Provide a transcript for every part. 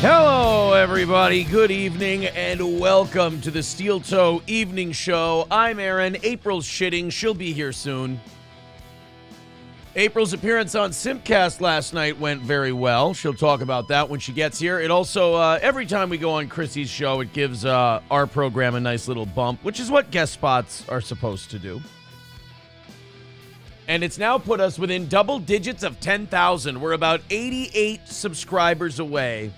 Hello, everybody. Good evening, and welcome to the Steel Toe Evening Show. I'm Aaron. April's shitting. She'll be here soon. April's appearance on Simpcast last night went very well. She'll talk about that when she gets here. It also, every time we go on Chrissy's show, it gives our program a nice little bump, which is what guest spots are supposed to do. And it's now put us within double digits of 10,000. We're about 88 subscribers away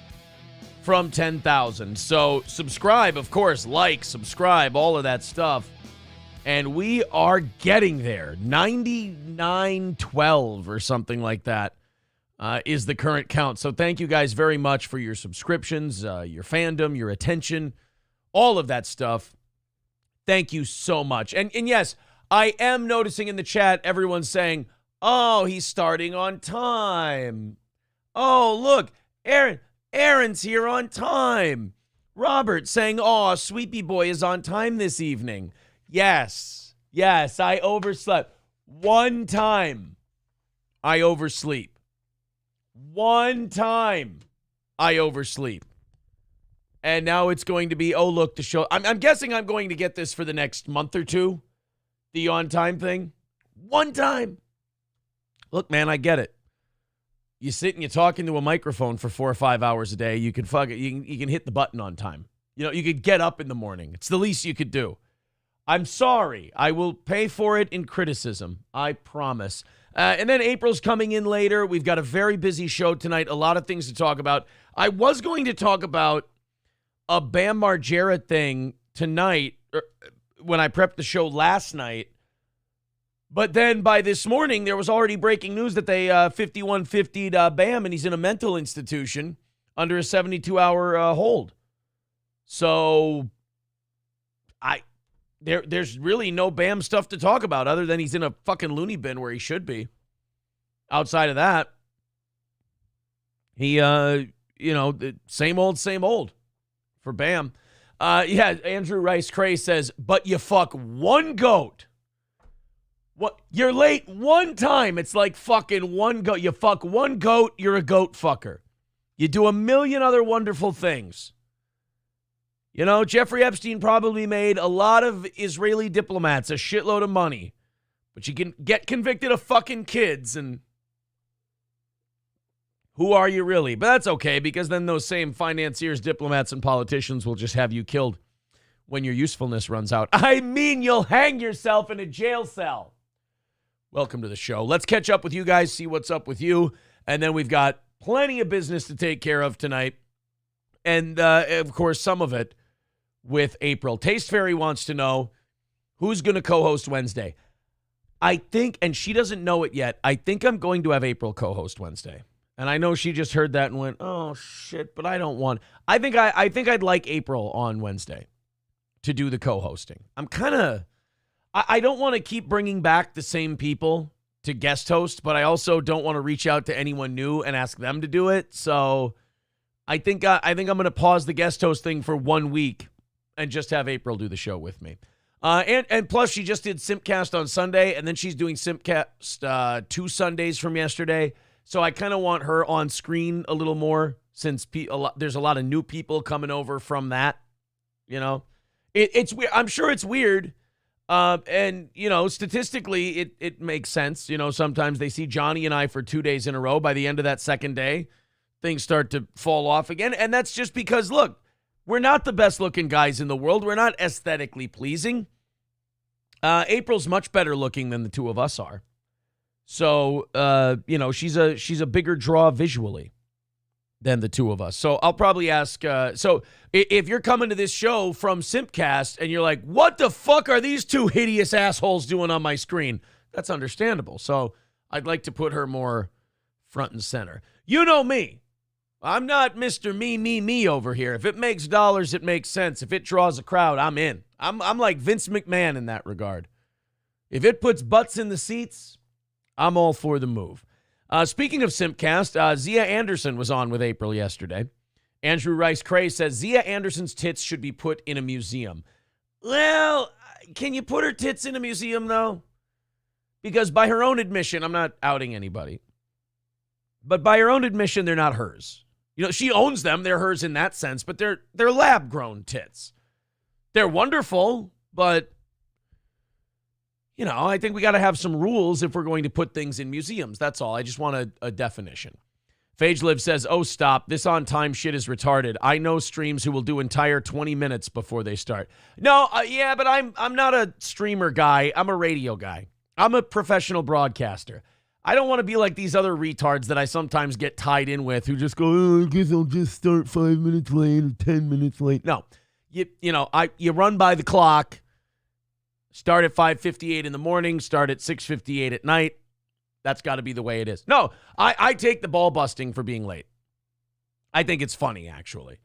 from 10,000. So subscribe, of course, like, subscribe, all of that stuff. And we are getting there. 9912 or something like that is the current count. So thank you guys very much for your subscriptions, your fandom, your attention, all of that stuff. Thank you so much. And yes, I am noticing in the chat everyone's saying, oh, he's starting on time. Oh, look, Aaron's here on time. Robert saying, oh, Sweepy Boy is on time this evening. Yes, I overslept. One time I oversleep. One time I oversleep. And now it's going to be, oh, look, the show. I'm guessing I'm going to get this for the next month or two, the on-time thing. One time. Look, man, I get it. You sit and you talk into a microphone for 4 or 5 hours a day. You can you can hit the button on time. You know, you could get up in the morning. It's the least you could do. I'm sorry. I will pay for it in criticism. I promise. And then April's coming in later. We've got a very busy show tonight. A lot of things to talk about. I was going to talk about a Bam Margera thing tonight when I prepped the show last night. But then by this morning, there was already breaking news that they 5150'd Bam, and he's in a mental institution under a 72-hour hold. So there's really no Bam stuff to talk about other than he's in a fucking loony bin where he should be. Outside of that, he, same old for Bam. Andrew Rice Cray says, but you fuck one goat. What? You're late one time. It's like fucking one goat. You fuck one goat, you're a goat fucker. You do a million other wonderful things. You know, Jeffrey Epstein probably made a lot of Israeli diplomats a shitload of money. But you can get convicted of fucking kids, and who are you really? But that's okay, because then those same financiers, diplomats, and politicians will just have you killed when your usefulness runs out. I mean, you'll hang yourself in a jail cell. Welcome to the show. Let's catch up with you guys, see what's up with you. And then we've got plenty of business to take care of tonight. And, of course, some of it with April. Taste Fairy wants to know who's going to co-host Wednesday. I think, and she doesn't know it yet, I think I'm going to have April co-host Wednesday. And I know she just heard that and went, oh, shit, but I don't want. I think I'd like April on Wednesday to do the co-hosting. I'm kind of, I don't want to keep bringing back the same people to guest host, but I also don't want to reach out to anyone new and ask them to do it. So I think I'm going to pause the guest host thing for 1 week and just have April do the show with me. And plus, she just did Simpcast on Sunday, and then she's doing Simpcast 2 Sundays from yesterday. So I kind of want her on screen a little more since there's a lot of new people coming over from that. You know, it's weird. I'm sure it's weird. And, you know, statistically, it makes sense. You know, sometimes they see Johnny and I for 2 days in a row. By the end of that second day, things start to fall off again. And that's just because, look, we're not the best looking guys in the world. We're not aesthetically pleasing. April's much better looking than the two of us are. So, you know, she's a bigger draw visually than the two of us. So I'll probably ask, so if you're coming to this show from Simpcast and you're like, what the fuck are these two hideous assholes doing on my screen? That's understandable. So I'd like to put her more front and center. You know me. I'm not Mr. Me over here. If it makes dollars, it makes sense. If it draws a crowd, I'm in. I'm like Vince McMahon in that regard. If it puts butts in the seats, I'm all for the move. Speaking of Simpcast, Zia Anderson was on with April yesterday. Andrew Rice Cray says Zia Anderson's tits should be put in a museum. Well, can you put her tits in a museum, though? Because by her own admission, I'm not outing anybody, but by her own admission, they're not hers. You know, she owns them. They're hers in that sense, but they're lab-grown tits. They're wonderful, but, you know, I think we got to have some rules if we're going to put things in museums. That's all. I just want a definition. Phageliv says, oh, stop. This on-time shit is retarded. I know streams who will do entire 20 minutes before they start. No, yeah, but I'm not a streamer guy. I'm a radio guy. I'm a professional broadcaster. I don't want to be like these other retards that I sometimes get tied in with who just go, oh, I guess I'll just start 5 minutes late or 10 minutes late. No, you run by the clock, start at 5:58 in the morning, start at 6:58 at night. That's got to be the way it is. No, I take the ball busting for being late. I think it's funny, actually.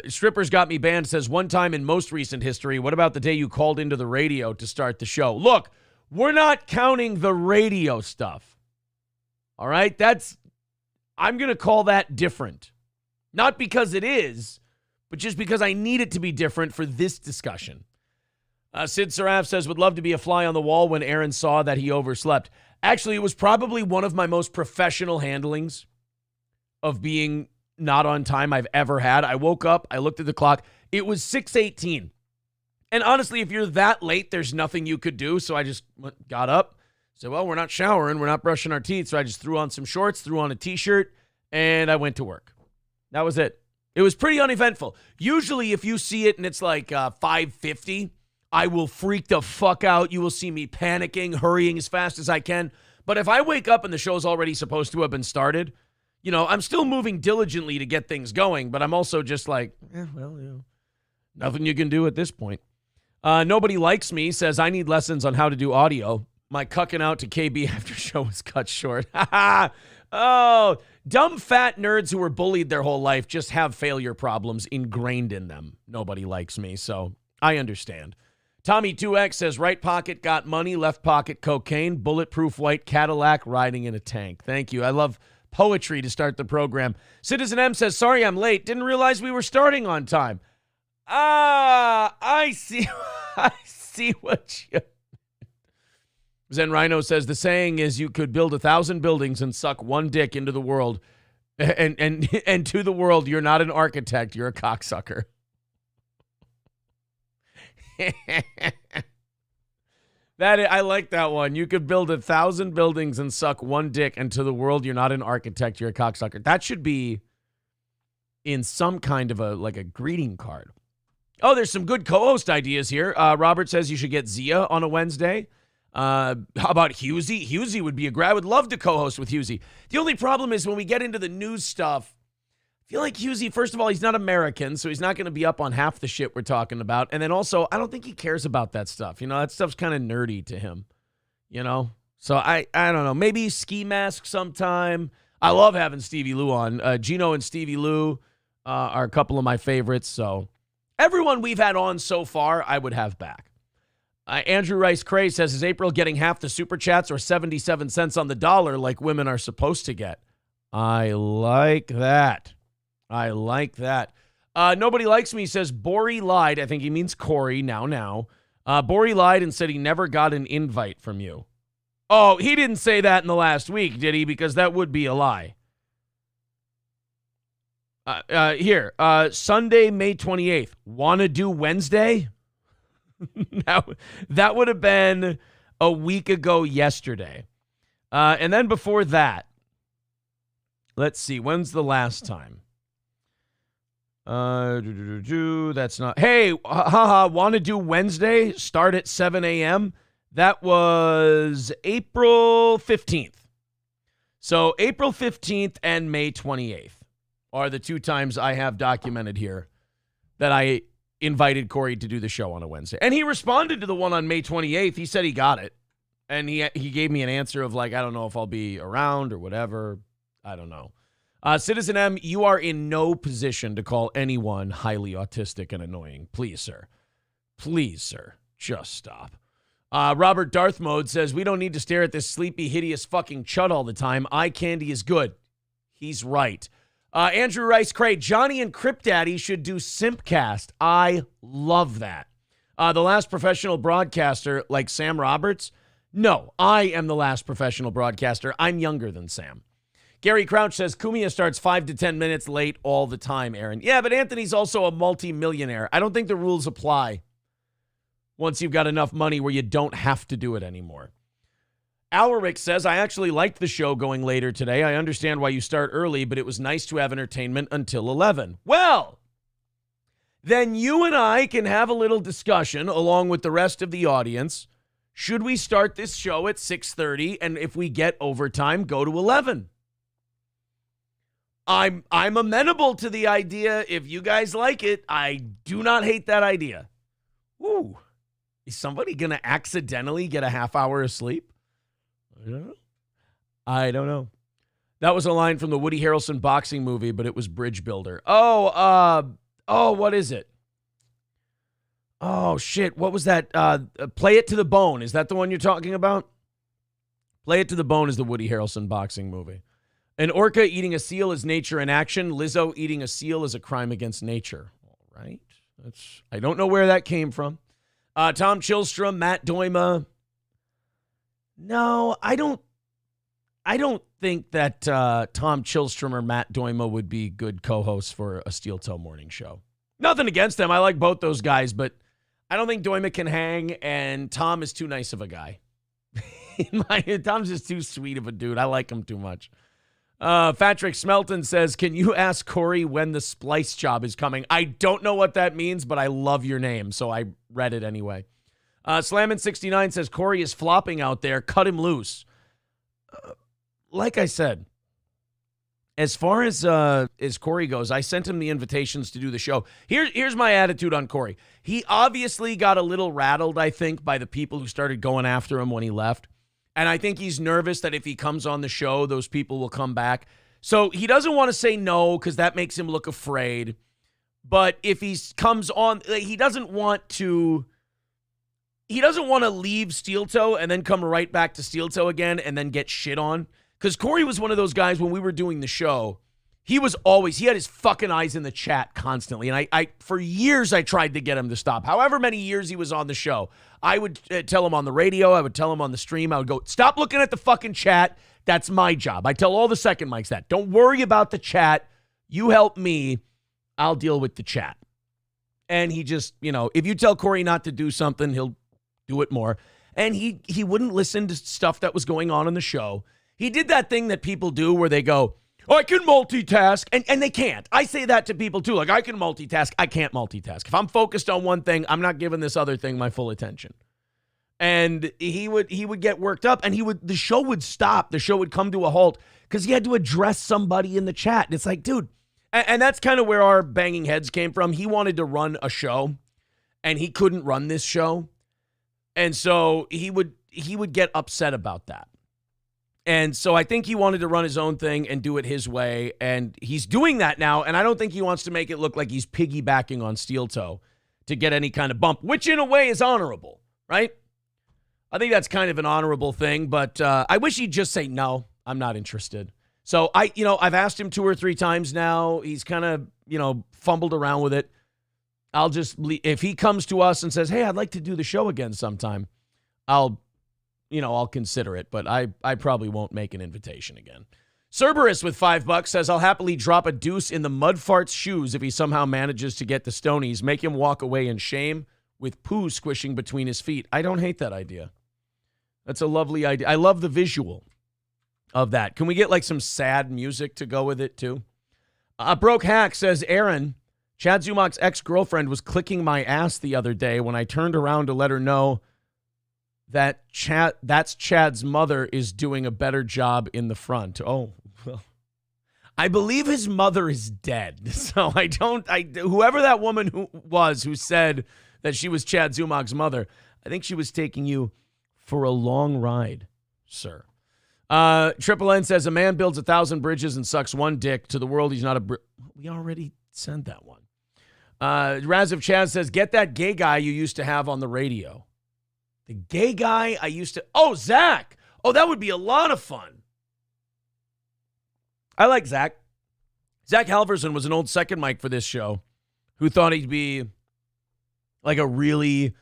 Strippers Got Me Banned says, one time in most recent history, what about the day you called into the radio to start the show? Look, we're not counting the radio stuff. All right? I'm going to call that different. Not because it is, but just because I need it to be different for this discussion. Sid Saraf says, would love to be a fly on the wall when Aaron saw that he overslept. Actually, it was probably one of my most professional handlings of being not on time I've ever had. I woke up, I looked at the clock. It was 6:18. And honestly, if you're that late, there's nothing you could do. So I just got up, said, well, we're not showering, we're not brushing our teeth. So I just threw on some shorts, threw on a t-shirt, and I went to work. That was it. It was pretty uneventful. Usually, if you see it and it's like 5:50, I will freak the fuck out. You will see me panicking, hurrying as fast as I can. But if I wake up and the show's already supposed to have been started, you know, I'm still moving diligently to get things going, but I'm also just like, nothing you can do at this point. Nobody Likes Me says, I need lessons on how to do audio. My cucking out to KB after show was cut short. Oh, dumb fat nerds who were bullied their whole life just have failure problems ingrained in them. Nobody likes me, so I understand. Tommy2X says, right pocket got money, left pocket cocaine, bulletproof white Cadillac riding in a tank. Thank you. I love poetry to start the program. Citizen M says, sorry I'm late. Didn't realize we were starting on time. I see. I see what you... Zen Rhino says, the saying is you could build 1,000 buildings and suck one dick into the world. And to the world, you're not an architect, you're a cocksucker. I like that one. You could build 1,000 buildings and suck one dick, and to the world, you're not an architect, you're a cocksucker. That should be in some kind of a greeting card. Oh, there's some good co-host ideas here. Robert says you should get Zia on a Wednesday. How about Husey? Husey would be a great. I would love to co-host with Husey. The only problem is when we get into the news stuff, I feel like Husey, first of all, he's not American, so he's not going to be up on half the shit we're talking about. And then also, I don't think he cares about that stuff. You know, that stuff's kind of nerdy to him, you know? So I don't know. Maybe Ski Mask sometime. I love having Stevie Lou on. Gino and Stevie Lou are a couple of my favorites. So everyone we've had on so far, I would have back. Andrew Rice Cray says, is April getting half the super chats or 77 cents on the dollar like women are supposed to get? I like that. I like that. Nobody Likes Me says, Bori lied. I think he means Corey now. Bori lied and said he never got an invite from you. Oh, he didn't say that in the last week, did he? Because that would be a lie. Here, Sunday, May 28th. Wanna do Wednesday? That would have been a week ago yesterday. And then before that, let's see, when's the last time? That's not. Hey, want to do Wednesday? Start at 7 a.m. That was April 15th. So April 15th and May 28th are the two times I have documented here that I invited Corey to do the show on a Wednesday. And he responded to the one on May 28th. He said he got it. And he gave me an answer of like, I don't know if I'll be around or whatever. I don't know. Citizen M, you are in no position to call anyone highly autistic and annoying. Please, sir. Please, sir. Just stop. Robert Darth Mode says, we don't need to stare at this sleepy, hideous fucking chud all the time. Eye candy is good. He's right. Andrew Rice Cray, Johnny and Crip Daddy should do Simpcast. I love that. The last professional broadcaster, like Sam Roberts? No, I am the last professional broadcaster. I'm younger than Sam. Gary Crouch says Cumia starts 5 to 10 minutes late all the time, Aaron. Yeah, but Anthony's also a multi-millionaire. I don't think the rules apply once you've got enough money where you don't have to do it anymore. Alaric says, I actually liked the show going later today. I understand why you start early, but it was nice to have entertainment until 11. Well, then you and I can have a little discussion along with the rest of the audience. Should we start this show at 6:30, and if we get overtime, go to 11? I'm amenable to the idea. If you guys like it, I do not hate that idea. Ooh, is somebody going to accidentally get a half hour of sleep? I don't know. That was a line from the Woody Harrelson boxing movie, but it was Bridge Builder. What is it? Oh, shit. What was that? Play It to the Bone. Is that the one you're talking about? Play It to the Bone is the Woody Harrelson boxing movie. An orca eating a seal is nature in action. Lizzo eating a seal is a crime against nature. All right. I don't know where that came from. Tom Chilstrom, Matt Doima. No, I don't think that Tom Chilstrom or Matt Doima would be good co-hosts for a Steel Toe morning show. Nothing against them. I like both those guys, but I don't think Doima can hang, and Tom is too nice of a guy. Tom's just too sweet of a dude. I like him too much. Patrick Smelton says, can you ask Corey when the splice job is coming? I don't know what that means, but I love your name, so I read it anyway. Slammin69 says, Corey is flopping out there. Cut him loose. Like I said, as far as Corey goes, I sent him the invitations to do the show. Here's my attitude on Corey. He obviously got a little rattled, I think, by the people who started going after him when he left. And I think he's nervous that if he comes on the show, those people will come back. So he doesn't want to say no because that makes him look afraid. But if he comes on, he doesn't want to leave Steel Toe and then come right back to Steel Toe again and then get shit on. Because Corey was one of those guys when we were doing the show, he had his fucking eyes in the chat constantly. And I for years, I tried to get him to stop. However many years he was on the show, I would tell him on the radio, I would tell him on the stream, I would go, stop looking at the fucking chat. That's my job. I tell all the second mics that. Don't worry about the chat. You help me. I'll deal with the chat. And he just, if you tell Corey not to do something, he'll do it more. And he wouldn't listen to stuff that was going on in the show. He did that thing that people do where they go, oh, I can multitask, and they can't. I say that to people too, like I can multitask. I can't multitask. If I'm focused on one thing, I'm not giving this other thing my full attention. And he would get worked up, and the show would stop. The show would come to a halt because he had to address somebody in the chat. And it's like, dude, and that's kind of where our banging heads came from. He wanted to run a show, and he couldn't run this show. And so he would get upset about that. And so I think he wanted to run his own thing and do it his way. And he's doing that now. And I don't think he wants to make it look like he's piggybacking on Steel Toe to get any kind of bump, which in a way is honorable, right? I think that's kind of an honorable thing. But I wish he'd just say, no, I'm not interested. So I've asked him 2 or 3 times now. He's kind of, fumbled around with it. If he comes to us and says, hey, I'd like to do the show again sometime, I'll consider it, but I probably won't make an invitation again. Cerberus with $5 says, I'll happily drop a deuce in the Mudfart's shoes if he somehow manages to get the Stonies. Make him walk away in shame with poo squishing between his feet. I don't hate that idea. That's a lovely idea. I love the visual of that. Can we get like some sad music to go with it too? Broke Hack says, Aaron, Chad Zumach's ex-girlfriend was clicking my ass the other day when I turned around to let her know that's Chad's mother is doing a better job in the front. Oh, well, I believe his mother is dead. So whoever that woman who said that she was Chad Zumach's mother, I think she was taking you for a long ride, sir. Triple N says, a man builds 1,000 bridges and sucks one dick. To the world, he's not a we already sent that one. Raz of Chaz says, get that gay guy you used to have on the radio. The gay guy I used to... Oh, Zach. Oh, that would be a lot of fun. I like Zach. Zach Halverson was an old second mic for this show who thought he'd be like a really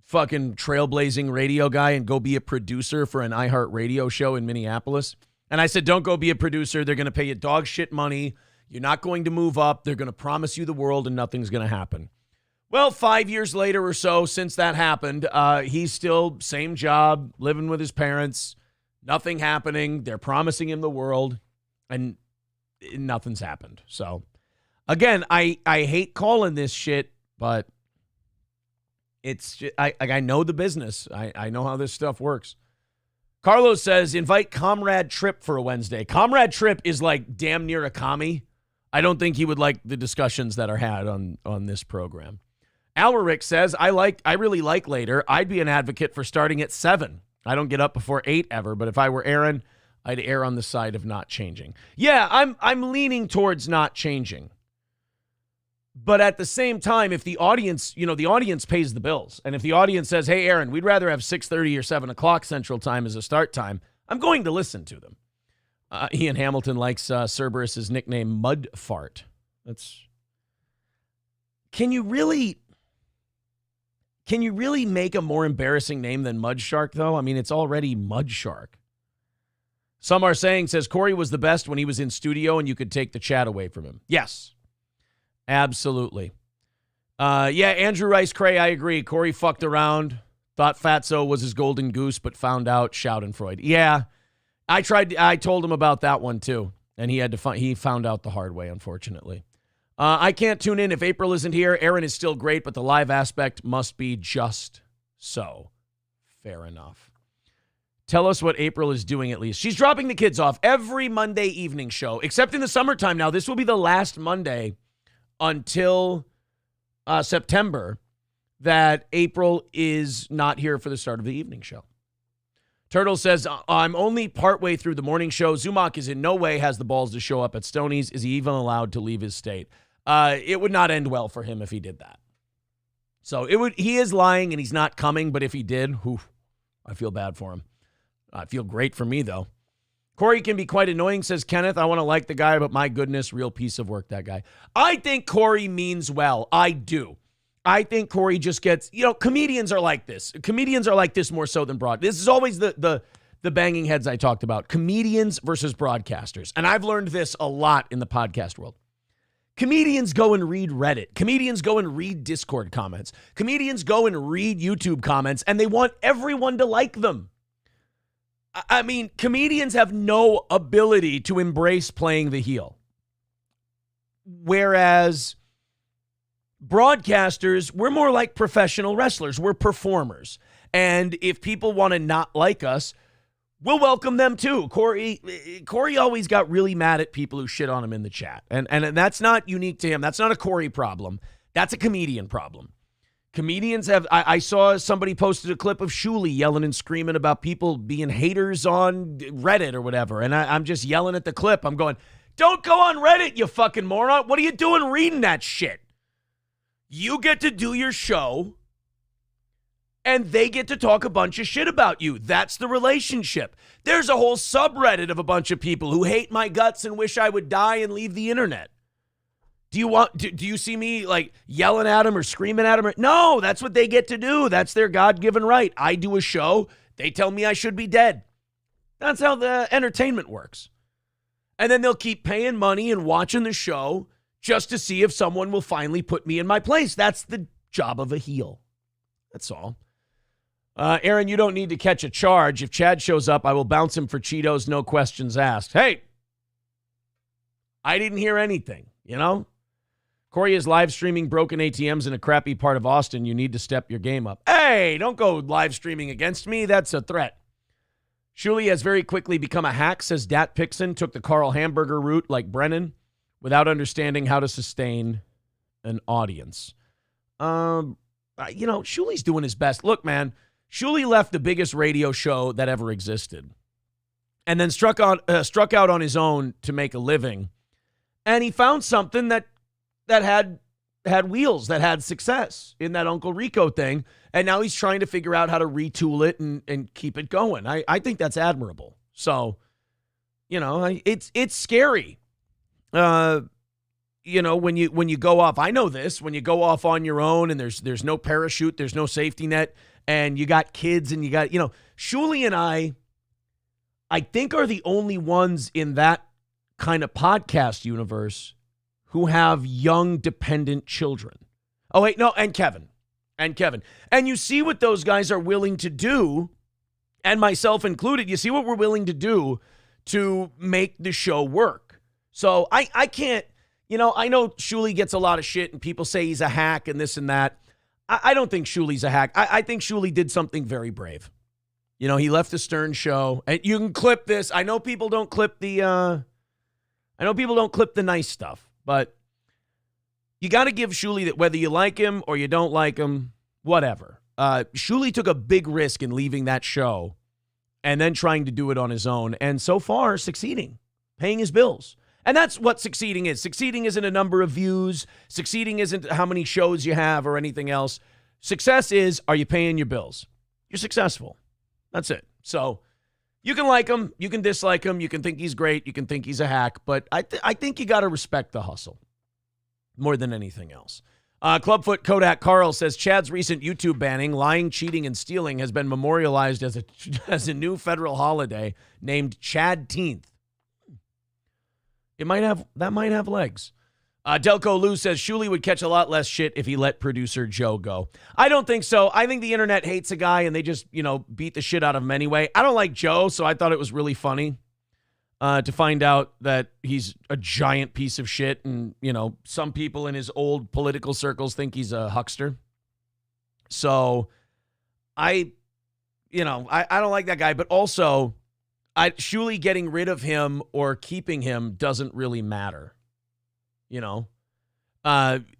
fucking trailblazing radio guy and go be a producer for an iHeart radio show in Minneapolis. And I said, don't go be a producer. They're going to pay you dog shit money. You're not going to move up. They're going to promise you the world and nothing's going to happen. Well, 5 years later or so since that happened, he's still same job, living with his parents, nothing happening. They're promising him the world, and nothing's happened. So, again, I hate calling this shit, but it's just, I know the business. I know how this stuff works. Carlos says, invite Comrade Tripp for a Wednesday. Comrade Tripp is like damn near a commie. I don't think he would like the discussions that are had on this program. Alaric says, I really like later. I'd be an advocate for starting at 7. I don't get up before 8 ever, but if I were Aaron, I'd err on the side of not changing. Yeah, I'm leaning towards not changing. But at the same time, if the audience, the audience pays the bills. And if the audience says, hey, Aaron, we'd rather have 6:30 or 7 o'clock Central Time as a start time, I'm going to listen to them. Ian Hamilton likes Cerberus's nickname, Mud Fart. Can you really make a more embarrassing name than Mud Shark, though? I mean, it's already Mud Shark. Some are saying, says, Corey was the best when he was in studio and you could take the chat away from him. Yes, absolutely. Yeah, Andrew Rice Cray, I agree. Corey fucked around, thought Fatso was his golden goose, but found out Schadenfreude. Yeah, I told him about that one, too, and he found out the hard way, unfortunately. I can't tune in if April isn't here. Aaron is still great, but the live aspect must be just so. Fair enough. Tell us what April is doing at least. She's dropping the kids off every Monday evening show, except in the summertime now. This will be the last Monday until September that April is not here for the start of the evening show. Turtle says, I'm only partway through the morning show. Zumock is in no way has the balls to show up at Stoney's. Is he even allowed to leave his state? It would not end well for him if he did that. So he is lying and he's not coming, but if he did, I feel bad for him. I feel great for me, though. Corey can be quite annoying, says Kenneth. I want to like the guy, but my goodness, real piece of work, that guy. I think Corey means well. I do. I think Corey just gets, comedians are like this. Comedians are like this more so than broad. This is always the banging heads I talked about. Comedians versus broadcasters. And I've learned this a lot in the podcast world. Comedians go and read Reddit. Comedians go and read Discord comments. Comedians go and read YouTube comments, and they want everyone to like them. I mean, comedians have no ability to embrace playing the heel. Whereas broadcasters, we're more like professional wrestlers. We're performers. And if people want to not like us, we'll welcome them too. Corey always got really mad at people who shit on him in the chat. And that's not unique to him. That's not a Corey problem. That's a comedian problem. Comedians have, I saw somebody posted a clip of Shuli yelling and screaming about people being haters on Reddit or whatever. And I'm just yelling at the clip. I'm going, don't go on Reddit, you fucking moron. What are you doing reading that shit? You get to do your show and they get to talk a bunch of shit about you. That's the relationship. There's a whole subreddit of a bunch of people who hate my guts and wish I would die and leave the internet. Do you see me like yelling at them or screaming at them? No, that's what they get to do. That's their God-given right. I do a show. They tell me I should be dead. That's how the entertainment works. And then they'll keep paying money and watching the show just to see if someone will finally put me in my place. That's the job of a heel. That's all. Aaron, you don't need to catch a charge. If Chad shows up, I will bounce him for Cheetos, no questions asked. Hey, I didn't hear anything, Corey is live streaming broken ATMs in a crappy part of Austin. You need to step your game up. Hey, don't go live streaming against me. That's a threat. Shuli has very quickly become a hack, says Dat Pixon. Took the Carl Hamburger route like Brennan without understanding how to sustain an audience. Shuli's doing his best. Look, man, Shuli left the biggest radio show that ever existed and then struck out on his own to make a living. And he found something that had wheels, that had success in that Uncle Rico thing. And now he's trying to figure out how to retool it and keep it going. I think that's admirable. So, it's scary. When you go off, I know this, when you go off on your own and there's no parachute, there's no safety net, and you got kids and you got, Shuli and I I think are the only ones in that kind of podcast universe who have young dependent children. Oh, wait, no, and Kevin. And you see what those guys are willing to do, and myself included. You see what we're willing to do to make the show work. So I can't, I know Shuley gets a lot of shit and people say he's a hack and this and that. I don't think Shuley's a hack. I think Shuley did something very brave. He left the Stern show, and you can clip this. I know people don't clip the nice stuff, but you got to give Shuley that, whether you like him or you don't like him, whatever. Shuley took a big risk in leaving that show and then trying to do it on his own, and so far succeeding, paying his bills. And that's what succeeding is. Succeeding isn't a number of views. Succeeding isn't how many shows you have or anything else. Success is, are you paying your bills? You're successful. That's it. So you can like him. You can dislike him. You can think he's great. You can think he's a hack. But I think you got to respect the hustle more than anything else. Clubfoot Kodak Carl says Chad's recent YouTube banning, lying, cheating, and stealing has been memorialized as a new federal holiday named Chadteenth. That might have legs. Delco Lou says Shuley would catch a lot less shit if he let producer Joe go. I don't think so. I think the internet hates a guy and they just, beat the shit out of him anyway. I don't like Joe, so I thought it was really funny to find out that he's a giant piece of shit. And, some people in his old political circles think he's a huckster. So I don't like that guy, but also Shuley getting rid of him or keeping him doesn't really matter.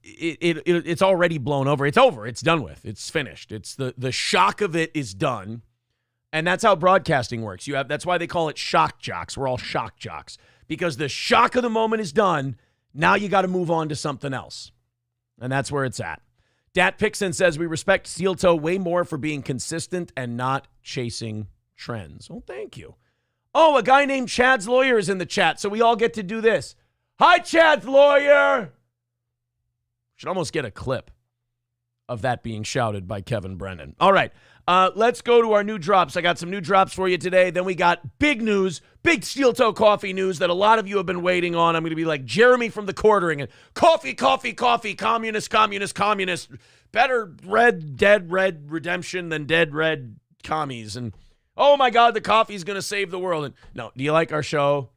It's already blown over. It's over. It's done with. It's finished. It's the shock of it is done. And that's how broadcasting works. That's why they call it shock jocks. We're all shock jocks because the shock of the moment is done. Now you got to move on to something else. And that's where it's at. Dat Pixon says we respect Steel Toe way more for being consistent and not chasing trends. Well, thank you. Oh, a guy named Chad's Lawyer is in the chat, so we all get to do this. Hi, Chad's Lawyer. Should almost get a clip of that being shouted by Kevin Brennan. All right, let's go to our new drops. I got some new drops for you today. Then we got big news, big Steel Toe Coffee news that a lot of you have been waiting on. I'm going to be like Jeremy from the Quartering. And coffee, communist. Better dead red redemption than dead red commies. And oh my God, the coffee's going to save the world. And no, do you like our show?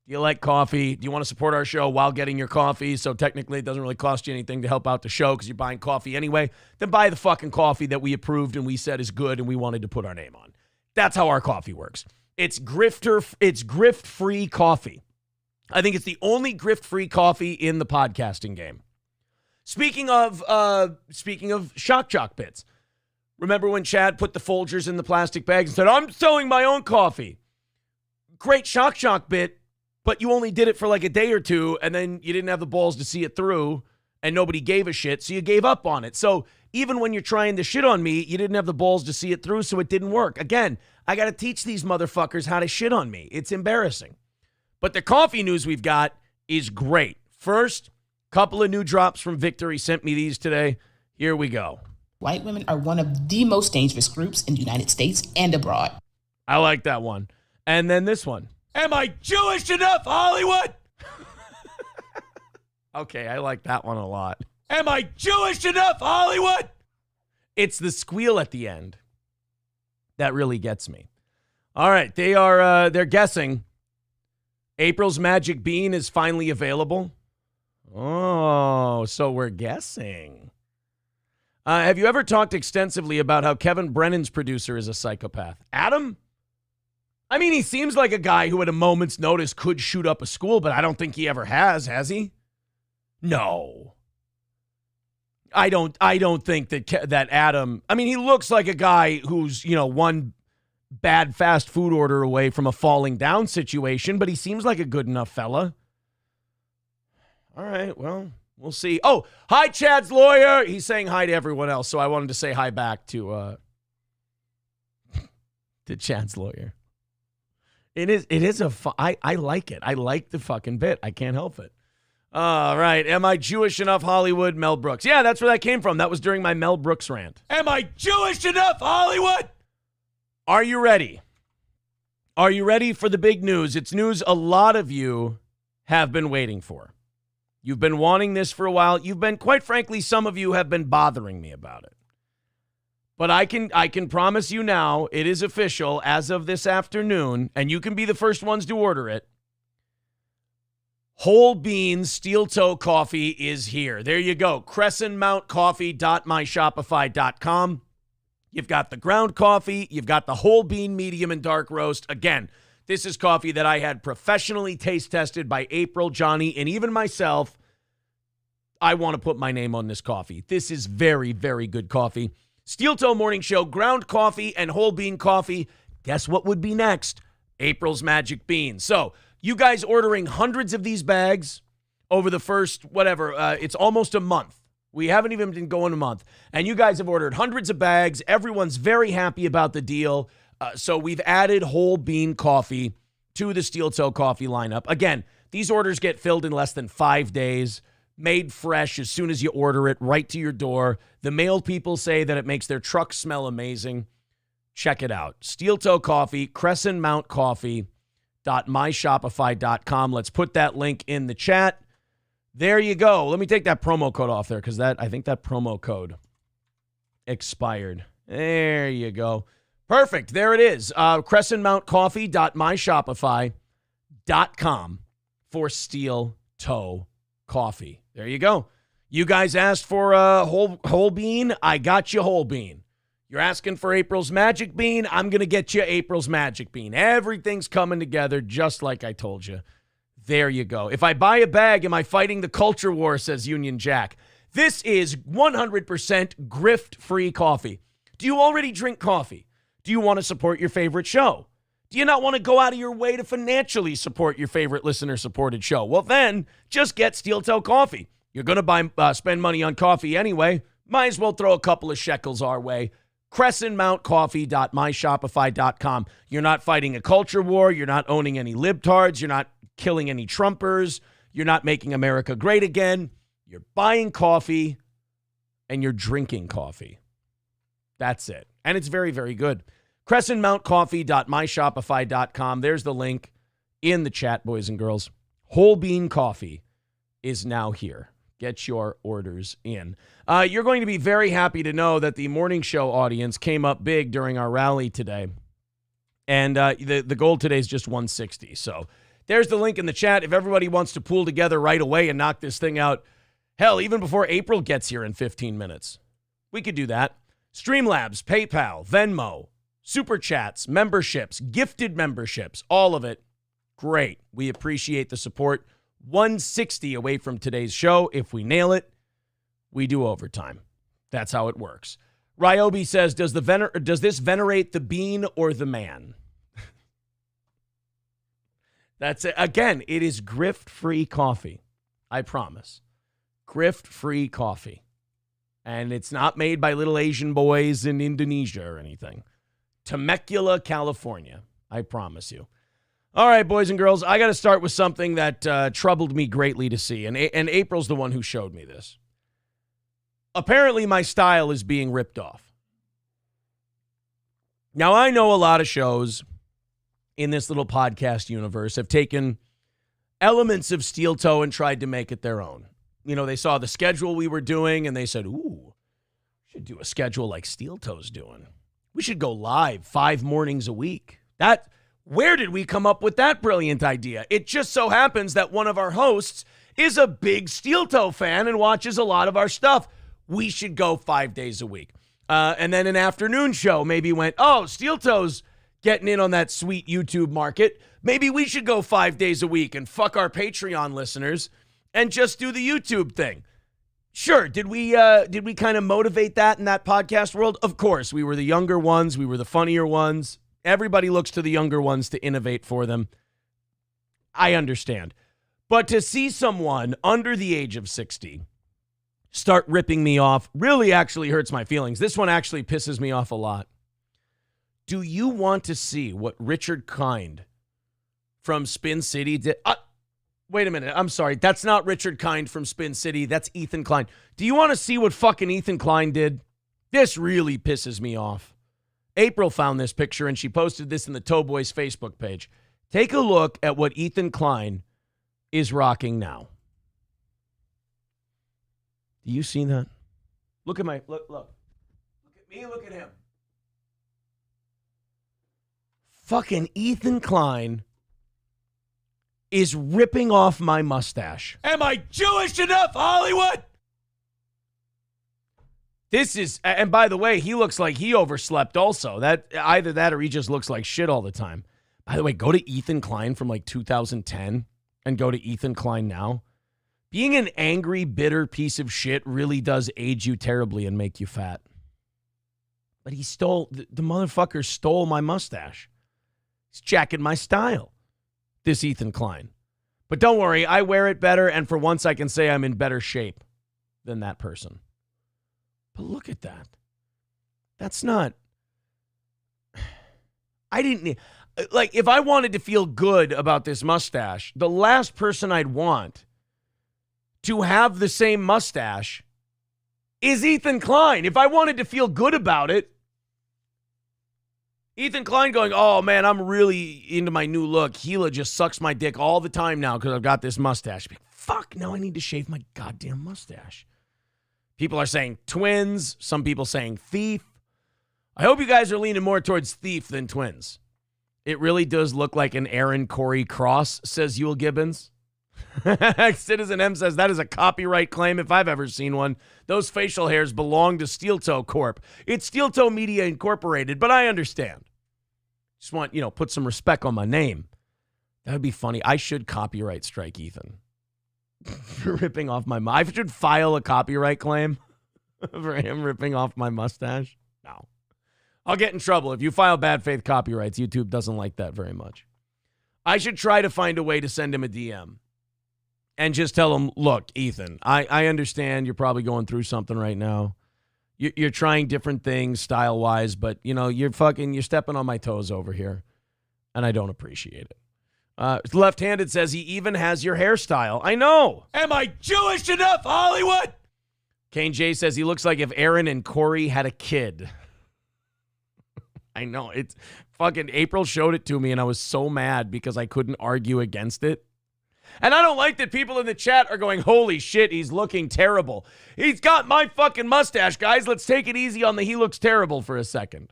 Do you like coffee? Do you want to support our show while getting your coffee? So technically it doesn't really cost you anything to help out the show because you're buying coffee anyway. Then buy the fucking coffee that we approved and we said is good and we wanted to put our name on. That's how our coffee works. It's grift-free coffee. I think it's the only grift-free coffee in the podcasting game. Speaking of shock jock bits, remember when Chad put the Folgers in the plastic bags and said, I'm selling my own coffee? Great shock jock bit. But you only did it for like a day or two, and then you didn't have the balls to see it through, and nobody gave a shit, so you gave up on it. So even when you're trying to shit on me, you didn't have the balls to see it through, so it didn't work. Again, I got to teach these motherfuckers how to shit on me. It's embarrassing. But the coffee news we've got is great. First, couple of new drops from Victor. He sent me these today. Here we go. White women are one of the most dangerous groups in the United States and abroad. I like that one. And then this one. Am I Jewish enough, Hollywood? Okay, I like that one a lot. Am I Jewish enough, Hollywood? It's the squeal at the end that really gets me. All right, they're guessing. April's Magic Bean is finally available. Oh, so we're guessing. Have you ever talked extensively about how Kevin Brennan's producer is a psychopath? Adam? I mean, he seems like a guy who at a moment's notice could shoot up a school, but I don't think he ever has he? No. I don't think that Adam, I mean, he looks like a guy who's, one bad fast food order away from a falling down situation, but he seems like a good enough fella. All right, well, we'll see. Oh, hi, Chad's Lawyer. He's saying hi to everyone else, so I wanted to say hi back to Chad's Lawyer. It is I like it. I like the fucking bit. I can't help it. All right. Am I Jewish enough, Hollywood? Mel Brooks. Yeah, that's where that came from. That was during my Mel Brooks rant. Am I Jewish enough, Hollywood? Are you ready? Are you ready for the big news? It's news a lot of you have been waiting for. You've been wanting this for a while. You've been, quite frankly, some of you have been bothering me about it. But I can promise you now, it is official as of this afternoon, and you can be the first ones to order it. Whole bean steel toe coffee is here. There you go. crescentmountcoffee.myshopify.com. You've got the ground coffee. You've got the whole bean medium and dark roast. Again, this is coffee that I had professionally taste tested by April, Johnny, and even myself. I want to put my name on this coffee. This is very, very good coffee. Steel Toe Morning Show, ground coffee and whole bean coffee. Guess what would be next? April's Magic Bean. So you guys ordering hundreds of these bags over the first, it's almost a month. We haven't even been going a month. And you guys have ordered hundreds of bags. Everyone's very happy about the deal. So we've added whole bean coffee to the Steel Toe coffee lineup. Again, these orders get filled in less than 5 days, made fresh as soon as you order it, right to your door. The mail people say that it makes their trucks smell amazing. Check it out. Steel Toe Coffee, crescentmountcoffee.myshopify.com. Let's put that link in the chat. There you go. Let me take that promo code off there because I think that promo code expired. There you go. Perfect. There it is. crescentmountcoffee.myshopify.com for Steel Toe Coffee. There you go. You guys asked for a whole bean. I got you whole bean. You're asking for April's Magic Bean. I'm going to get you April's Magic Bean. Everything's coming together just like I told you. There you go. If I buy a bag, am I fighting the culture war, says Union Jack. This is 100% grift-free coffee. Do you already drink coffee? Do you want to support your favorite show? Do you not want to go out of your way to financially support your favorite listener-supported show? Well, then, just get Steel Toe Coffee. You're going to spend money on coffee anyway. Might as well throw a couple of shekels our way. crescentmountcoffee.myshopify.com. You're not fighting a culture war. You're not owning any libtards. You're not killing any Trumpers. You're not making America great again. You're buying coffee and you're drinking coffee. That's it. And it's very, very good. crescentmountcoffee.myshopify.com. There's the link in the chat, boys and girls. Whole bean coffee is now here. Get your orders in. You're going to be very happy to know that the morning show audience came up big during our rally today. And the goal today is just 160. So there's the link in the chat. If everybody wants to pool together right away and knock this thing out, hell, even before April gets here in 15 minutes, we could do that. Streamlabs, PayPal, Venmo, Super Chats, memberships, gifted memberships, all of it. Great. We appreciate the support. 160 away from today's show. If we nail it, we do overtime. That's how it works. Ryobi says, does this venerate the bean or the man? That's it. Again, it is grift-free coffee. I promise. Grift-free coffee. And it's not made by little Asian boys in Indonesia or anything. Temecula, California. I promise you. All right, boys and girls, I got to start with something that troubled me greatly to see. And April's the one who showed me this. Apparently, my style is being ripped off. Now, I know a lot of shows in this little podcast universe have taken elements of Steel Toe and tried to make it their own. You know, they saw the schedule we were doing and they said, ooh, we should do a schedule like Steel Toe's doing. We should go live 5 mornings a week. Where did we come up with that brilliant idea? It just so happens that one of our hosts is a big Steel Toe fan and watches a lot of our stuff. We should go 5 days a week. And then an afternoon show maybe went, oh, Steel Toe's getting in on that sweet YouTube market. Maybe we should go 5 days a week and fuck our Patreon listeners and just do the YouTube thing. Sure, did we kind of motivate that in that podcast world? Of course, we were the younger ones. We were the funnier ones. Everybody looks to the younger ones to innovate for them. I understand. But to see someone under the age of 60 start ripping me off really actually hurts my feelings. This one actually pisses me off a lot. Do you want to see what Richard Kind from Spin City did? Wait a minute. I'm sorry. That's not Richard Kind from Spin City. That's Ethan Klein. Do you want to see what fucking Ethan Klein did? This really pisses me off. April found this picture, and she posted this in the Towboys Facebook page. Take a look at what Ethan Klein is rocking now. Do you see that? Look at my, look. Look at me, look at him. Fucking Ethan Klein is ripping off my mustache. Am I Jewish enough, Hollywood? This is, and by the way, he looks like he overslept also. That either that or he just looks like shit all the time. By the way, go to Ethan Klein from like 2010 and go to Ethan Klein now. Being an angry, bitter piece of shit really does age you terribly and make you fat. But he stole, the motherfucker stole my mustache. He's jacking my style, this Ethan Klein. But don't worry, I wear it better, and for once I can say I'm in better shape than that person. But look at that. That's not... I didn't... Like, if I wanted to feel good about this mustache, the last person I'd want to have the same mustache is Ethan Klein. If I wanted to feel good about it, Ethan Klein going, oh, man, I'm really into my new look. Gila just sucks my dick all the time now because I've got this mustache. Fuck, now I need to shave my goddamn mustache. People are saying twins. Some people saying thief. I hope you guys are leaning more towards thief than twins. It really does look like an Aaron Corey cross, says Yul Gibbons. Citizen M says that is a copyright claim if I've ever seen one. Those facial hairs belong to Steel Toe Corp. It's Steel Toe Media Incorporated, but I understand. Just want, put some respect on my name. That would be funny. I should copyright strike Ethan for ripping off my I should file a copyright claim for him ripping off my mustache. No. I'll get in trouble. If you file bad faith copyrights, YouTube doesn't like that very much. I should try to find a way to send him a DM and just tell him, look, Ethan, I understand you're probably going through something right now. You're trying different things style-wise, but, you're stepping on my toes over here, and I don't appreciate it. Left-handed says he even has your hairstyle. I know. Am I Jewish enough, Hollywood? Kane J says he looks like if Aaron and Corey had a kid. I know. It's fucking April showed it to me, and I was so mad because I couldn't argue against it. And I don't like that people in the chat are going, holy shit, he's looking terrible. He's got my fucking mustache, guys. Let's take it easy on the he looks terrible for a second.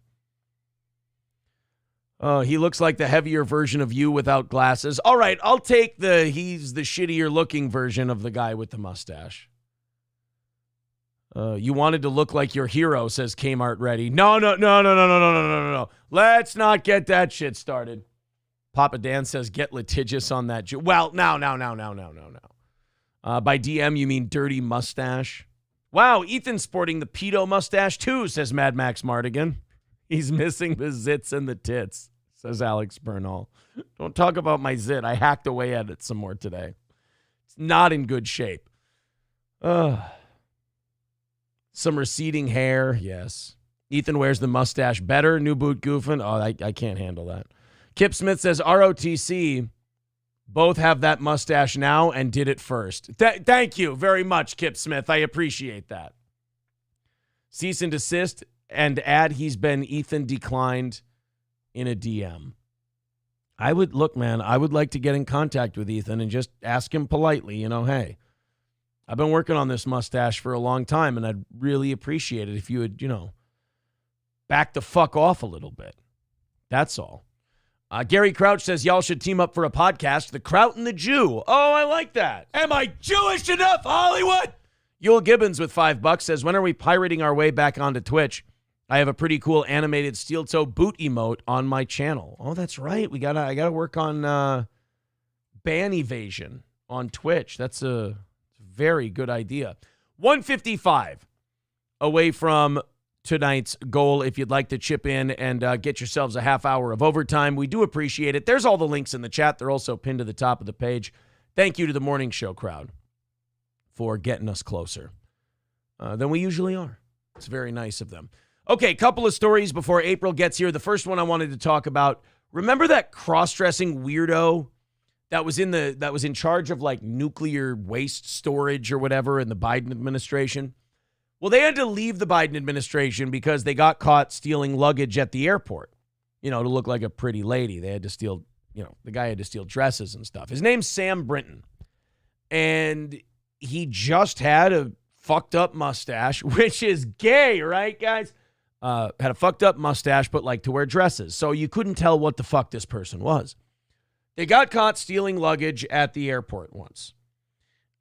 He looks like the heavier version of you without glasses. All right, I'll take he's the shittier looking version of the guy with the mustache. You wanted to look like your hero, says Kmart Ready. No. Let's not get that shit started. Papa Dan says, get litigious on that. Well, no. By DM, you mean dirty mustache. Wow, Ethan's sporting the pedo mustache too, says Mad Max Mardigan. He's missing the zits and the tits, says Alex Bernal. Don't talk about my zit. I hacked away at it some more today. It's not in good shape. Some receding hair, yes. Ethan wears the mustache better. New boot goofing. Oh, I can't handle that. Kip Smith says ROTC both have that mustache now and did it first. Thank you very much, Kip Smith. I appreciate that. Cease and desist and add he's been Ethan declined in a DM. I would like to get in contact with Ethan and just ask him politely, hey, I've been working on this mustache for a long time and I'd really appreciate it if you would, back the fuck off a little bit. That's all. Gary Crouch says y'all should team up for a podcast, The Kraut and the Jew. Oh, I like that. Am I Jewish enough, Hollywood? Yul Gibbons with $5 says, when are we pirating our way back onto Twitch? I have a pretty cool animated steel toe boot emote on my channel. Oh, that's right. I gotta work on ban evasion on Twitch. That's a very good idea. 155 away from tonight's goal. If you'd like to chip in and get yourselves a half hour of overtime, we do appreciate it. There's all the links in the chat. They're also pinned to the top of the page. Thank you to the morning show crowd for getting us closer than we usually are. It's very nice of them. Okay, couple of stories before April gets here. The first one I wanted to talk about, remember that cross-dressing weirdo that was in charge of like nuclear waste storage or whatever in the Biden administration? Well, they had to leave the Biden administration because they got caught stealing luggage at the airport, to look like a pretty lady. They had to steal, the guy had to steal dresses and stuff. His name's Sam Brinton. And he just had a fucked up mustache, which is gay, right, guys? Had a fucked up mustache, but liked to wear dresses. So you couldn't tell what the fuck this person was. They got caught stealing luggage at the airport once.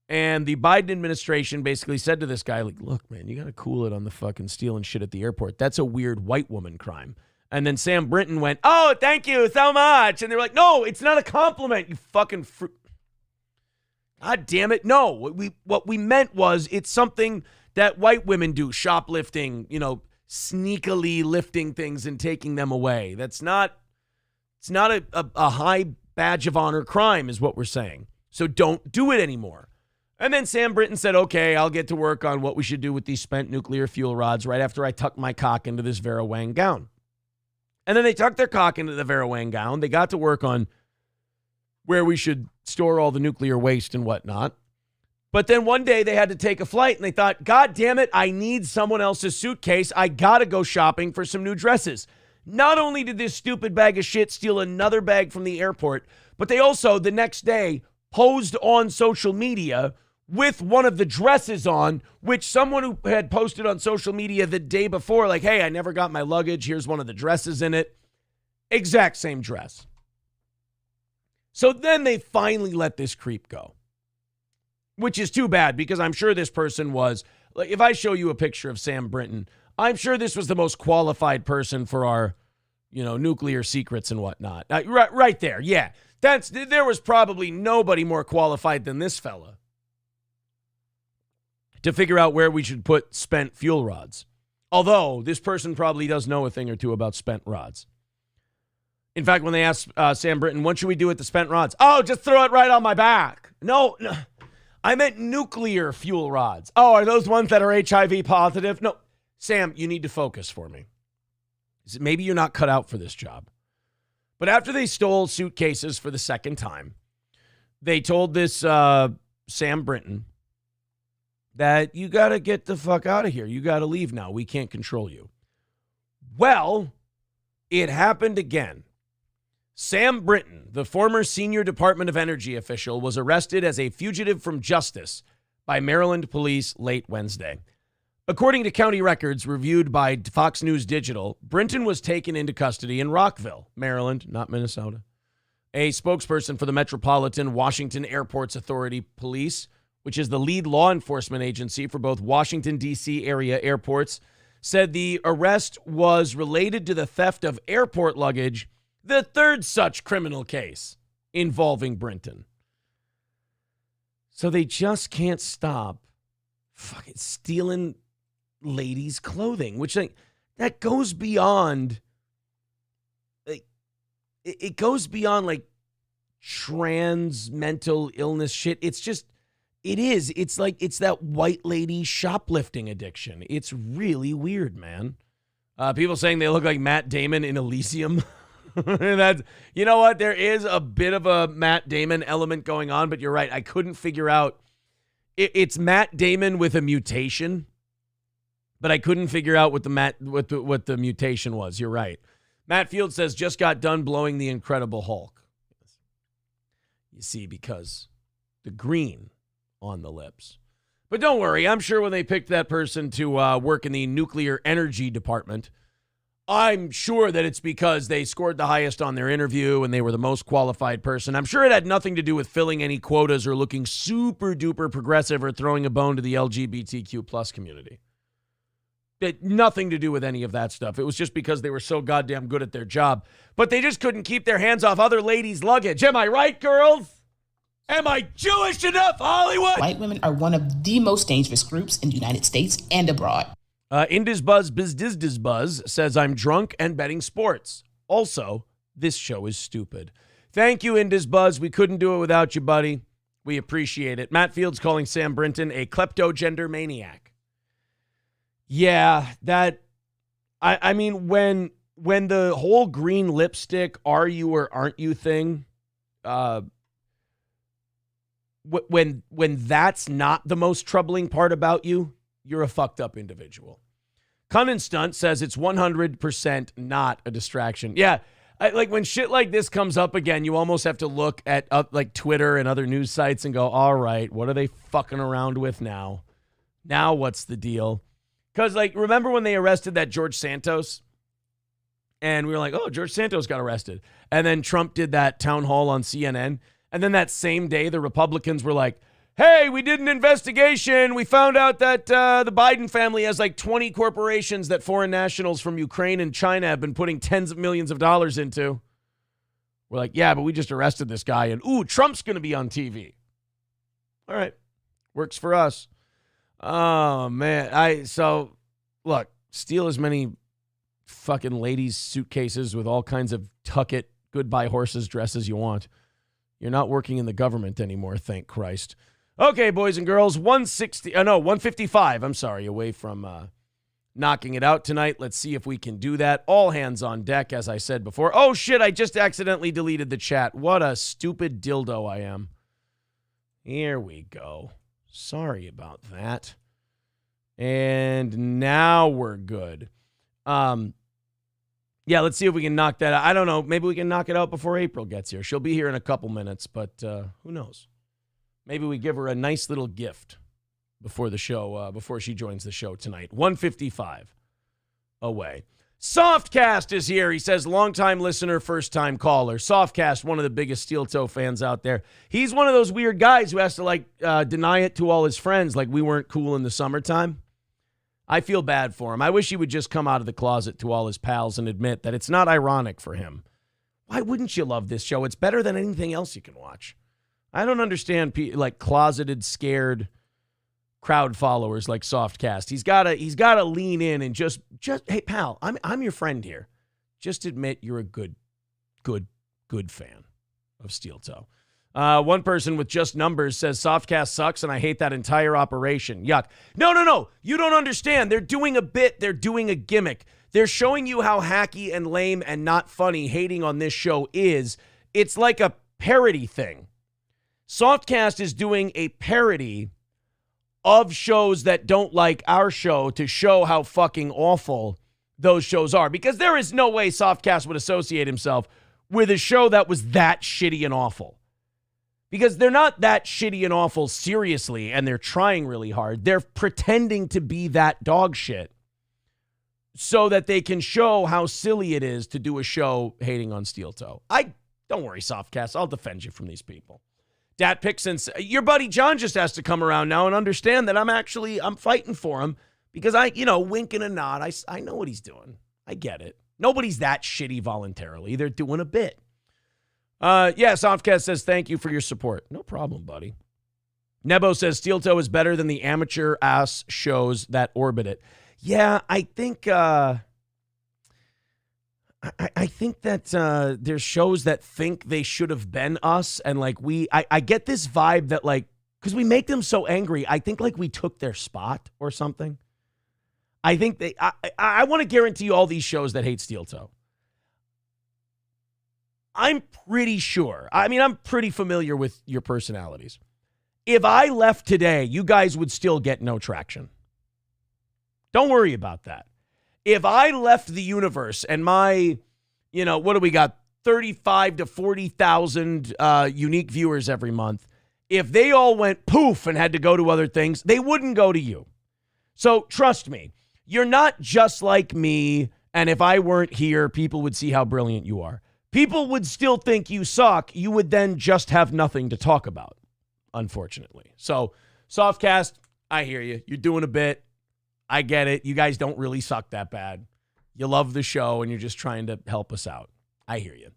And the Biden administration basically said to this guy, like, look, man, you got to cool it on the fucking stealing shit at the airport. That's a weird white woman crime. And then Sam Brinton went, oh, thank you so much. And they were like, no, it's not a compliment, you fucking God damn it. No, what we meant was it's something that white women do, shoplifting, sneakily lifting things and taking them away. It's not a high badge of honor crime is what we're saying. So don't do it anymore. And then Sam Brinton said, okay, I'll get to work on what we should do with these spent nuclear fuel rods right after I tuck my cock into this Vera Wang gown. And then they tucked their cock into the Vera Wang gown. They got to work on where we should store all the nuclear waste and whatnot. But then one day they had to take a flight and they thought, God damn it, I need someone else's suitcase. I got to go shopping for some new dresses. Not only did this stupid bag of shit steal another bag from the airport, but they also the next day posed on social media with one of the dresses on, which someone who had posted on social media the day before, like, hey, I never got my luggage. Here's one of the dresses in it. Exact same dress. So then they finally let this creep go, which is too bad because I'm sure this person was, like, if I show you a picture of Sam Brinton, I'm sure this was the most qualified person for our, nuclear secrets and whatnot. Right there. Yeah. There was probably nobody more qualified than this fella to figure out where we should put spent fuel rods. Although this person probably does know a thing or two about spent rods. In fact, when they asked Sam Brinton, what should we do with the spent rods? Oh, just throw it right on my back. No, I meant nuclear fuel rods. Oh, are those ones that are HIV positive? No, Sam, you need to focus for me. Maybe you're not cut out for this job. But after they stole suitcases for the second time, they told this Sam Brinton that you got to get the fuck out of here. You got to leave now. We can't control you. Well, it happened again. Sam Brinton, the former senior Department of Energy official, was arrested as a fugitive from justice by Maryland police late Wednesday. According to county records reviewed by Fox News Digital, Brinton was taken into custody in Rockville, Maryland, not Minnesota. A spokesperson for the Metropolitan Washington Airports Authority Police, which is the lead law enforcement agency for both Washington, D.C. area airports, said the arrest was related to the theft of airport luggage, the third such criminal case involving Brinton. So they just can't stop fucking stealing ladies' clothing, which that goes beyond, it goes beyond like trans mental illness shit. It's like that white lady shoplifting addiction. It's really weird, man. People saying they look like Matt Damon in Elysium. That's, you know what? There is a bit of a Matt Damon element going on, but you're right. I couldn't figure out. It's Matt Damon with a mutation, but I couldn't figure out what the mutation was. You're right. Matt Field says just got done blowing the Incredible Hulk. You see, because the green on the lips. But don't worry, I'm sure when they picked that person to work in the nuclear energy department, I'm sure that it's because they scored the highest on their interview and they were the most qualified person. I'm sure it had nothing to do with filling any quotas or looking super duper progressive or throwing a bone to the LGBTQ plus community. It nothing to do with any of that stuff. It was just because they were so goddamn good at their job. But they just couldn't keep their hands off other ladies' luggage. Am I right, girls? Am I Jewish enough, Hollywood? White women are one of the most dangerous groups in the United States and abroad. Indizbuzz Bizdizbuzz says, I'm drunk and betting sports. Also, this show is stupid. Thank you, Indizbuzz. We couldn't do it without you, buddy. We appreciate it. Matt Fields calling Sam Brinton a klepto-gender maniac. Yeah, that, I mean, when the whole green lipstick, are you or aren't you thing, when that's not the most troubling part about you, you're a fucked up individual. Cunnin Stunt says it's 100% not a distraction. Yeah, like when shit like this comes up again, you almost have to look at like Twitter and other news sites and go, all right, what are they fucking around with now? Now what's the deal? Because, like, remember when they arrested that George Santos? And we were like, oh, George Santos got arrested. And then Trump did that town hall on CNN. And then that same day, the Republicans were like, hey, we did an investigation. We found out that the Biden family has like 20 corporations that foreign nationals from Ukraine and China have been putting tens of millions of dollars into. We're like, yeah, but we just arrested this guy. And, ooh, Trump's going to be on TV. All right. Works for us. Oh, man. So, look, steal as many fucking ladies' suitcases with all kinds of tuck-it, goodbye horses dresses you want. You're not working in the government anymore, thank Christ. Okay, boys and girls, 155, I'm sorry, away from knocking it out tonight. Let's see if we can do that. All hands on deck, as I said before. Oh, shit, I just accidentally deleted the chat. What a stupid dildo I am. Here we go. Sorry about that. And now we're good. Yeah, let's see if we can knock that out. I don't know. Maybe we can knock it out before April gets here. She'll be here in a couple minutes, but who knows? Maybe we give her a nice little gift before the show, before she joins the show tonight. 155 away. Softcast is here. He says, longtime listener, first-time caller. Softcast, one of the biggest Steel Toe fans out there. He's one of those weird guys who has to, deny it to all his friends like we weren't cool in the summertime. I feel bad for him. I wish he would just come out of the closet to all his pals and admit that it's not ironic for him. Why wouldn't you love this show? It's better than anything else you can watch. I don't understand closeted, scared crowd followers like Softcast. He's gotta lean in and just hey pal, I'm your friend here. Just admit you're a good fan of Steel Toe. One person with just numbers says Softcast sucks and I hate that entire operation. Yuck. No. You don't understand. They're doing a bit. They're doing a gimmick. They're showing you how hacky and lame and not funny hating on this show is. It's like a parody thing. Softcast is doing a parody of shows that don't like our show to show how fucking awful those shows are. Because there is no way Softcast would associate himself with a show that was that shitty and awful. Because they're not that shitty and awful seriously, and they're trying really hard. They're pretending to be that dog shit so that they can show how silly it is to do a show hating on Steel Toe. Don't worry, Softcast. I'll defend you from these people. Dat Pixon, your buddy John just has to come around now and understand that I'm fighting for him because wink and a nod. I know what he's doing. I get it. Nobody's that shitty voluntarily. They're doing a bit. Softcast says, thank you for your support. No problem, buddy. Nebo says, Steel Toe is better than the amateur-ass shows that orbit it. Yeah, I think I think that there's shows that think they should have been us, and I get this vibe that because we make them so angry, I think we took their spot or something. I think I want to guarantee you all these shows that hate Steel Toe. I'm pretty sure. I'm pretty familiar with your personalities. If I left today, you guys would still get no traction. Don't worry about that. If I left the universe and my, what do we got? 35 to 40,000 unique viewers every month. If they all went poof and had to go to other things, they wouldn't go to you. So trust me, you're not just like me. And if I weren't here, people would see how brilliant you are. People would still think you suck. You would then just have nothing to talk about, unfortunately. So, Softcast, I hear you. You're doing a bit. I get it. You guys don't really suck that bad. You love the show, and you're just trying to help us out. I hear you.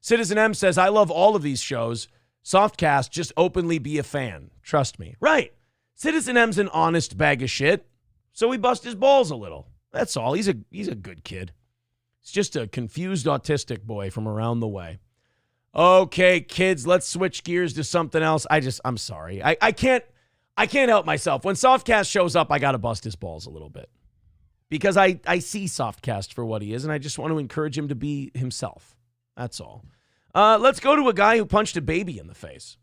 Citizen M says, I love all of these shows. Softcast, just openly be a fan. Trust me. Right. Citizen M's an honest bag of shit, so we bust his balls a little. That's all. He's a good kid. It's just a confused autistic boy from around the way. Okay, kids, let's switch gears to something else. I'm sorry. I can't help myself. When Softcast shows up, I got to bust his balls a little bit. Because I see Softcast for what he is, and I just want to encourage him to be himself. That's all. Let's go to a guy who punched a baby in the face.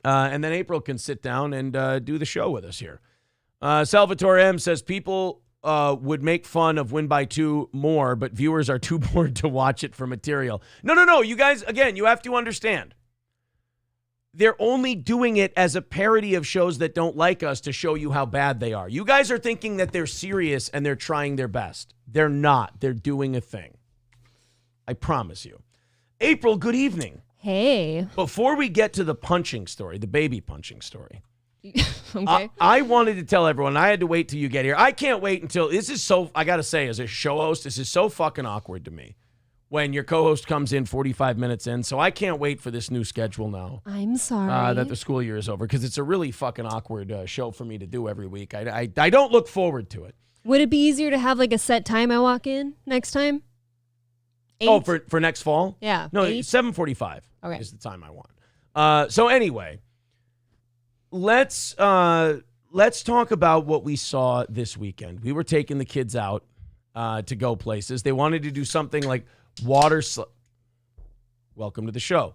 And then April can sit down and do the show with us here. Salvatore M says people would make fun of Win by Two more, but viewers are too bored to watch it for material. No. You guys, again, you have to understand. They're only doing it as a parody of shows that don't like us to show you how bad they are. You guys are thinking that they're serious and they're trying their best. They're not. They're doing a thing. I promise you. April, good evening. Hey. Before we get to the punching story, the baby punching story, Okay. I wanted to tell everyone, I had to wait till you get here. I can't wait until, this is so, I got to say, as a show host, this is so fucking awkward to me when your co-host comes in 45 minutes in. So I can't wait for this new schedule now. I'm sorry. That the school year is over, because it's a really fucking awkward show for me to do every week. I don't look forward to it. Would it be easier to have like a set time I walk in next time? 8? Oh, for next fall? Yeah. No, 8? 7:45 Okay. is the time I want. So anyway, let's talk about what we saw this weekend. We were taking the kids out to go places. They wanted to do something like welcome to the show.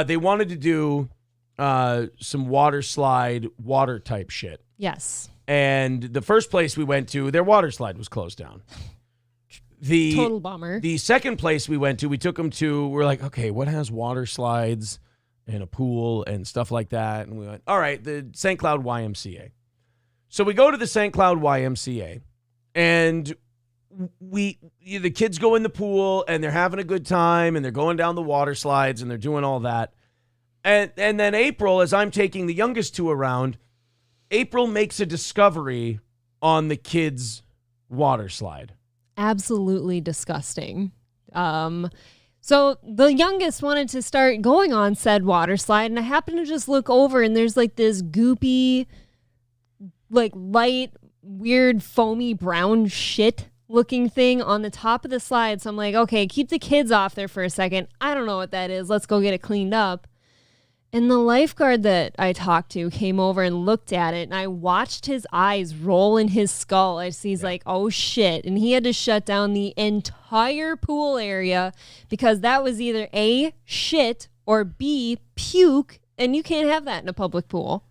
They wanted to do some water slide, water type shit. Yes. And the first place we went to, their water slide was closed down. Total bummer. The second place we went to, we took them to, we're like, okay, what has water slides and a pool and stuff like that? And we went, all right, the St. Cloud YMCA. So we go to the St. Cloud YMCA, and the kids go in the pool, and they're having a good time, and they're going down the water slides, and they're doing all that. And then April, as I'm taking the youngest two around, April makes a discovery on the kids' water slide. Absolutely disgusting. So the youngest wanted to start going on said water slide, and I happened to just look over, and there's like this goopy, like light, weird, foamy brown shit looking thing on the top of the slide. So I'm like, okay, keep the kids off there for a second. I don't know what that is. Let's go get it cleaned up. And the lifeguard that I talked to came over and looked at it, and I watched his eyes roll in his skull as he's like, oh shit. And he had to shut down the entire pool area because that was either A, shit, or B, puke, and you can't have that in a public pool.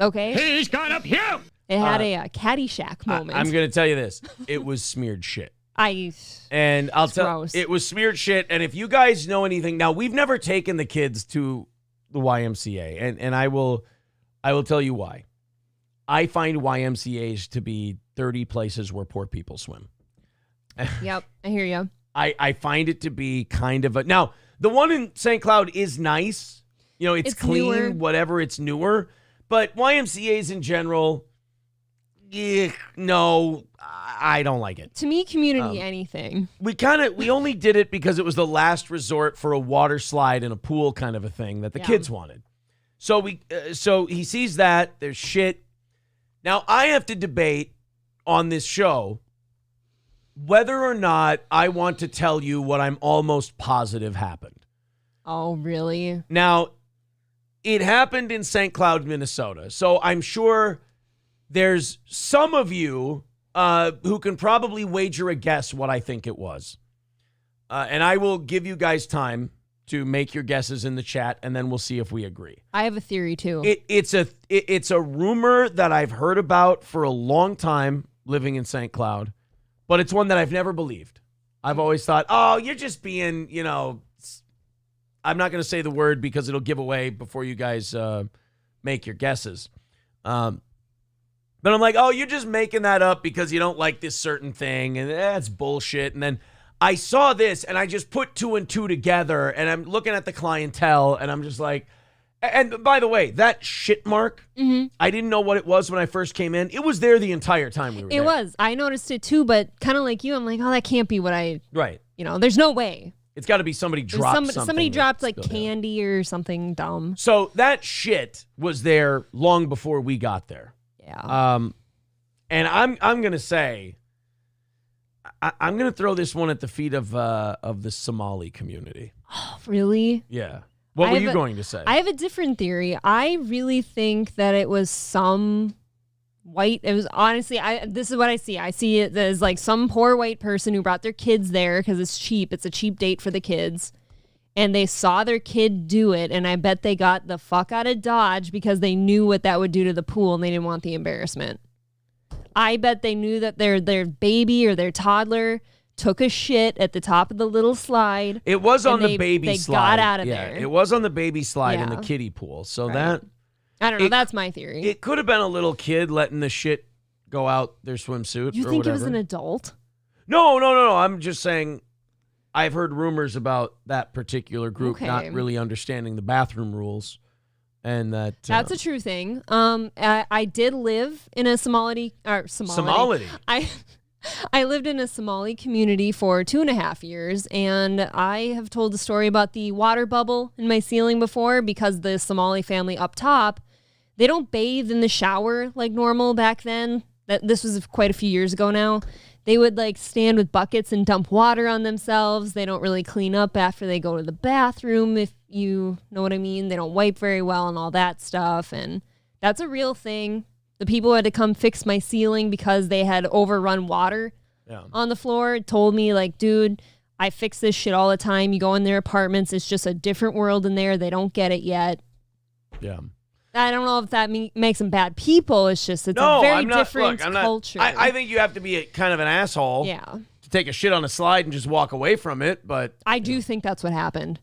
Okay? He's gonna puke! It had a Caddyshack moment. I'm going to tell you this. It was smeared shit. And I'll tell gross. it was smeared shit. And if you guys know anything, now we've never taken the kids to the YMCA, and I will tell you why. I find YMCAs to be dirty places where poor people swim. Yep, I hear you. I find it to be kind of a, now the one in St. Cloud is nice. You know, it's clean, newer. whatever, it's newer. But YMCAs in general, no, I don't like it. To me, community anything. We only did it because it was the last resort for a water slide and a pool kind of a thing that the kids wanted. So so he sees that there's shit. Now I have to debate on this show whether or not I want to tell you what I'm almost positive happened. Oh, really? Now, it happened in St. Cloud, Minnesota. So I'm sure there's some of you who can probably wager a guess what I think it was. And I will give you guys time to make your guesses in the chat, and then we'll see if we agree. I have a theory, too. It's a rumor that I've heard about for a long time living in St. Cloud, but it's one that I've never believed. I've always thought, oh, you're just being, I'm not going to say the word because it'll give away before you guys make your guesses. But I'm like, oh, you're just making that up because you don't like this certain thing, and that's bullshit. And then I saw this, and I just put two and two together, and I'm looking at the clientele, and I'm just like, and by the way, that shit mark, I didn't know what it was when I first came in. It was there the entire time we were there. It was. I noticed it too, but kind of like you, I'm like, oh, that can't be what Right. There's no way. It's got to be somebody dropped something. Somebody dropped like spilled out. candy or something dumb. So that shit was there long before we got there. Yeah. And I'm gonna say, I'm gonna throw this one at the feet of the Somali community. Oh, really? Yeah. What were you going to say? I have a different theory. I really think that it was some white. It was honestly, this is what I see. I see it as like some poor white person who brought their kids there because it's cheap. It's a cheap date for the kids. And they saw their kid do it, and I bet they got the fuck out of Dodge because they knew what that would do to the pool, and they didn't want the embarrassment. I bet they knew that their baby or their toddler took a shit at the top of the little slide. It was on the baby slide. They got out of there. It was on the baby slide in the kiddie pool. So that... I don't know. That's my theory. It could have been a little kid letting the shit go out their swimsuit. You or think whatever. it was an adult? No. I'm just saying I've heard rumors about that particular group not really understanding the bathroom rules. And that's a true thing. I did live in a Somali. I lived in a Somali community for 2.5 years, and I have told the story about the water bubble in my ceiling before because the Somali family up top, they don't bathe in the shower like normal back then. This was quite a few years ago now. They would like stand with buckets and dump water on themselves. They don't really clean up after they go to the bathroom, if you know what I mean. They don't wipe very well and all that stuff, and that's a real thing. The people who had to come fix my ceiling because they had overrun water on the floor told me, like, dude, I fix this shit all the time. You go in their apartments. It's just a different world in there. They don't get it yet. Yeah. I don't know if that makes them bad people. It's just a very different culture. I think you have to be kind of an asshole to take a shit on a slide and just walk away from it. But I do think that's what happened.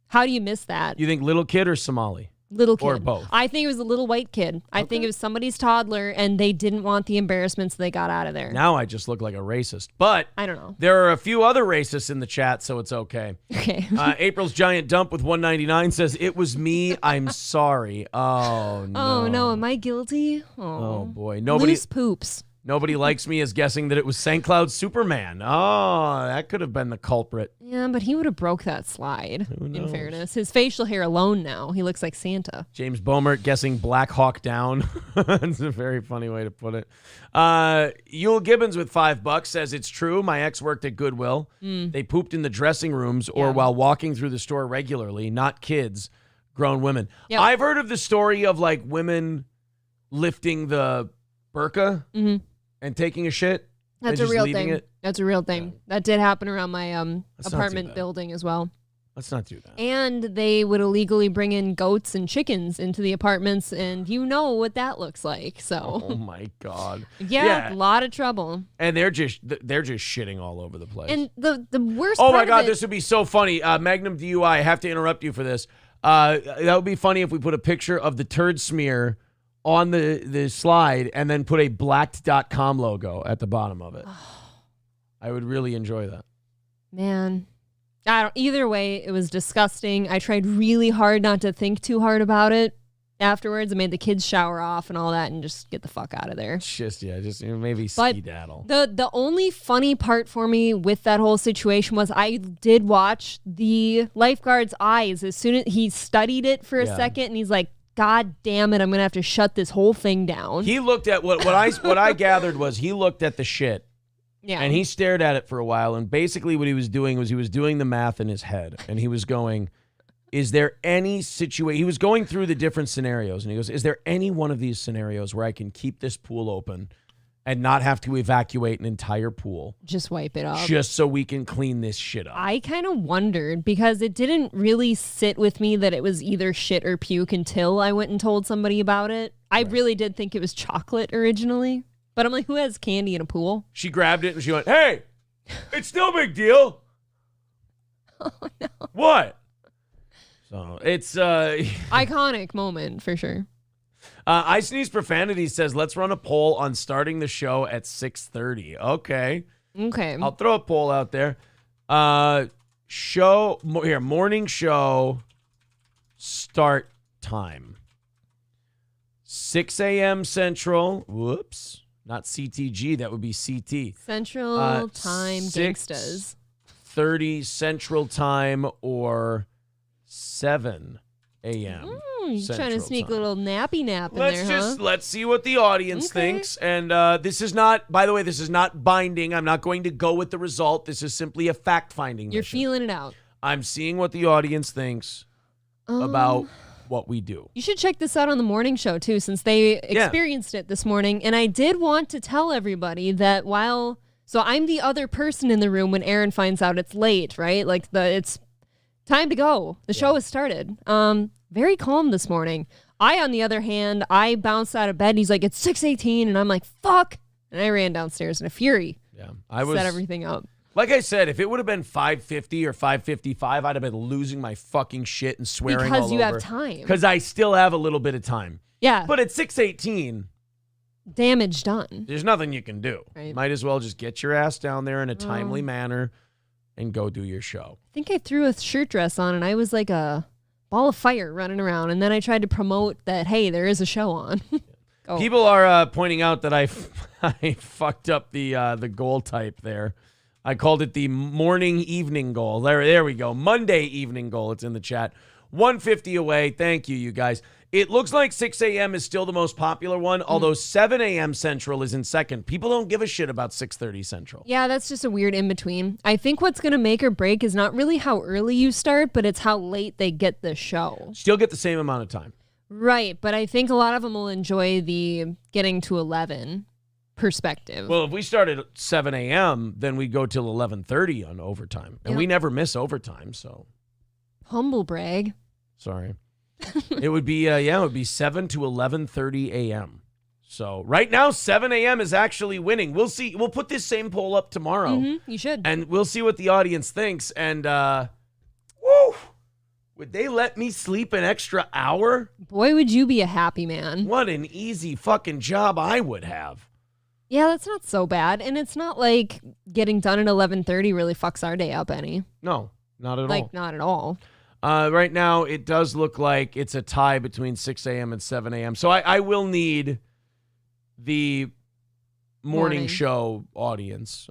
How do you miss that? You think little kid or Somali? Little kid. Or both? I think it was a little white kid. I think it was somebody's toddler, and they didn't want the embarrassment, so they got out of there. Now I just look like a racist. But I don't know. There are a few other racists in the chat, so it's okay. Okay. April's Giant Dump with 199 says, "It was me. I'm sorry." Oh, no. Oh, no. Am I guilty? Oh boy. Loose poops. Nobody likes me as guessing that it was St. Cloud Superman. Oh, that could have been the culprit. Yeah, but he would have broke that slide, in fairness. His facial hair alone now, he looks like Santa. James Bomert guessing Black Hawk Down. That's a very funny way to put it. Yule Gibbons with $5 says, "It's true. My ex worked at Goodwill. They pooped in the dressing rooms or while walking through the store regularly, not kids, grown women." Yep. I've heard of the story of like women lifting the burqa and taking a shit. That's a real thing. That's a real thing. Yeah. That did happen around my apartment building as well. Let's not do that. And they would illegally bring in goats and chickens into the apartments, and you know what that looks like. So. Oh my God. Yeah, a lot of trouble. And they're just shitting all over the place. And the worst. Oh my God, this would be so funny. Magnum DUI. I have to interrupt you for this. That would be funny if we put a picture of the turd smear on the slide and then put a blacked.com logo at the bottom of it. I would really enjoy that. Man. Either way, it was disgusting. I tried really hard not to think too hard about it afterwards. I made the kids shower off and all that and just get the fuck out of there. Just maybe skedaddle. The only funny part for me with that whole situation was I did watch the lifeguard's eyes as soon as he studied it for a second, and he's like, God damn it, I'm going to have to shut this whole thing down. He looked at what I gathered was he looked at the shit. Yeah. And he stared at it for a while, and basically what he was doing was he was doing the math in his head, and he was going, is there any situation, he was going through the different scenarios, and he goes, is there any one of these scenarios where I can keep this pool open and not have to evacuate an entire pool? Just wipe it up. Just so we can clean this shit up. I kind of wondered because it didn't really sit with me that it was either shit or puke until I went and told somebody about it. I really did think it was chocolate originally. But I'm like, who has candy in a pool? She grabbed it and she went, hey, it's no big deal. Oh, no. What? So it's iconic moment for sure. I Sneeze Profanity says, let's run a poll on starting the show at 6:30. Okay. I'll throw a poll out there. Morning show start time. 6 a.m. Central. Whoops. Not CTG. That would be CT. Central Time Gangstas. 6:30 Central Time or 7 a.m. You're trying to sneak a little nappy nap in Let's see what the audience thinks. And this is not, by the way, this is not binding. I'm not going to go with the result. This is simply a fact-finding mission. You're feeling it out. I'm seeing what the audience thinks about what we do. You should check this out on the morning show too, since they experienced it this morning. And I did want to tell everybody that so I'm the other person in the room when Aaron finds out it's late, right? Like it's time to go. The show has started. Very calm this morning. On the other hand, I bounced out of bed and he's like, it's 6:18. And I'm like, fuck. And I ran downstairs in a fury. Yeah. Set everything up. Like I said, if it would have been 5:50 or 5:55, I'd have been losing my fucking shit and swearing all over. Because you have time. Because I still have a little bit of time. Yeah. But at 6:18, damage done. there's nothing you can do. Right. Might as well just get your ass down there in a timely manner and go do your show. I think I threw a shirt dress on and I was like a ball of fire running around. And then I tried to promote that, hey, there is a show on. People are pointing out that I fucked up the goal type there. I called it the morning evening goal. There we go. Monday evening goal. It's in the chat. 150 away. Thank you, you guys. It looks like 6 a.m. is still the most popular one, although 7 a.m. Central is in second. People don't give a shit about 6:30 Central. Yeah, that's just a weird in-between. I think what's going to make or break is not really how early you start, but it's how late they get the show. Still get the same amount of time. Right, but I think a lot of them will enjoy the getting to 11 perspective. Well, if we start at 7 a.m., then we go till 11:30 on overtime. And we never miss overtime, so. Humble brag. Sorry. It would be, it would be 7 to 11:30 a.m. So right now, 7 a.m. is actually winning. We'll see. We'll put this same poll up tomorrow. Mm-hmm, you should. And we'll see what the audience thinks. And, woo! Would they let me sleep an extra hour? Boy, would you be a happy man. What an easy fucking job I would have. Yeah, that's not so bad. And it's not like getting done at 11:30 really fucks our day up any. No, not at all. Like, not at all. Right now, it does look like it's a tie between 6 a.m. and 7 a.m. So I will need the morning show audience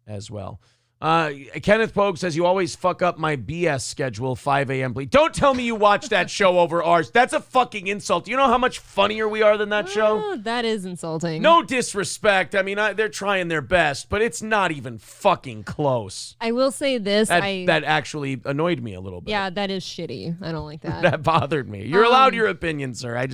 as well. Kenneth Pogue says, you always fuck up my BS schedule, 5 a.m. Please. Don't tell me you watch that show over ours. That's a fucking insult. You know how much funnier we are than that show? That is insulting. No disrespect. I mean, they're trying their best, but it's not even fucking close. I will say this. That actually annoyed me a little bit. Yeah, that is shitty. I don't like that. That bothered me. You're allowed your opinion, sir.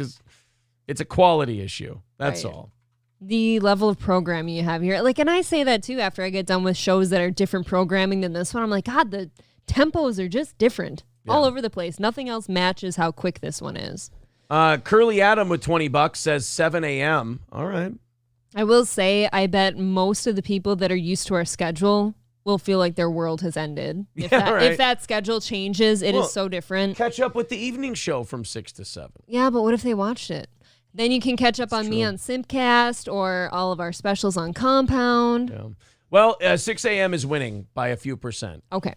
It's a quality issue. That's all. The level of programming you have here. Like, and I say that too after I get done with shows that are different programming than this one. I'm like, God, the tempos are just different all over the place. Nothing else matches how quick this one is. Curly Adam with $20 says 7 a.m. All right. I will say, I bet most of the people that are used to our schedule will feel like their world has ended. If that schedule changes, it is so different. Catch up with the evening show from 6 to 7. Yeah, but what if they watched it? Then you can catch up on me on Simpcast or all of our specials on Compound. Yeah. Well, 6 a.m. is winning by a few percent. Okay.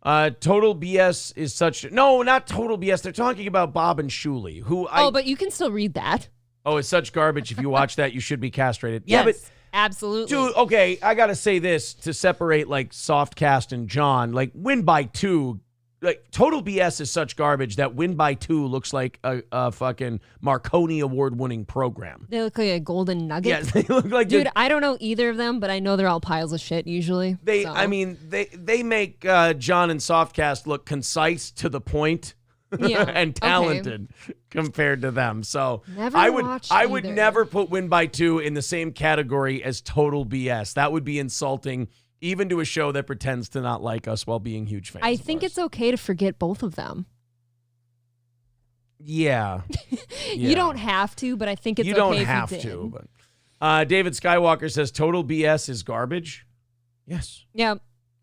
Total BS is such... No, not Total BS. They're talking about Bob and Shuli, who but you can still read that. Oh, it's such garbage. If you watch that, you should be castrated. Yes, yeah, but absolutely. Dude, okay, I got to say this to separate, like, Softcast and John. Like, win by 2... Like, Total BS is such garbage that Win by 2 looks like a fucking Marconi award-winning program. They look like a golden nugget. Yes, they look like... Dude, I don't know either of them, but I know they're all piles of shit usually. They make John and Softcast look concise, to the point, and talented compared to them. So I would never put Win by 2 in the same category as Total BS. That would be insulting, even to a show that pretends to not like us while being huge fans. I think it's okay to forget both of them. Yeah. You don't have to, but I think it's okay if you did. You don't have to. But David Skywalker says Total BS is garbage. Yes. Yeah.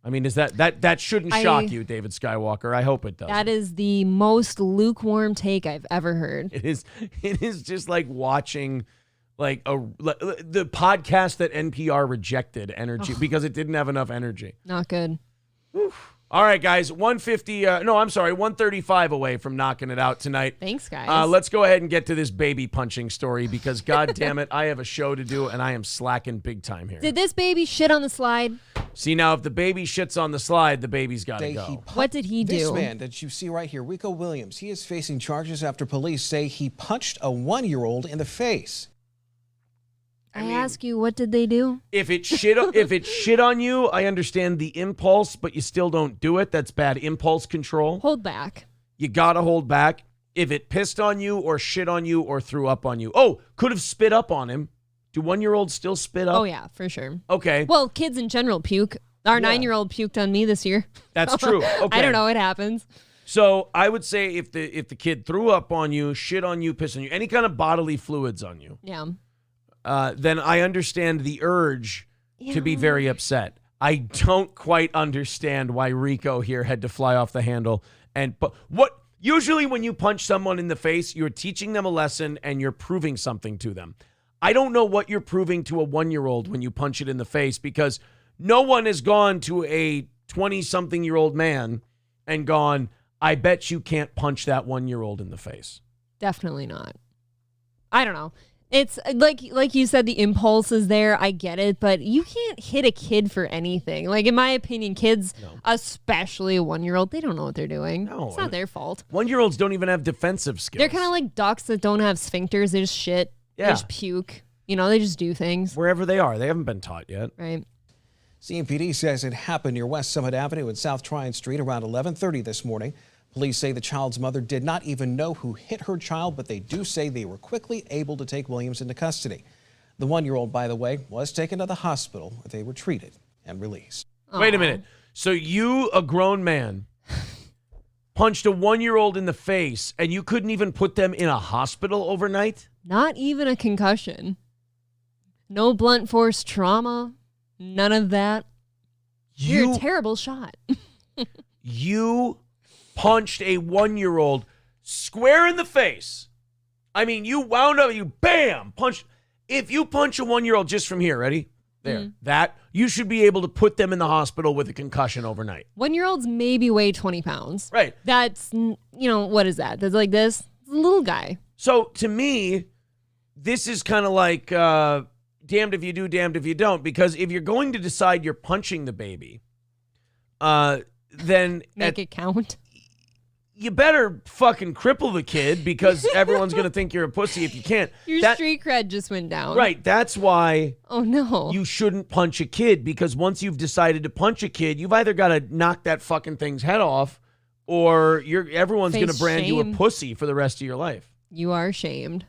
I mean, is that shouldn't shock you, David Skywalker? I hope it does. That is the most lukewarm take I've ever heard. It is just like watching like the podcast that NPR rejected because it didn't have enough energy. Not good. Oof. All right, guys, 135 away from knocking it out tonight. Thanks, guys. Let's go ahead and get to this baby punching story because, God damn it, I have a show to do and I am slacking big time here. Did this baby shit on the slide? See, now, if the baby shits on the slide, the baby's got to go. What did he do? This man that you see right here, Rico Williams, he is facing charges after police say he punched a 1-year-old in the face. I mean, ask you, what did they do? If it shit on you, I understand the impulse, but you still don't do it. That's bad impulse control. Hold back. You gotta hold back. If it pissed on you or shit on you or threw up on you. Oh, could have spit up on him. Do 1-year-olds still spit up? Oh, yeah, for sure. Okay. Well, kids in general puke. Our 9-year-old puked on me this year. That's true. Okay. I don't know. It happens. So I would say if the kid threw up on you, shit on you, piss on you, any kind of bodily fluids on you. Yeah. then I understand the urge to be very upset. I don't quite understand why Rico here had to fly off the handle. Usually when you punch someone in the face, you're teaching them a lesson and you're proving something to them. I don't know what you're proving to a 1-year-old when you punch it in the face, because no one has gone to a 20-something-year-old man and gone, I bet you can't punch that 1-year-old in the face. Definitely not. I don't know. It's like you said, the impulse is there. I get it, but you can't hit a kid for anything. Like, in my opinion, kids, especially a 1-year-old, they don't know what they're doing. No, it's not their fault. 1-year-olds don't even have defensive skills. They're kind of like ducks that don't have sphincters. They just shit. Yeah. They just puke. They just do things. Wherever they are. They haven't been taught yet. Right. CMPD says it happened near West Summit Avenue and South Tryon Street around 11:30 this morning. Police say the child's mother did not even know who hit her child, but they do say they were quickly able to take Williams into custody. The 1-year-old, by the way, was taken to the hospital where they were treated and released. Wait a minute. So you, a grown man, punched a 1-year-old in the face and you couldn't even put them in a hospital overnight? Not even a concussion. No blunt force trauma. None of that. You're a terrible shot. You punched a 1-year-old square in the face. I mean, you wound up, you bam, punched. If you punch a 1-year-old just from here, ready? There. That, you should be able to put them in the hospital with a concussion overnight. 1-year-olds maybe weigh 20 pounds. Right. That's, what is that? That's like this. It's a little guy. So to me, this is kind of like damned if you do, damned if you don't. Because if you're going to decide you're punching the baby, then make it count. You better fucking cripple the kid, because everyone's going to think you're a pussy if you can't. Your street cred just went down. Right. That's why no, you shouldn't punch a kid, because once you've decided to punch a kid, you've either got to knock that fucking thing's head off, or everyone's going to brand you a pussy for the rest of your life. You are shamed.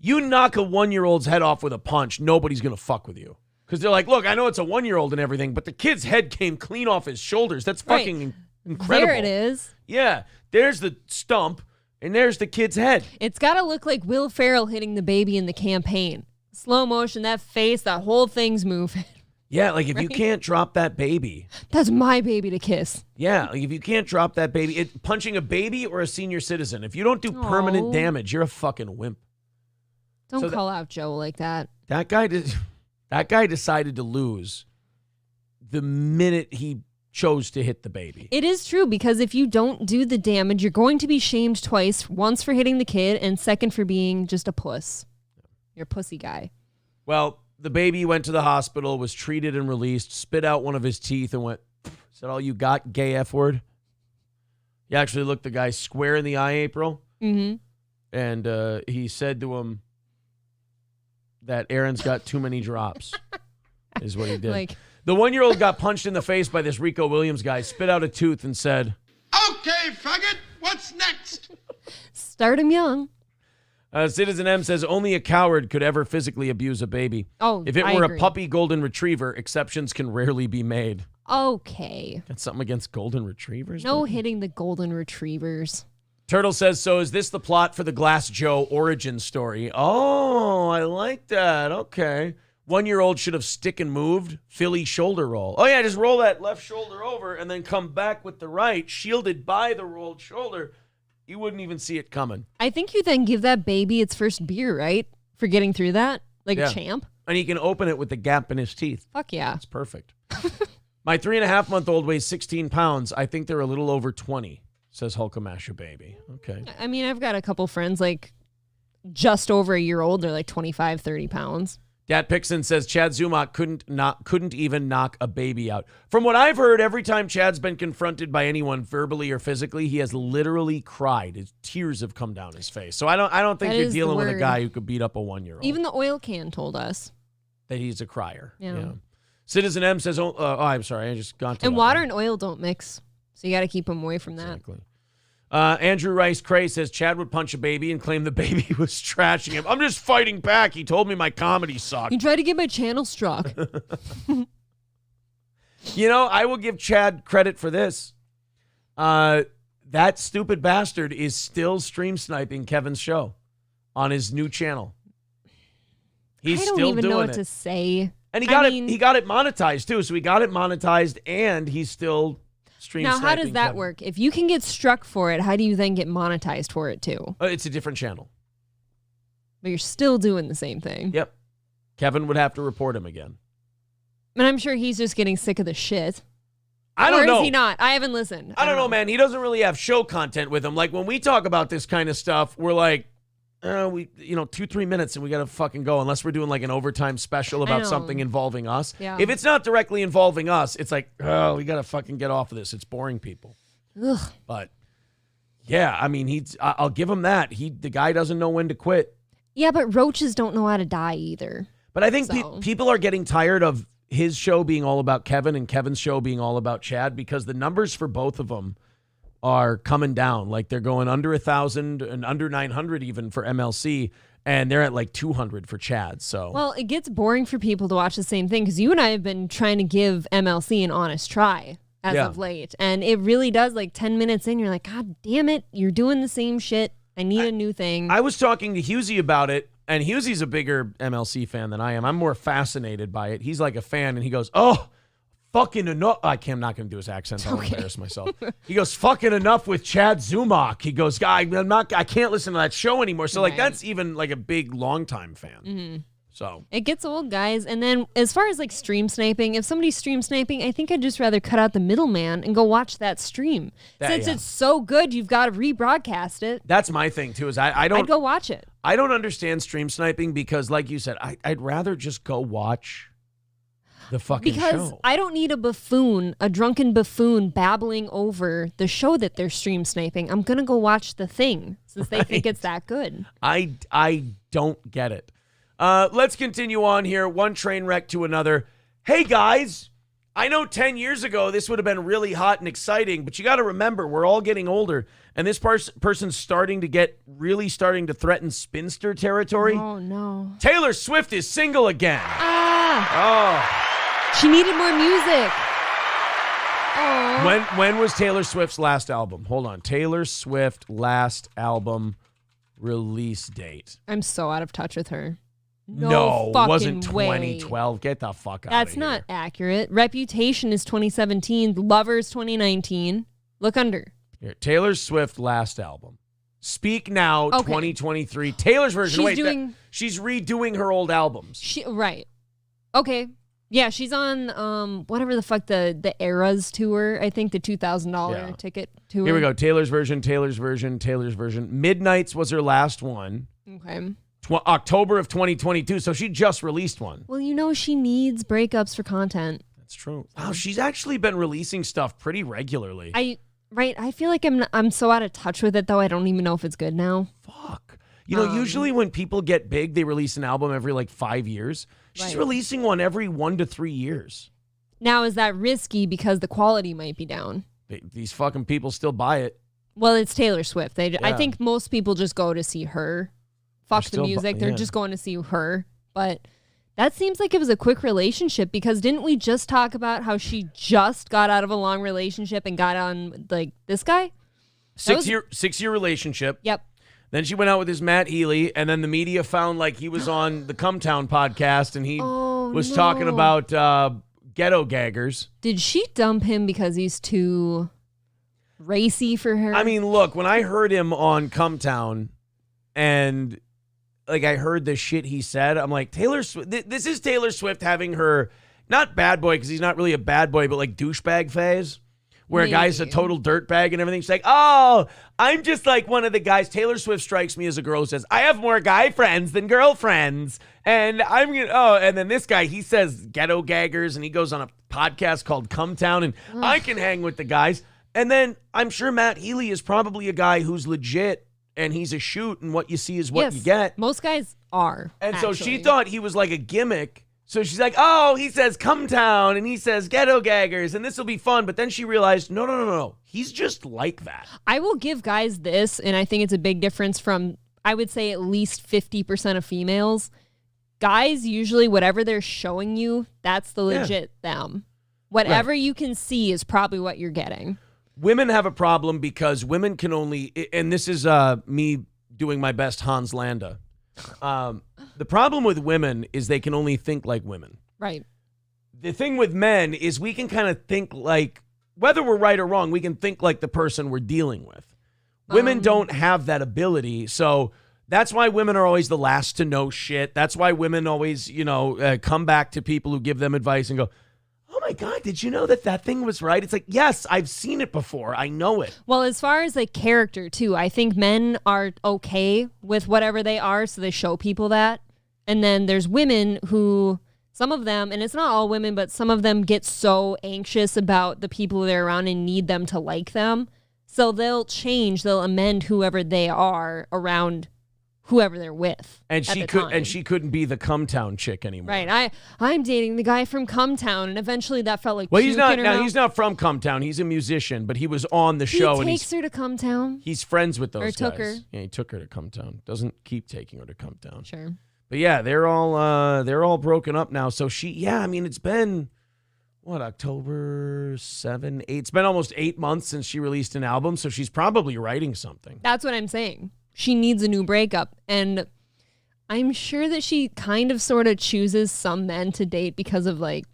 You knock a 1-year-old's head off with a punch, nobody's going to fuck with you. Because they're like, look, I know it's a 1-year-old and everything, but the kid's head came clean off his shoulders. That's fucking incredible. There it is. Yeah. There's the stump, and there's the kid's head. It's got to look like Will Ferrell hitting the baby in the campaign. Slow motion, that face, that whole thing's moving. Yeah, like if you can't drop that baby. That's my baby to kiss. Yeah, like if you can't drop that baby, punching a baby or a senior citizen, if you don't do permanent damage, you're a fucking wimp. Don't call out Joe like that. That guy decided to lose the minute he chose to hit the baby. It is true, because if you don't do the damage, you're going to be shamed twice. Once for hitting the kid, and second for being just a puss. You're a pussy guy. Well, the baby went to the hospital, was treated and released, spit out one of his teeth and went, "Is that all you got, gay F word?" He actually looked the guy square in the eye, April. Mm-hmm. And he said to him that Aaron's got too many drops, is what he did. The 1-year-old got punched in the face by this Rico Williams guy, spit out a tooth and said, "Okay, faggot, what's next?" Start him young. Citizen M says only a coward could ever physically abuse a baby. Oh, if it were a puppy golden retriever, exceptions can rarely be made. Okay. Got something against golden retrievers? No hitting the golden retrievers. Turtle says, so is this the plot for the Glass Joe origin story? Oh, I like that. Okay. 1-year-old should have stick and moved. Philly shoulder roll. Oh, yeah, just roll that left shoulder over and then come back with the right, shielded by the rolled shoulder. You wouldn't even see it coming. I think you then give that baby its first beer, right? For getting through that? Like a champ? And he can open it with the gap in his teeth. Fuck yeah. That's perfect. My 3.5-month-old weighs 16 pounds. I think they're a little over 20, says Hulkamasha Baby. Okay. I mean, I've got a couple friends like just over a year old. They're like 25, 30 pounds. Dat Pixon says Chad Zumach couldn't even knock a baby out. From what I've heard, every time Chad's been confronted by anyone verbally or physically, he has literally cried. His tears have come down his face. So I don't think you're dealing with a guy who could beat up a 1-year-old. Even the oil can told us that he's a crier. Yeah. Citizen M says, I'm sorry, I just got to and water and oil don't mix, so you got to keep them away from that. Exactly. Andrew Rice Cray says Chad would punch a baby and claim the baby was trashing him. I'm just fighting back. He told me my comedy sucked. You tried to get my channel struck. You know, I will give Chad credit for this. That stupid bastard is still stream sniping Kevin's show on his new channel. He's I don't still even doing know what it. to say. And he got it monetized too. So he got it monetized and he's still stream Now, sniping. how does that Kevin. work? If you can get struck for it, how do you then get monetized for it too? It's a different channel. But you're still doing the same thing. Yep. Kevin would have to report him again. And I'm sure he's just getting sick of the shit. I don't know. Or is he not? I haven't listened. I don't know, man. He doesn't really have show content with him. Like when we talk about this kind of stuff, we're like, 2-3 minutes and we gotta fucking go unless we're doing like an overtime special about something involving us. Yeah. If it's not directly involving us, it's like, oh, we gotta fucking get off of this. It's boring people. Ugh. But yeah, I mean, I'll give him that. The guy doesn't know when to quit. Yeah, but roaches don't know how to die either. But I think So. people are getting tired of his show being all about Kevin and Kevin's show being all about Chad because the numbers for both of them are coming down. Like they're going under 1,000 and under 900 even for MLC, and they're at like 200 for Chad. So Well, it gets boring for people to watch the same thing because you and I have been trying to give MLC an honest try as of late. And it really does, like 10 minutes in, you're like, God damn it, you're doing the same shit. I need a new thing. I was talking to Husey about it, and Husey's a bigger MLC fan than I am. I'm more fascinated by it. He's like a fan, and he goes, oh, fucking enough. I'm not going to do his accent. I'll embarrass myself. He goes, fucking enough with Chad Zumach. He goes, I can't listen to that show anymore. So, like, that's even like a big, long-time fan. Mm-hmm. So It gets old, guys. And then as far as like stream sniping, if somebody's stream sniping, I think I'd just rather cut out the middleman and go watch that stream. Since it's so good, you've got to rebroadcast it. that's my thing, too, is I'd go watch it. I don't understand stream sniping because, like you said, I'd rather just go watch the fucking Because show. I don't need a drunken buffoon babbling over the show that they're stream sniping. I'm going to go watch the thing since they think it's that good. I don't get it. Let's continue on here. One train wreck to another. Hey, guys, I know 10 years ago this would have been really hot and exciting, but you got to remember, we're all getting older, and this person's starting to threaten spinster territory. Oh, no. Taylor Swift is single again. She needed more music. Oh. When was Taylor Swift's last album? Hold on. Taylor Swift last album release date. I'm so out of touch with her. No, it fucking wasn't way. 2012. Get the fuck out That's of here. not accurate. Reputation is 2017. Lovers 2019. Look under. Here, Taylor Swift last album. Speak Now Okay. 2023. Taylor's version. She's She's redoing her old albums. Right. Okay. Yeah, she's on whatever the fuck the Eras tour. I think the $2,000 ticket tour. Here we go. Taylor's version. Midnights was her last one. Okay. October of 2022. So she just released one. Well, she needs breakups for content. That's true. Wow, she's actually been releasing stuff pretty regularly. I feel like I'm so out of touch with it though. I don't even know if it's good now. Fuck. Usually when people get big, they release an album every like 5 years. She's releasing one every 1 to 3 years. Now, is that risky because the quality might be down? These fucking people still buy it. Well, it's Taylor Swift. I think most people just go to see her. Fuck the music. They're just going to see her. But that seems like it was a quick relationship because didn't we just talk about how she just got out of a long relationship and got on like this guy? 6-year relationship. Yep. Then she went out with this Matt Healy, and then the media found like he was on the Come Town podcast, and he was talking about ghetto gaggers. Did she dump him because he's too racy for her? I mean, look, when I heard him on Come Town, and like I heard the shit he said, I'm like, Taylor Swift. This is Taylor Swift having her not bad boy because he's not really a bad boy, but like douchebag phase. Where a guy's a total dirtbag and everything. She's like, oh, I'm just like one of the guys. Taylor Swift strikes me as a girl who says, I have more guy friends than girlfriends. And and then this guy, he says ghetto gaggers and he goes on a podcast called Come Town and I can hang with the guys. And then I'm sure Matt Healy is probably a guy who's legit and he's a shoot and what you see is what you get. Most guys are. And so she thought he was like a gimmick. So she's like, oh, he says Come Town and he says ghetto gaggers and this will be fun. But then she realized, no. He's just like that. I will give guys this, and I think it's a big difference from, I would say, at least 50% of females. Guys, usually whatever they're showing you, that's the legit them. Whatever you can see is probably what you're getting. Women have a problem because women can only, and this is me doing my best Hans Landa. The problem with women is they can only think like women. Right. The thing with men is we can kind of think like, whether we're right or wrong, we can think like the person we're dealing with. Women don't have that ability, so that's why women are always the last to know shit. That's why women always, come back to people who give them advice and go, oh my God, did you know that thing was right? It's like, yes, I've seen it before. I know it. Well, as far as like character too, I think men are okay with whatever they are, so they show people that. And then there's women who, some of them, and it's not all women, but some of them get so anxious about the people they're around and need them to like them. So they'll amend whoever they are around whoever they're with. And she couldn't be the Cumtown chick anymore. Right. I'm dating the guy from Cumtown, and eventually that felt like he's not from Cumtown. He's a musician, but he was on the show. He takes her to Cumtown. He's friends with those guys. Took her. Yeah, he took her to Cumtown. Doesn't keep taking her to Cumtown. Sure. But yeah, they're all broken up now. So it's been October 7, 8. It's been almost 8 months since she released an album, so she's probably writing something. That's what I'm saying. She needs a new breakup, and I'm sure that she kind of sort of chooses some men to date because of like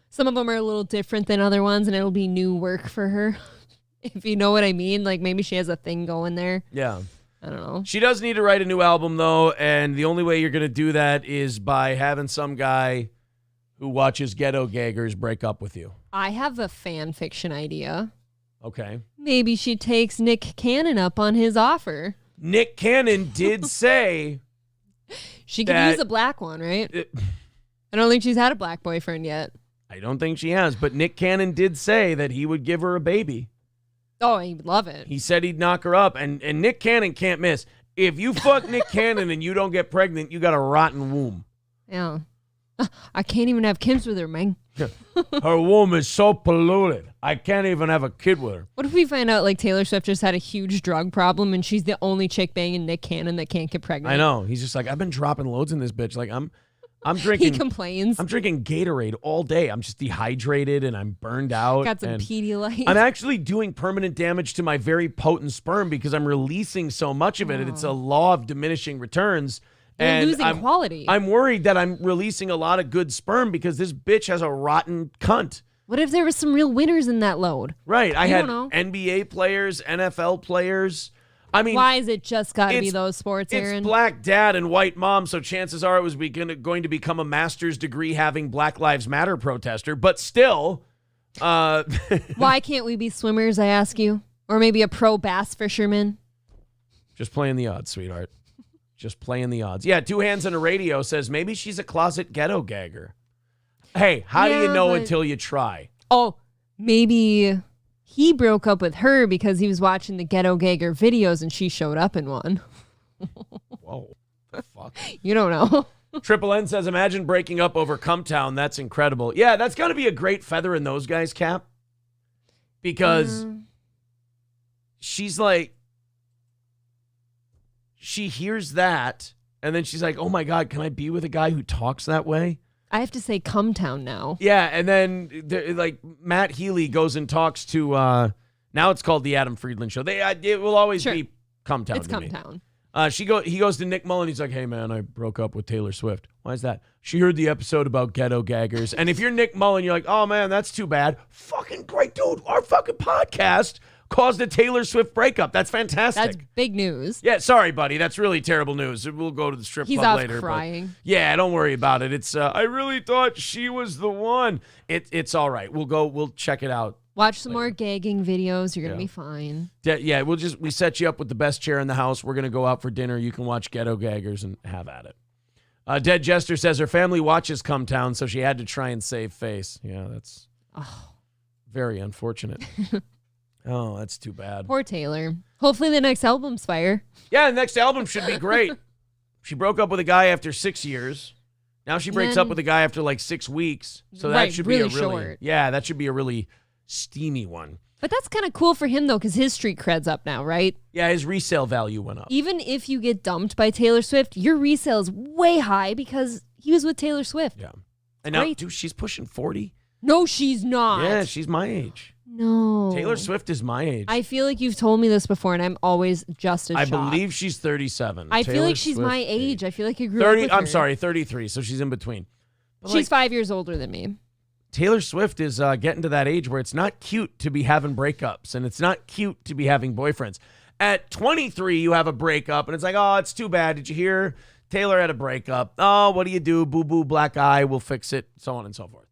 some of them are a little different than other ones, and it'll be new work for her. If you know what I mean, like maybe she has a thing going there. Yeah. I don't know. She does need to write a new album though, and the only way you're going to do that is by having some guy who watches Ghetto Gaggers break up with you. I have a fan fiction idea. Okay. Maybe she takes Nick Cannon up on his offer. Nick Cannon did say she could use a black one, right? I don't think she's had a black boyfriend yet. I don't think she has, but Nick Cannon did say that he would give her a baby. Oh, he'd love it. He said he'd knock her up, and Nick Cannon can't miss. If you fuck Nick Cannon and you don't get pregnant, you got a rotten womb. Yeah. I can't even have kids with her, man. Her womb is so polluted. I can't even have a kid with her. What if we find out like Taylor Swift just had a huge drug problem and she's the only chick banging Nick Cannon that can't get pregnant? I know. He's just like, I've been dropping loads in this bitch. Like I'm drinking. He complains. I'm drinking Gatorade all day. I'm just dehydrated and I'm burned out. Got some Pedialyte. I'm actually doing permanent damage to my very potent sperm because I'm releasing so much of it. And it's a law of diminishing returns. You're losing quality. I'm worried that I'm releasing a lot of good sperm because this bitch has a rotten cunt. What if there was some real winners in that load? Right. I had NBA players, NFL players. I mean, why is it just got to be those sports, Aaron? It's black dad and white mom, so chances are it was going to become a master's degree having Black Lives Matter protester. But still. Why can't we be swimmers, I ask you? Or maybe a pro bass fisherman? Just playing the odds, sweetheart. Just playing the odds. Yeah, Two Hands on a Radio says maybe she's a closet ghetto gagger. Hey, how do you know until you try? Oh, maybe he broke up with her because he was watching the ghetto gagger videos and she showed up in one. Whoa. Fuck. You don't know. Triple N says, imagine breaking up over Cumtown. That's incredible. Yeah, that's got to be a great feather in those guys' cap. Because she's like, she hears that, and then she's like, oh my God, can I be with a guy who talks that way? I have to say Cumtown now. Yeah, and then like Matt Healy goes and talks to, now it's called the Adam Friedland Show. It will always be Cumtown. It's Cumtown. He goes to Nick Mullen. He's like, hey, man, I broke up with Taylor Swift. Why is that? She heard the episode about ghetto gaggers. And if you're Nick Mullen, you're like, oh, man, that's too bad. Fucking great, dude. Our fucking podcast caused a Taylor Swift breakup. That's fantastic. That's big news. Yeah, sorry, buddy. That's really terrible news. We'll go to the strip club later. He's off crying. Yeah, don't worry about it. It's I really thought she was the one. It's all right. We'll check it out. Watch some more gagging videos. You're going to be fine. Yeah, we set you up with the best chair in the house. We're going to go out for dinner. You can watch Ghetto Gaggers and have at it. Dead Jester says her family watches Cumtown, so she had to try and save face. Yeah, that's very unfortunate. Oh, that's too bad. Poor Taylor. Hopefully the next album's fire. Yeah, the next album should be great. She broke up with a guy after 6 years. Now she breaks up with a guy after like 6 weeks. So that should be a really short. Yeah, that should be a really steamy one. But that's kind of cool for him, though, because his street cred's up now, right? Yeah, his resale value went up. Even if you get dumped by Taylor Swift, your resale is way high because he was with Taylor Swift. Yeah. And now, dude, she's pushing 40. No, she's not. Yeah, she's my age. No. Taylor Swift is my age. I feel like you've told me this before, and I'm always just as I shocked. believe she's 37. I feel Taylor like she's my Swift age. I feel like I grew up with her. I'm sorry, 33. So she's in between. But She's 5 years older than me. Taylor Swift is getting to that age where it's not cute to be having breakups and it's not cute to be having boyfriends. At 23, you have a breakup and it's like, oh, it's too bad. Did you hear? Taylor had a breakup. Oh, what do you do? Boo boo, black eye. We'll fix it. So on and so forth.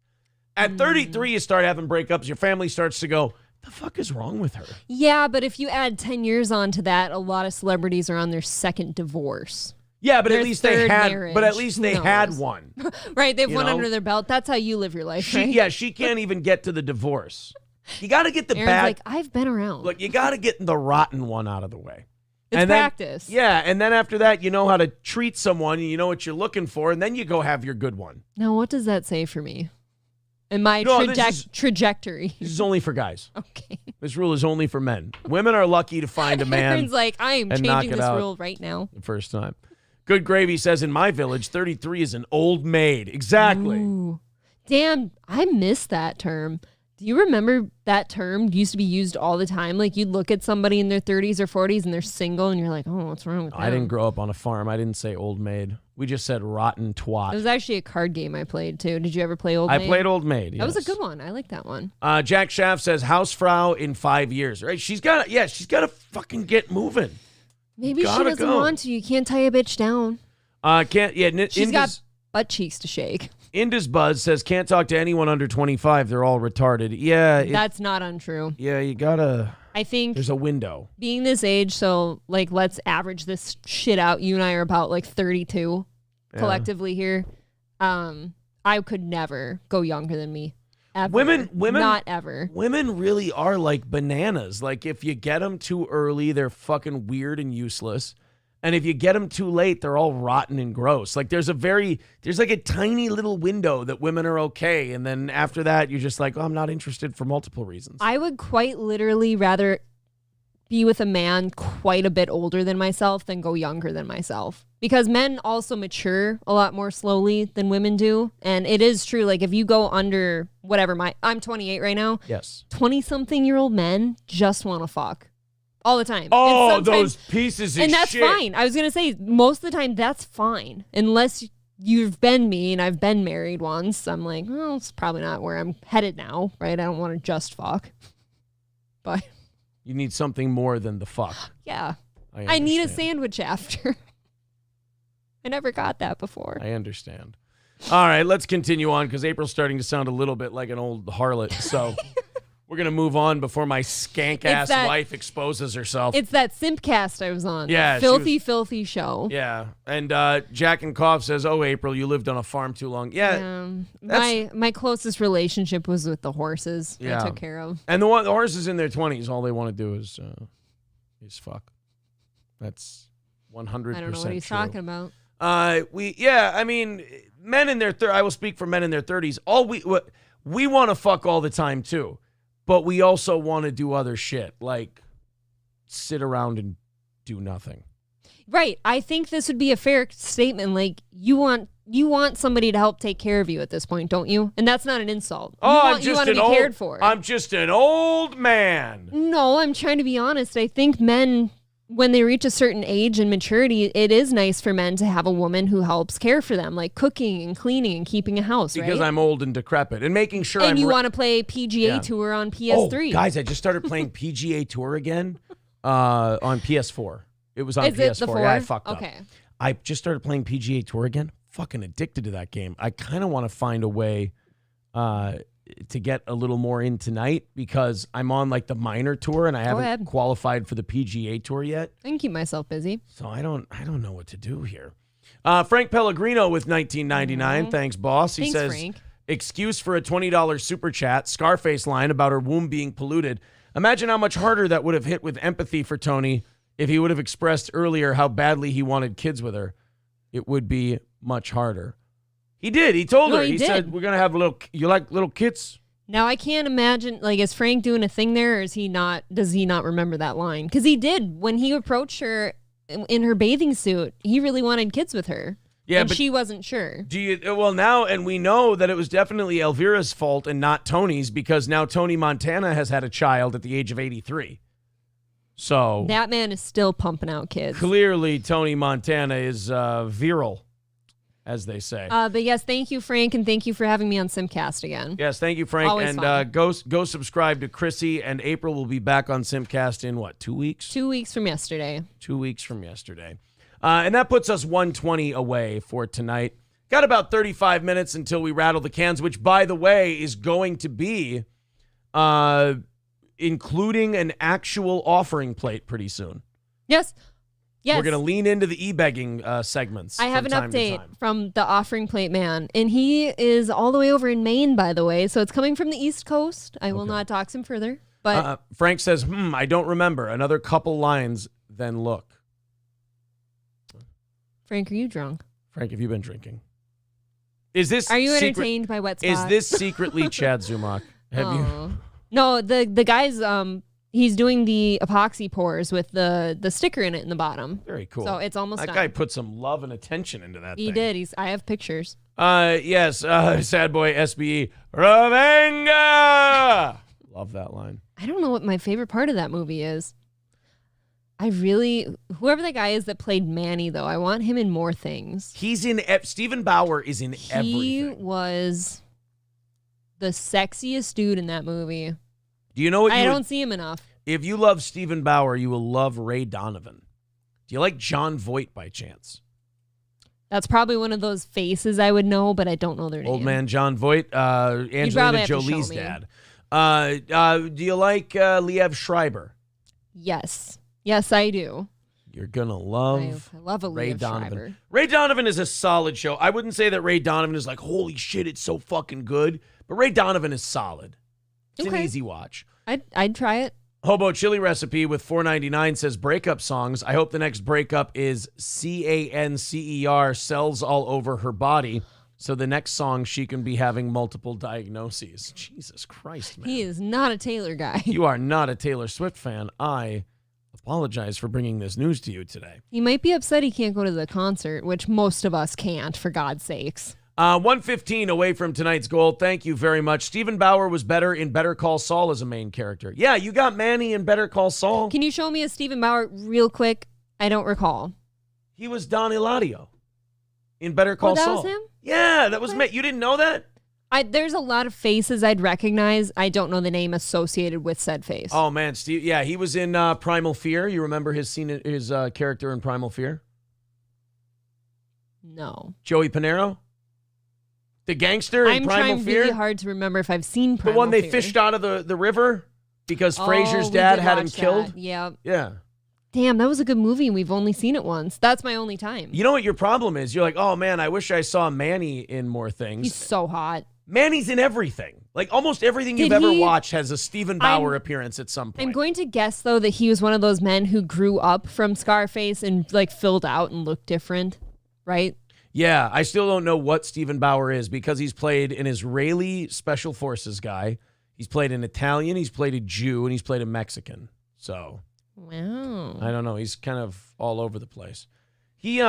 At 33, you start having breakups. Your family starts to go, the fuck is wrong with her? Yeah, but if you add 10 years onto that, a lot of celebrities are on their second divorce. Yeah, but Their at least they third had. marriage. But at least they Who had knows? one. Right, they have You one know? under their belt. That's how you live your life, right? Yeah, she can't even get to the divorce. You got to get the Aaron's bad. like, I've been around. Look, you got to get the rotten one out of the way. It's and then- practice. Yeah, and then after that, you know how to treat someone, and you know what you're looking for, and then you go have your good one. Now, what does that say for me? In my No, this is- trajectory. This is only for guys. Okay. This rule is only for men. Women are lucky to find a man Aaron's like, I am and knock changing it this out. rule right now. the first time. Good Gravy says, in my village, 33 is an old maid. Exactly. Ooh. Damn, I miss that term. Do you remember that term used to be used all the time? Like you'd look at somebody in their 30s or 40s and they're single and you're like, oh, what's wrong with them? I didn't grow up on a farm. I didn't say old maid. We just said rotten twat. It was actually a card game I played too. Did you ever play Old I Maid? played old maid. That was a yes. good one. I like that one. Jack Schaff says Hausfrau in 5 years. Right? She's got to fucking get moving. Maybe she Gotta doesn't go. want to. You can't tie a bitch down. Can't. Yeah. She's got butt cheeks to shake. Indus Buzz says can't talk to anyone under 25. They're all retarded. Yeah. That's not untrue. Yeah. You gotta. I think There's a window. being this age, so like let's average this shit out. You and I are about like 32 collectively here. I could never go younger than me. Ever. Women, not ever. Women really are like bananas. Like if you get them too early, they're fucking weird and useless. And if you get them too late, they're all rotten and gross. Like there's like a tiny little window that women are okay. And then after that, you're just like, oh, I'm not interested for multiple reasons. I would quite literally rather be with a man quite a bit older than myself than go younger than myself. Because men also mature a lot more slowly than women do. And it is true. Like if you go under whatever I'm 28 right now. Yes. 20-something-year-old men just want to fuck. All the time. Oh, And sometimes- those pieces of and that's shit. fine. I was going to say, most of the time, that's fine. Unless you've been me and I've been married once. I'm like, well, it's probably not where I'm headed now, right? I don't want to just fuck. But You need something more than the fuck. yeah, I need a understand. sandwich after. I never got that before. I understand. All right, let's continue on because April's starting to sound a little bit like an old harlot. So we're going to move on before my skank-ass that- wife exposes herself. It's that Simpcast I was on. Yeah, That she filthy, was- filthy show. Yeah. And Jack and Cough says, oh, April, you lived on a farm too long. Yeah. My closest relationship was with the horses. Yeah. I took care of. And the horses in their 20s, all they want to do is fuck. That's 100% I don't know what he's true. talking about. I mean, men in their I will speak for men in their 30s. We want to fuck all the time too, but we also want to do other shit like sit around and do nothing. Right. I think this would be a fair statement. Like you want somebody to help take care of you at this point, don't you? And that's not an insult. You want to be cared for. I'm just an old man. No, I'm trying to be honest. I think men, when they reach a certain age and maturity, it is nice for men to have a woman who helps care for them, like cooking and cleaning and keeping a house, Because right? I'm old and decrepit and making sure and I'm you want to play PGA Tour on PS3. Oh, guys, I just started playing PGA Tour again on PS4. It was on Is PS4. it the 4? Yeah, I fucked up. Okay. I just started playing PGA Tour again. Fucking addicted to that game. I kind of want to find a way to get a little more in tonight because I'm on like the minor tour and I haven't ahead. qualified for the PGA Tour yet. I can keep myself busy. So I don't know what to do here. Frank Pellegrino with 1999. Thanks, boss. He Thanks, says, Frank. excuse for a $20 super chat. Scarface line about her womb being polluted. Imagine how much harder that would have hit with empathy for Tony if he would have expressed earlier how badly he wanted kids with her. It would be much harder. He did. He told her. he He did. said, we're going to have you like little kids? Now I can't imagine, like, is Frank doing a thing there, or does he not remember that line? Because he did when he approached her in her bathing suit. He really wanted kids with her. Yeah, and but she wasn't sure. do you? Well, now, and we know that it was definitely Elvira's fault and not Tony's, because now Tony Montana has had a child at the age of 83. So That man is still pumping out kids. clearly, Tony Montana is virile, as they say. But yes, thank you, Frank, and thank you for having me on Simcast again. Yes, thank you, Frank. Always and fun. go subscribe to Chrissy, and April will be back on Simcast in what, 2 weeks? 2 weeks from yesterday. 2 weeks from yesterday. And that puts us 120 away for tonight. Got about 35 minutes until we rattle the cans, which, by the way, is going to be including an actual offering plate pretty soon. Yes. Yes. We're going to lean into the e-begging segments. I have an from time to update time. from the offering plate man, and he is all the way over in Maine, by the way. So it's coming from the East Coast. I will not dox him further. But Frank says, I don't remember. Another couple lines, then look. Frank, are you drunk? Frank, have you been drinking? Is this Are you entertained by Wet Spot? Is this secretly Chad Zumock? Have you? Oh. No, the guy's he's doing the epoxy pours with the sticker in it in the bottom. Very cool. So it's almost that done. guy put some love and attention into that He thing. did. I have pictures. Yes, sad boy SBE. Revenga! Love that line. I don't know what my favorite part of that movie is. Whoever the guy is that played Manny, though, I want him in more things. He's in, Stephen Bauer is in He everything. was the sexiest dude in that movie. Do you know what I you don't would, see him enough. if you love Stephen Bauer, you will love Ray Donovan. Do you like John Voight by chance? That's probably one of those faces I would know, but I don't know their name. Old man John Voight, probably Angelina have to show Jolie's me. dad. Do you like Liev Schreiber? Yes. Yes, I do. You're going to love I love a Ray Liev Donovan. Schreiber. Ray Donovan is a solid show. I wouldn't say that Ray Donovan is like, holy shit, it's so fucking good. But Ray Donovan is solid. It's an Okay. easy watch. I'd try it. Hobo Chili Recipe with $4.99 says breakup songs. I hope the next breakup is CANCER, cells all over her body. So the next song she can be having multiple diagnoses. Jesus Christ, man. He is not a Taylor guy. You are not a Taylor Swift fan. I apologize for bringing this news to you today. He might be upset he can't go to the concert, which most of us can't, for God's sakes. 115 away from tonight's goal. Thank you very much. Stephen Bauer was better in Better Call Saul as a main character. Yeah, you got Manny in Better Call Saul. Can you show me a Stephen Bauer real quick? I don't recall. He was Don Eladio in Better Call that Saul. was him? Yeah, that was me. You didn't know that? There's a lot of faces I'd recognize. I don't know the name associated with said face. Oh man, Steve. Yeah, he was in Primal Fear. You remember his scene, his character in Primal Fear? No. Joey Panero, the gangster in I'm Primal trying Fear. really hard to remember if I've seen The Primal one they Fear. fished out of the river because Oh, Fraser's we dad did had him watch that. killed. Yeah. Yeah. Damn, that was a good movie, and we've only seen it once. That's my only time. You know what your problem is? You're like, oh man, I wish I saw Manny in more things. He's so hot. Manny's in everything. Like almost everything you've Did ever he- watched has a Stephen Bauer appearance at some point. I'm going to guess, though, that he was one of those men who grew up from Scarface and, like, filled out and looked different, right? Yeah, I still don't know what Stephen Bauer is because he's played an Israeli special forces guy. He's played an Italian, he's played a Jew, and he's played a Mexican. So Wow. I don't know. He's kind of all over the place. He's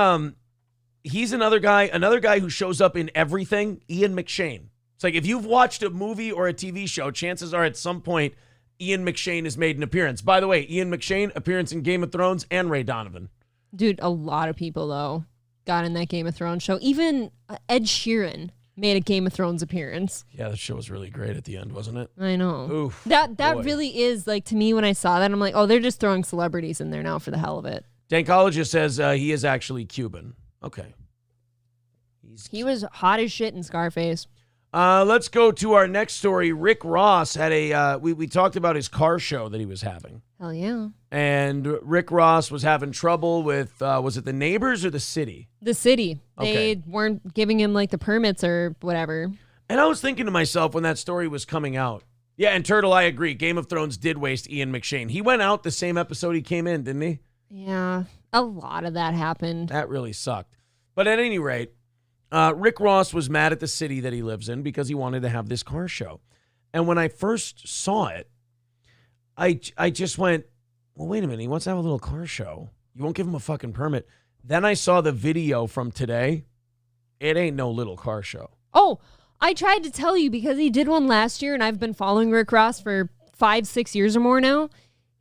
another guy who shows up in everything. Ian McShane. It's like if you've watched a movie or a TV show, chances are at some point Ian McShane has made an appearance. By the way, Ian McShane, appearance in Game of Thrones and Ray Donovan. Dude, a lot of people, though, got in that Game of Thrones show. Even Ed Sheeran made a Game of Thrones appearance. Yeah, that show was really great at the end, wasn't it? I know. Oof. That boy. really is, like, to me, when I saw that, I'm like, oh, they're just throwing celebrities in there now for the hell of it. Dankologist says he is actually Cuban. Okay. He was hot as shit in Scarface. Let's go to our next story. Rick Ross had we talked about his car show that he was having. Hell yeah. And Rick Ross was having trouble with, was it the neighbors or the city? The city. Okay. They weren't giving him, like, the permits or whatever. And I was thinking to myself when that story was coming out. Yeah, and Turtle, I agree. Game of Thrones did waste Ian McShane. He went out the same episode he came in, didn't he? Yeah. A lot of that happened. That really sucked. But at any rate, Rick Ross was mad at the city that he lives in because he wanted to have this car show. And when I first saw it, I just went, well, wait a minute. He wants to have a little car show. You won't give him a fucking permit. Then I saw the video from today. it ain't no little car show. Oh, I tried to tell you because he did one last year, and I've been following Rick Ross for 5-6 years or more now.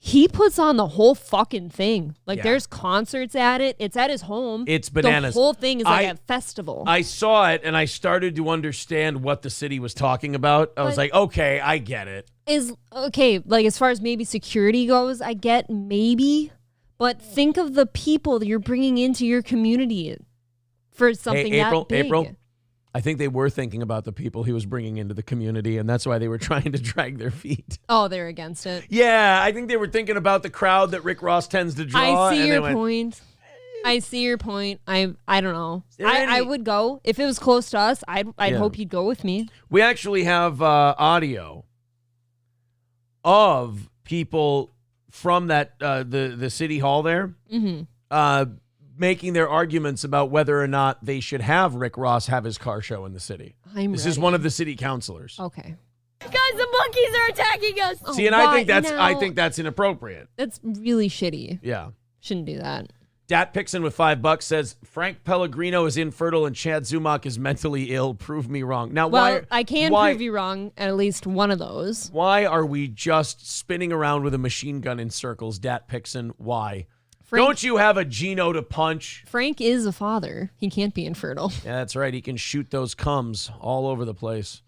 He puts on the whole fucking thing. Like, there's concerts at it. It's at his home. It's bananas. The whole thing is like a festival. I saw it, and I started to understand what the city was talking about. I was like, okay, I get it. Like, as far as maybe security goes, I get maybe. But think of the people that you're bringing into your community for something that big. April, I think they were thinking about the people he was bringing into the community, and that's why they were trying to drag their feet. Oh, they're against it. Yeah, I think they were thinking about the crowd that Rick Ross tends to draw. I see your point. I see your point. I don't know. I would go. If it was close to us, I'd hope you'd go with me. We actually have audio of people from that the city hall there making their arguments about whether or not they should have Rick Ross have his car show in the city. This is one of the city councilors. Okay. Guys, the monkeys are attacking us. See, and I think that's inappropriate. That's really shitty. Yeah. Shouldn't do that. Dat Pixon with $5 says Frank Pellegrino is infertile and Chad Zumach is mentally ill. Prove me wrong. Now, I can prove you wrong at least one of those. Why are we just spinning around with a machine gun in circles, Dat Pixon? Why? Don't you have a Gino to punch? Frank is a father. He can't be infertile. Yeah, that's right. He can shoot those cums all over the place.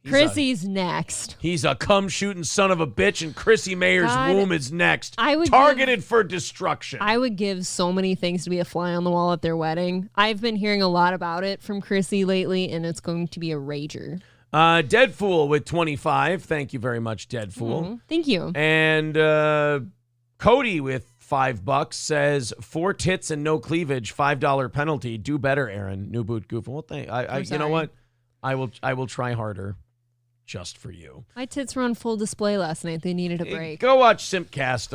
Chrissy's next. He's a cum-shooting son of a bitch, and Chrissy Mayer's womb is next. Targeted for destruction. I would give so many things to be a fly on the wall at their wedding. I've been hearing a lot about it from Chrissy lately, and it's going to be a rager. Dead Fool with 25. Thank you very much, Dead Fool. Mm-hmm. Thank you. And Cody with $5 says 4 tits and no cleavage, $5 penalty. Do better, Aaron. New boot goof. Well, you know what? I will try harder. Just for you. My tits were on full display last night. They needed a break. Go watch Simpcast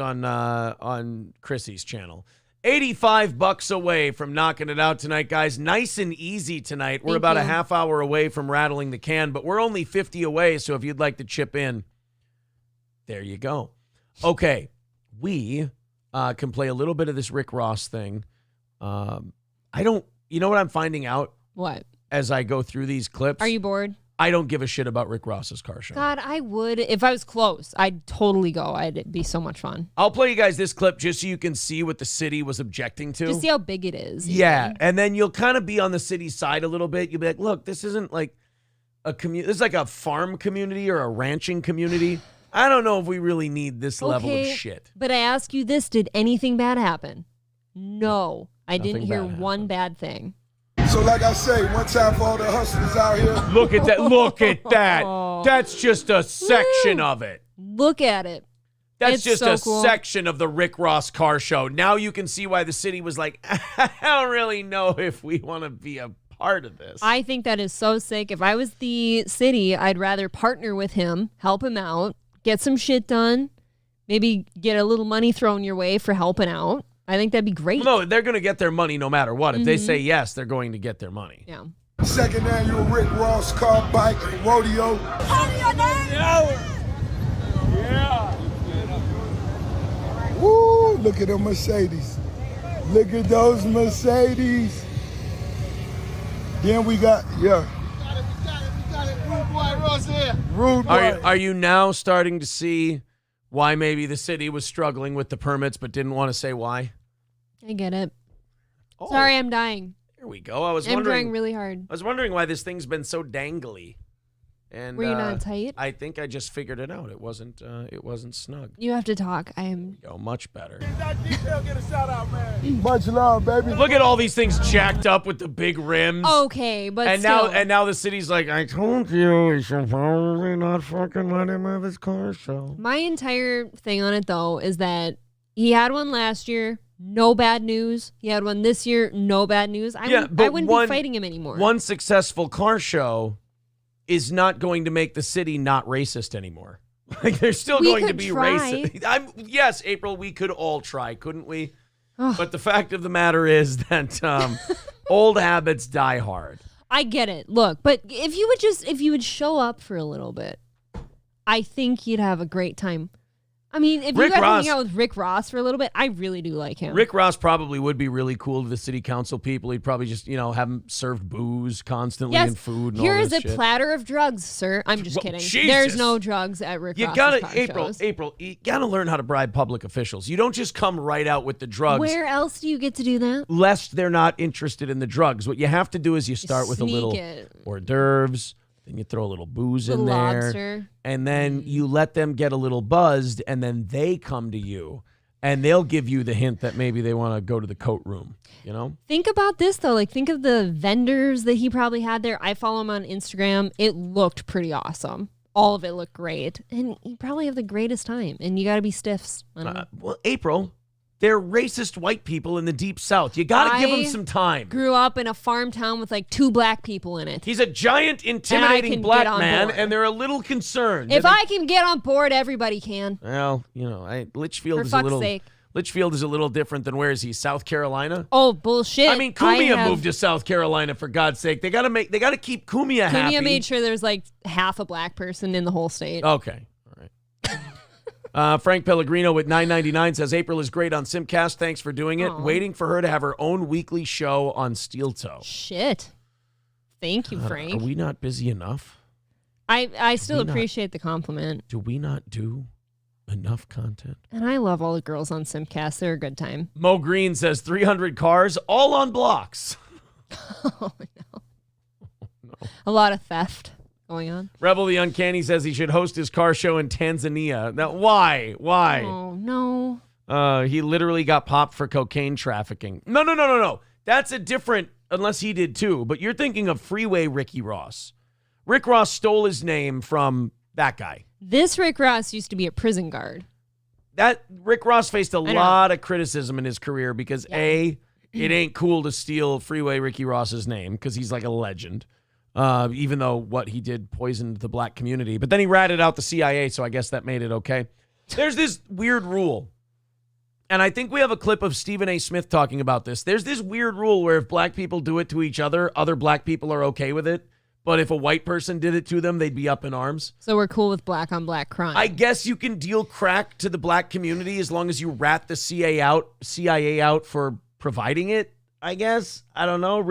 on Chrissy's channel. $85 away from knocking it out tonight, guys. Nice and easy tonight. We're about a half hour away from rattling the can, but we're only 50 away, so if you'd like to chip in, there you go. Okay, we can play a little bit of this Rick Ross thing. You know what I'm finding out? What? As I go through these clips. Are you bored? I don't give a shit about Rick Ross's car show. God, I would. If I was close, I'd totally go. It'd be so much fun. I'll play you guys this clip just so you can see what the city was objecting to. Just see how big it is. Yeah, and then you'll kind of be on the city side a little bit. You'll be like, look, this isn't like a community. This is like a farm community or a ranching community. I don't know if we really need this level of shit. But I ask you this, did anything bad happen? No. I didn't hear one bad thing. So like I say, one time for all the hustlers out here. Look at that. Look at that. That's just a section of it. Look at it. That's just a section of the Rick Ross car show. Now you can see why the city was like, I don't really know if we want to be a part of this. I think that is so sick. If I was the city, I'd rather partner with him, help him out, get some shit done, maybe get a little money thrown your way for helping out. I think that'd be great. No, they're going to get their money no matter what. If they say yes, they're going to get their money. Yeah. Second annual Rick Ross car, bike, and rodeo. Yeah. Woo, look at them Mercedes. Look at those Mercedes. Then we got, We got it. Rude boy Ross here. Rude boy. Are you now starting to see why maybe the city was struggling with the permits but didn't want to say why? I get it. Oh, sorry, I'm dying. Here we go. I'm trying really hard. I was wondering why this thing's been so dangly. And were you not tight? I think I just figured it out. It wasn't snug. You have to talk. Much better. Get a shout out, man. Much love, baby. Look at all these things jacked up with the big rims. Okay, but still. Now the city's like, I told you we should probably not fucking let him have his car show. My entire thing on it though is that he had one last year, no bad news. He had one this year, no bad news. I wouldn't be fighting him anymore. One successful car show is not going to make the city not racist anymore. Like they're still going to be racist. Yes, April, we could all try, couldn't we? But the fact of the matter is that old habits die hard. I get it. Look, but if you would show up for a little bit, I think you'd have a great time. I mean, if Rick you got Ross- to hang out with Rick Ross for a little bit, I really do like him. Rick Ross probably would be really cool to the city council people. He'd probably just, have them serve booze constantly and food and here all is this a shit. platter of drugs, sir. I'm just Well, kidding. Jesus. There's no drugs at Rick Ross's car shows. April, you gotta learn how to bribe public officials. You don't just come right out with the drugs. Where else do you get to do that? Lest they're not interested in the drugs. What you have to do is you start with a little hors d'oeuvres, then you throw a little booze in Little there, lobster. and then you let them get a little buzzed, and then they come to you, and they'll give you the hint that maybe they want to go to the coat room, Think about this, though. Like, think of the vendors that he probably had there. I follow him on Instagram. It looked pretty awesome. All of it looked great. And you probably have the greatest time. And you got to be stiffs. I don't know. Well, April, they're racist white people in the Deep South. You got to give them some time. Grew up in a farm town with like 2 black people in it. He's a giant, intimidating can black get on man, board. and they're a little concerned. If I can get on board, everybody can. Well, Litchfield For is fuck's a little. sake. Litchfield is a little different than where is he? South Carolina. Oh, bullshit. I mean, Cumia moved to South Carolina for God's sake. They got to keep Cumia happy. Cumia made sure there's like half a black person in the whole state. Okay, all right. Frank Pellegrino with $9.99 says April is great on Simcast. Thanks for doing it. Aw. Waiting for her to have her own weekly show on Steel Toe. Shit. Thank you, Frank. Are we not busy enough? I still we not- appreciate the compliment. Do we not do enough content? And I love all the girls on Simcast. They're a good time. Mo Green says 300 cars, all on blocks. Oh, no. A lot of theft going on. Rebel the Uncanny says he should host his car show in Tanzania. Now, why? Why? Oh, no. He literally got popped for cocaine trafficking. No. That's a different, unless he did too. But you're thinking of Freeway Ricky Ross. Rick Ross stole his name from that guy. This Rick Ross used to be a prison guard. That Rick Ross faced a know. lot of criticism in his career because A, it ain't cool to steal Freeway Ricky Ross's name because he's like a legend. Even though what he did poisoned the black community. But then he ratted out the CIA, so I guess that made it okay. There's this weird rule. And I think we have a clip of Stephen A. Smith talking about this. There's this weird rule where if black people do it to each other black people are okay with it. But if a white person did it to them, they'd be up in arms. So we're cool with black on black crime. I guess you can deal crack to the black community as long as you rat the CIA out for providing it, I guess. I don't know.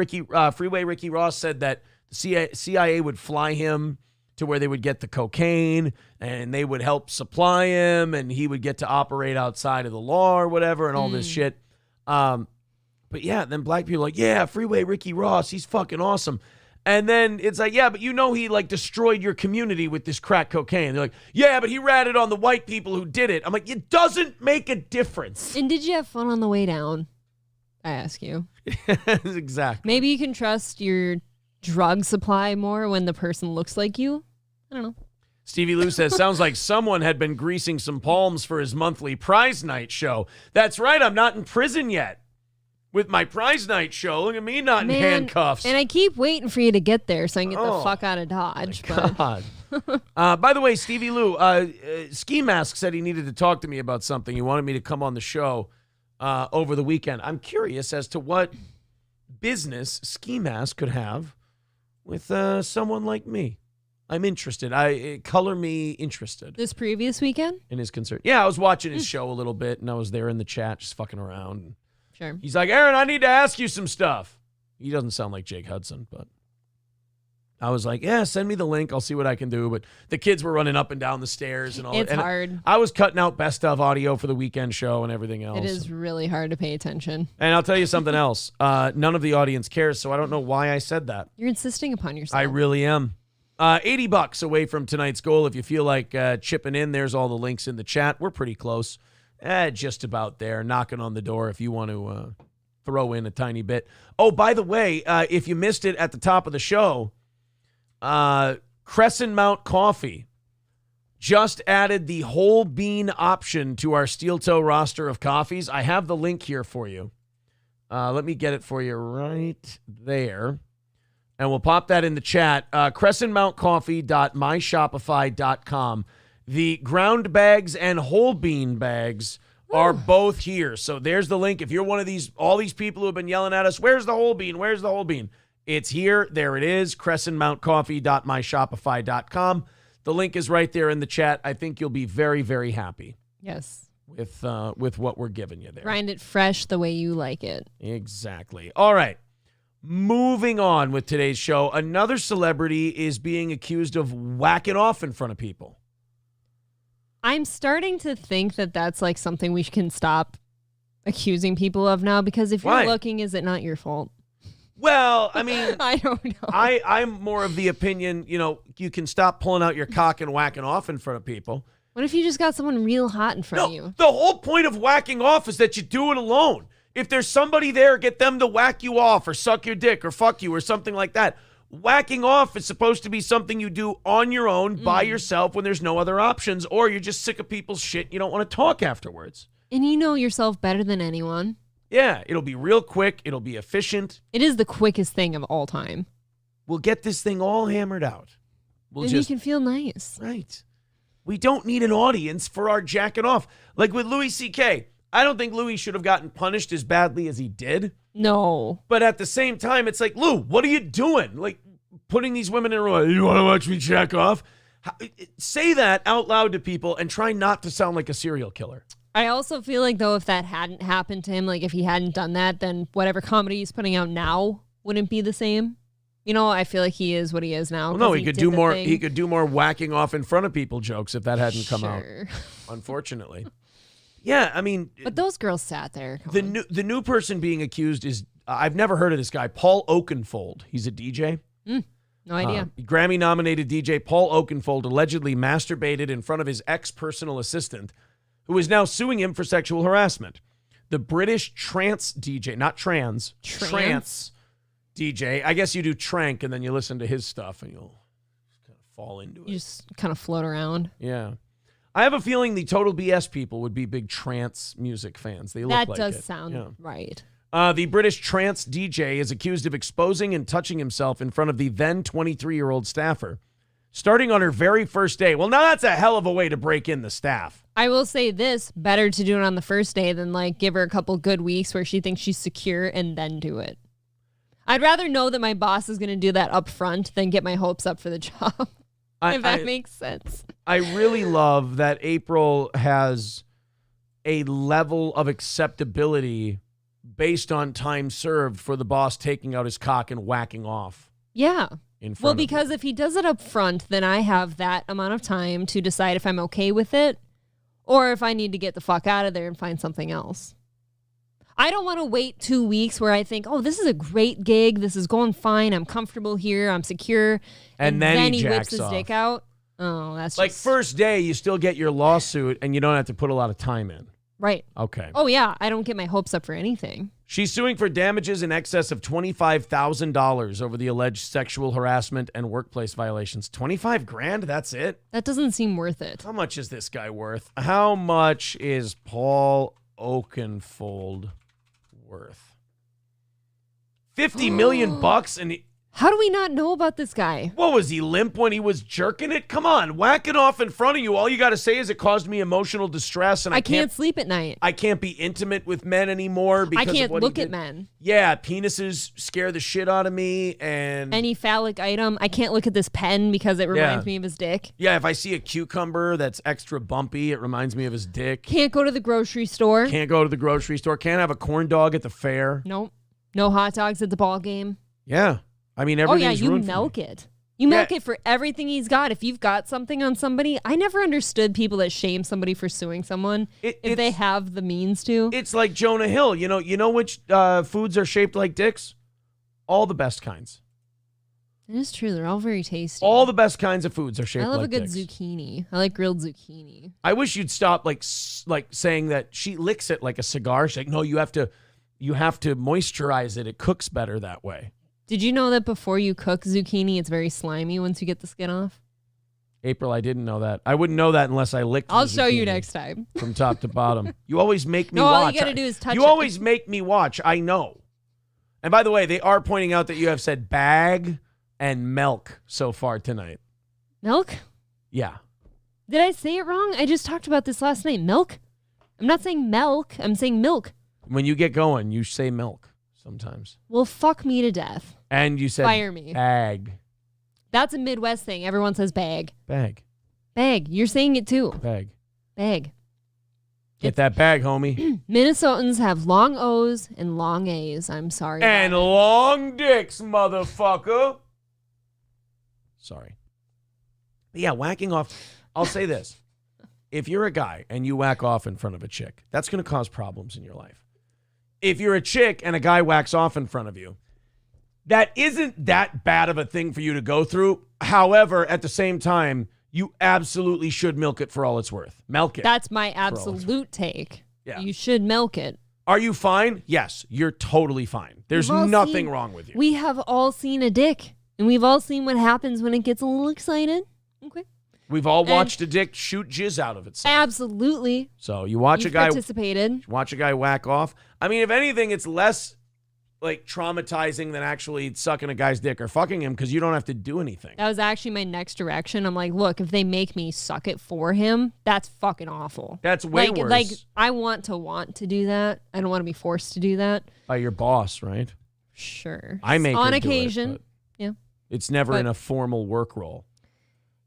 Freeway Ricky Ross said that the CIA would fly him to where they would get the cocaine and they would help supply him and he would get to operate outside of the law or whatever and all this shit. But yeah, then black people are like, yeah, Freeway Ricky Ross, he's fucking awesome. And then it's like, yeah, but he like destroyed your community with this crack cocaine. They're like, yeah, but he ratted on the white people who did it. I'm like, it doesn't make a difference. And did you have fun on the way down? I ask you. Exactly. Maybe you can trust your drug supply more when the person looks like you. I don't know. Stevie Lou says, sounds like someone had been greasing some palms for his monthly prize night show. That's right. I'm not in prison yet. With my prize night show, look at me not in handcuffs. And I keep waiting for you to get there so I can get the fuck out of Dodge. God. By the way, Stevie Lou, Ski Mask said he needed to talk to me about something. He wanted me to come on the show over the weekend. I'm curious as to what business Ski Mask could have with someone like me. I'm interested. Color me interested. This previous weekend? In his concern. Yeah, I was watching his show a little bit, and I was there in the chat just fucking around. Sure. He's like, Aaron, I need to ask you some stuff. He doesn't sound like Jake Hudson, but I was like, yeah, send me the link. I'll see what I can do. But the kids were running up and down the stairs and all. It's and hard. I was cutting out best of audio for the weekend show and everything else. It is really hard to pay attention. And I'll tell you something else. None of the audience cares, so I don't know why I said that. You're insisting upon yourself. I really am. $80 away from tonight's goal. If you feel like chipping in, there's all the links in the chat. We're pretty close. Just about there. Knocking on the door if you want to throw in a tiny bit. Oh, by the way, if you missed it at the top of the show, Crescent Mount Coffee just added the whole bean option to our Steel Toe roster of coffees. I have the link here for you. Let me get it for you right there. And we'll pop that in the chat. CrescentMountCoffee.myshopify.com. The ground bags and whole bean bags are both here. So there's the link. If you're one of all these people who have been yelling at us, where's the whole bean? Where's the whole bean? It's here. There it is. CrescentMountCoffee.myshopify.com. The link is right there in the chat. I think you'll be very, very happy. Yes. with what we're giving you there. Grind it fresh the way you like it. Exactly. All right. Moving on with today's show, another celebrity is being accused of whacking off in front of people. I'm starting to think that that's like something we can stop accusing people of now, because if Why? you're looking, is it not your fault? Well, I mean, I don't know. I'm more of the opinion, you can stop pulling out your cock and whacking off in front of people. What if you just got someone real hot in front of you? The whole point of whacking off is that you do it alone. If there's somebody there, get them to whack you off or suck your dick or fuck you or something like that. Whacking off is supposed to be something you do on your own, by yourself, when there's no other options, or you're just sick of people's shit. You don't want to talk afterwards. And you know yourself better than anyone. Yeah, it'll be real quick. It'll be efficient. It is the quickest thing of all time. We'll get this thing all hammered out. And you can feel nice. Right. We don't need an audience for our jacking off. Like with Louis C.K., I don't think Louis should have gotten punished as badly as he did. No. But at the same time, it's like, Lou, what are you doing? Like, putting these women in a row. You want to watch me jack off? Say that out loud to people and try not to sound like a serial killer. I also feel like, though, if that hadn't happened to him, like if he hadn't done that, then whatever comedy he's putting out now wouldn't be the same. I feel like he is what he is now. Well, no, he could do more. He could do more whacking off in front of people jokes if that hadn't come out. Unfortunately. Yeah, I mean, but those girls sat there. The new person being accused is I've never heard of this guy, Paul Oakenfold. He's a DJ. No idea. Grammy-nominated DJ Paul Oakenfold allegedly masturbated in front of his ex-personal assistant, who is now suing him for sexual harassment. The British trance DJ, not trans DJ. I guess you do trank and then you listen to his stuff and you'll kind of fall into it. You just kind of float around. Yeah. I have a feeling the Total BS people would be big trance music fans. They look like it. That does sound right. The British trance DJ is accused of exposing and touching himself in front of the then 23-year-old staffer, starting on her very first day. Well, now that's a hell of a way to break in the staff. I will say this, better to do it on the first day than like give her a couple good weeks where she thinks she's secure and then do it. I'd rather know that my boss is going to do that up front than get my hopes up for the job. If that makes sense. I really love that April has a level of acceptability based on time served for the boss taking out his cock and whacking off. Yeah. In front well, of because you. if he does it up front, then I have that amount of time to decide if I'm okay with it or if I need to get the fuck out of there and find something else. I don't want to wait 2 weeks where I think, oh, this is a great gig. This is going fine. I'm comfortable here. I'm secure. And then he whips his jacks dick out. Oh, that's just... Like first day, you still get your lawsuit and you don't have to put a lot of time in. Right. Okay. Oh, yeah. I don't get my hopes up for anything. She's suing for damages in excess of $25,000 over the alleged sexual harassment and workplace violations. $25,000? That's it? That doesn't seem worth it. How much is this guy worth? How much is Paul Oakenfold worth? $50 million bucks, and how do we not know about this guy? What was he, limp when he was jerking it? Come on, whack it off in front of you. All you got to say is it caused me emotional distress, and I can't sleep at night. I can't be intimate with men anymore because I can't of what look he at did. men. Yeah, penises scare the shit out of me, and any phallic item. I can't look at this pen because it reminds me of his dick. Yeah, if I see a cucumber that's extra bumpy, it reminds me of his dick. Can't go to the grocery store. Can't go to the grocery store. Can't have a corn dog at the fair. Nope. No hot dogs at the ball game. Yeah. I mean, everything's you ruined milk it. You milk it for everything he's got. If you've got something on somebody, I never understood people that shame somebody for suing someone if they have the means to. It's like Jonah Hill. You know which foods are shaped like dicks? All the best kinds. It is true. They're all very tasty. All the best kinds of foods are shaped like dicks. I love a good zucchini. I like grilled zucchini. I wish you'd stop like saying that she licks it like a cigar. She's like, no, you have to moisturize it. It cooks better that way. Did you know that before you cook zucchini, it's very slimy once you get the skin off? April, I didn't know that. I wouldn't know that unless I licked I'll show you next time. From top to bottom. You always make me watch. All you got to do is touch it. You always make me watch. I know. And by the way, they are pointing out that you have said bag and milk so far tonight. Milk? Yeah. Did I say it wrong? I just talked about this last night. Milk? I'm not saying milk. I'm saying milk. When you get going, you say milk sometimes. Well, fuck me to death. And you said fire me. Bag. That's a Midwest thing. Everyone says bag. Bag. Bag. You're saying it too. Bag. Bag. Get that bag, homie. Minnesotans have long O's and long A's. I'm sorry. And about it. long dicks, motherfucker. Sorry. But yeah, whacking off. I'll say this. If you're a guy and you whack off in front of a chick, that's going to cause problems in your life. If you're a chick and a guy whacks off in front of you, that isn't that bad of a thing for you to go through. However, at the same time, you absolutely should milk it for all it's worth. Milk it. That's my absolute take. Yeah. You should milk it. Are you fine? Yes, you're totally fine. There's nothing wrong with you. We have all seen a dick, and we've all seen what happens when it gets a little excited. Okay. We've all watched a dick shoot jizz out of itself. Absolutely. So you watch You've a guy participated. watch a guy whack off. I mean, if anything, it's less like traumatizing than actually sucking a guy's dick or fucking him because you don't have to do anything. That was actually my next direction. I'm like, look, if they make me suck it for him, that's fucking awful. That's way worse. Like, I want to do that. I don't want to be forced to do that. By your boss, right? Sure. I make on her do occasion. it, Yeah. it's never But- in a formal work role.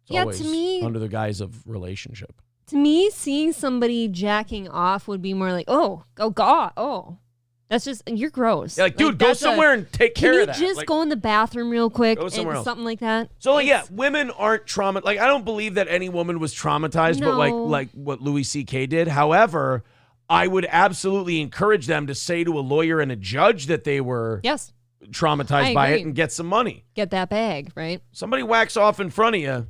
It's Yeah, always to me- under the guise of relationship. To me, seeing somebody jacking off would be more like, oh God, oh. That's just, you're gross. Yeah, like, dude, go that's somewhere and take care of that. Can you just Like, go in the bathroom real quick Go somewhere and else. something like that? So like, yeah, women aren't traumatized. Like I don't believe that any woman was traumatized, but No. like what Louis C.K. did. However, I would absolutely encourage them to say to a lawyer and a judge that they were Yes. traumatized I by it agree. and get some money. Get that bag, right? Somebody whacks off in front of you,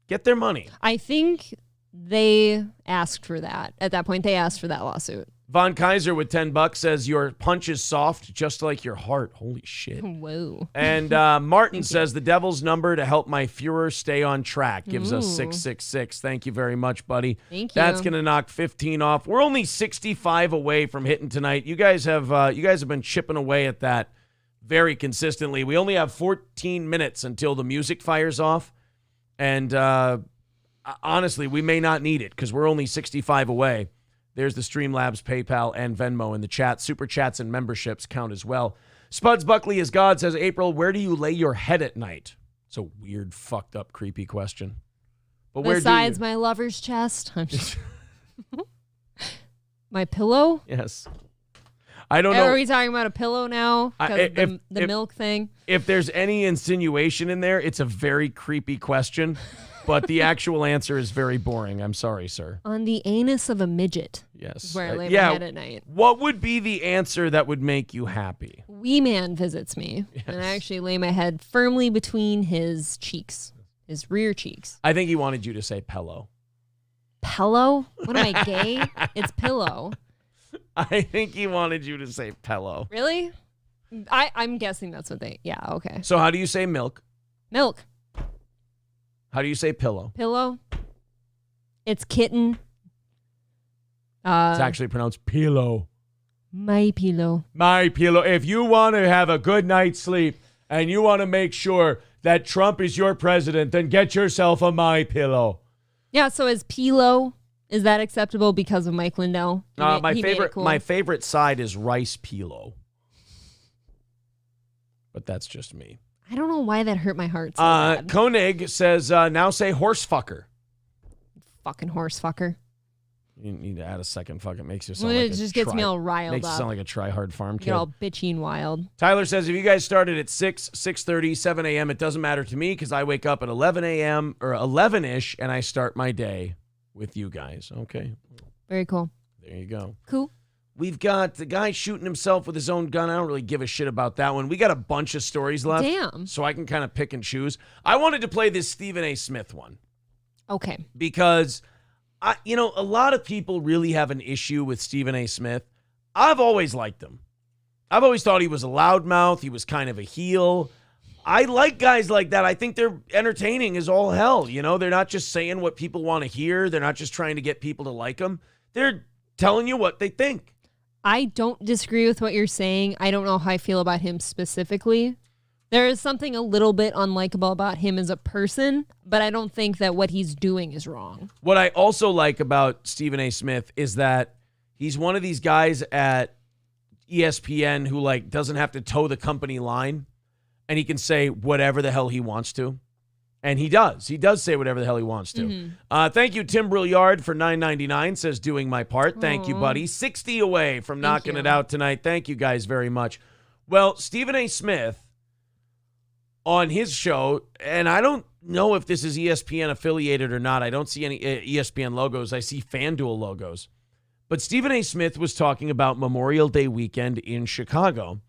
get their money. I think they asked for that. At that point, they asked for that lawsuit. Von Kaiser with $10 says your punch is soft, just like your heart. Holy shit. Whoa. And Martin says the devil's number to help my Fuhrer stay on track gives us 666. Thank you very much, buddy. Thank you. That's going to knock 15 off. We're only 65 away from hitting tonight. You guys have been chipping away at that very consistently. We only have 14 minutes until the music fires off. And honestly, we may not need it because we're only 65 away. There's the Streamlabs, PayPal, and Venmo in the chat. Super chats and memberships count as well. Spuds Buckley is God says, April, where do you lay your head at night? It's a weird, fucked up, creepy question. But where Besides do you? my lover's chest, I'm just my pillow. Yes. I don't Are know we talking about a pillow now? Because of the milk thing. if there's any insinuation in there. It's a very creepy question, but the actual answer is very boring. I'm sorry, sir. On the anus of a midget. Yes. Is where I lay yeah. my head at night. What would be the answer that would make you happy? Wee man visits me, and I actually lay my head firmly between his cheeks, his rear cheeks. I think he wanted you to say pillow. Pillow? What am I, gay? It's pillow. I think he wanted you to say pillow. Really? I'm guessing that's what they. Yeah. Okay. So how do you say milk? Milk. How do you say pillow? Pillow. It's kitten. It's actually pronounced pillow. My pillow. My pillow. If you want to have a good night's sleep and you want to make sure that Trump is your president, then get yourself a My Pillow. Yeah. So is pillow? Is that acceptable because of Mike Lindell? My He made it favorite, cool. my favorite side is rice pillow, but that's just me. I don't know why that hurt my heart so bad. Koenig says now say horse fucker. Fucking horse fucker. You need to add a second fuck. It makes you sound Well, like it a just gets me all riled makes you up. sound like a try-hard farm You kid. get all bitchy and wild. Tyler says, if you guys started at 6, 6:30, 7 a.m., it doesn't matter to me because I wake up at 11 a.m. or 11-ish and I start my day with you guys. Okay, Very cool. there you go. Cool. We've got the guy shooting himself with his own gun. I don't really give a shit about that one. We got a bunch of stories left. Damn. So I can kind of pick and choose. I wanted to play this Stephen A. Smith one Okay. because, a lot of people really have an issue with Stephen A. Smith. I've always liked him. I've always thought he was a loudmouth. He was kind of a heel. I like guys like that. I think they're entertaining as all hell. They're not just saying what people want to hear. They're not just trying to get people to like them. They're telling you what they think. I don't disagree with what you're saying. I don't know how I feel about him specifically. There is something a little bit unlikable about him as a person, but I don't think that what he's doing is wrong. What I also like about Stephen A. Smith is that he's one of these guys at ESPN who doesn't have to toe the company line, and he can say whatever the hell he wants to. And he does. He does say whatever the hell he wants to. Thank you, Tim Brilliard, for $9.99. Says doing my part. Thank you, buddy. 60 away from knocking it out tonight. Thank you guys very much. Well, Stephen A. Smith on his show, and I don't know if this is ESPN affiliated or not. I don't see any ESPN logos. I see FanDuel logos. But Stephen A. Smith was talking about Memorial Day weekend in Chicago.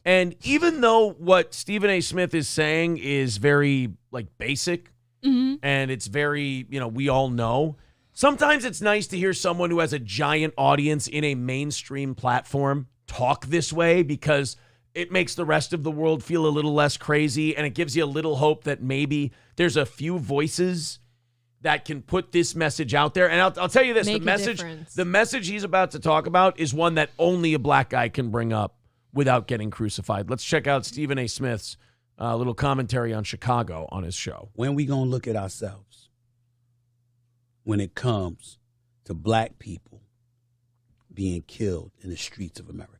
And even though what Stephen A. Smith is saying is very, basic, and it's very, we all know, sometimes it's nice to hear someone who has a giant audience in a mainstream platform talk this way, because it makes the rest of the world feel a little less crazy, and it gives you a little hope that maybe there's a few voices that can put this message out there. And I'll tell you this, the message he's about to talk about is one that only a black guy can bring up without getting crucified. Let's check out Stephen A. Smith's little commentary on Chicago on his show. When we going to look at ourselves when it comes to black people being killed in the streets of America?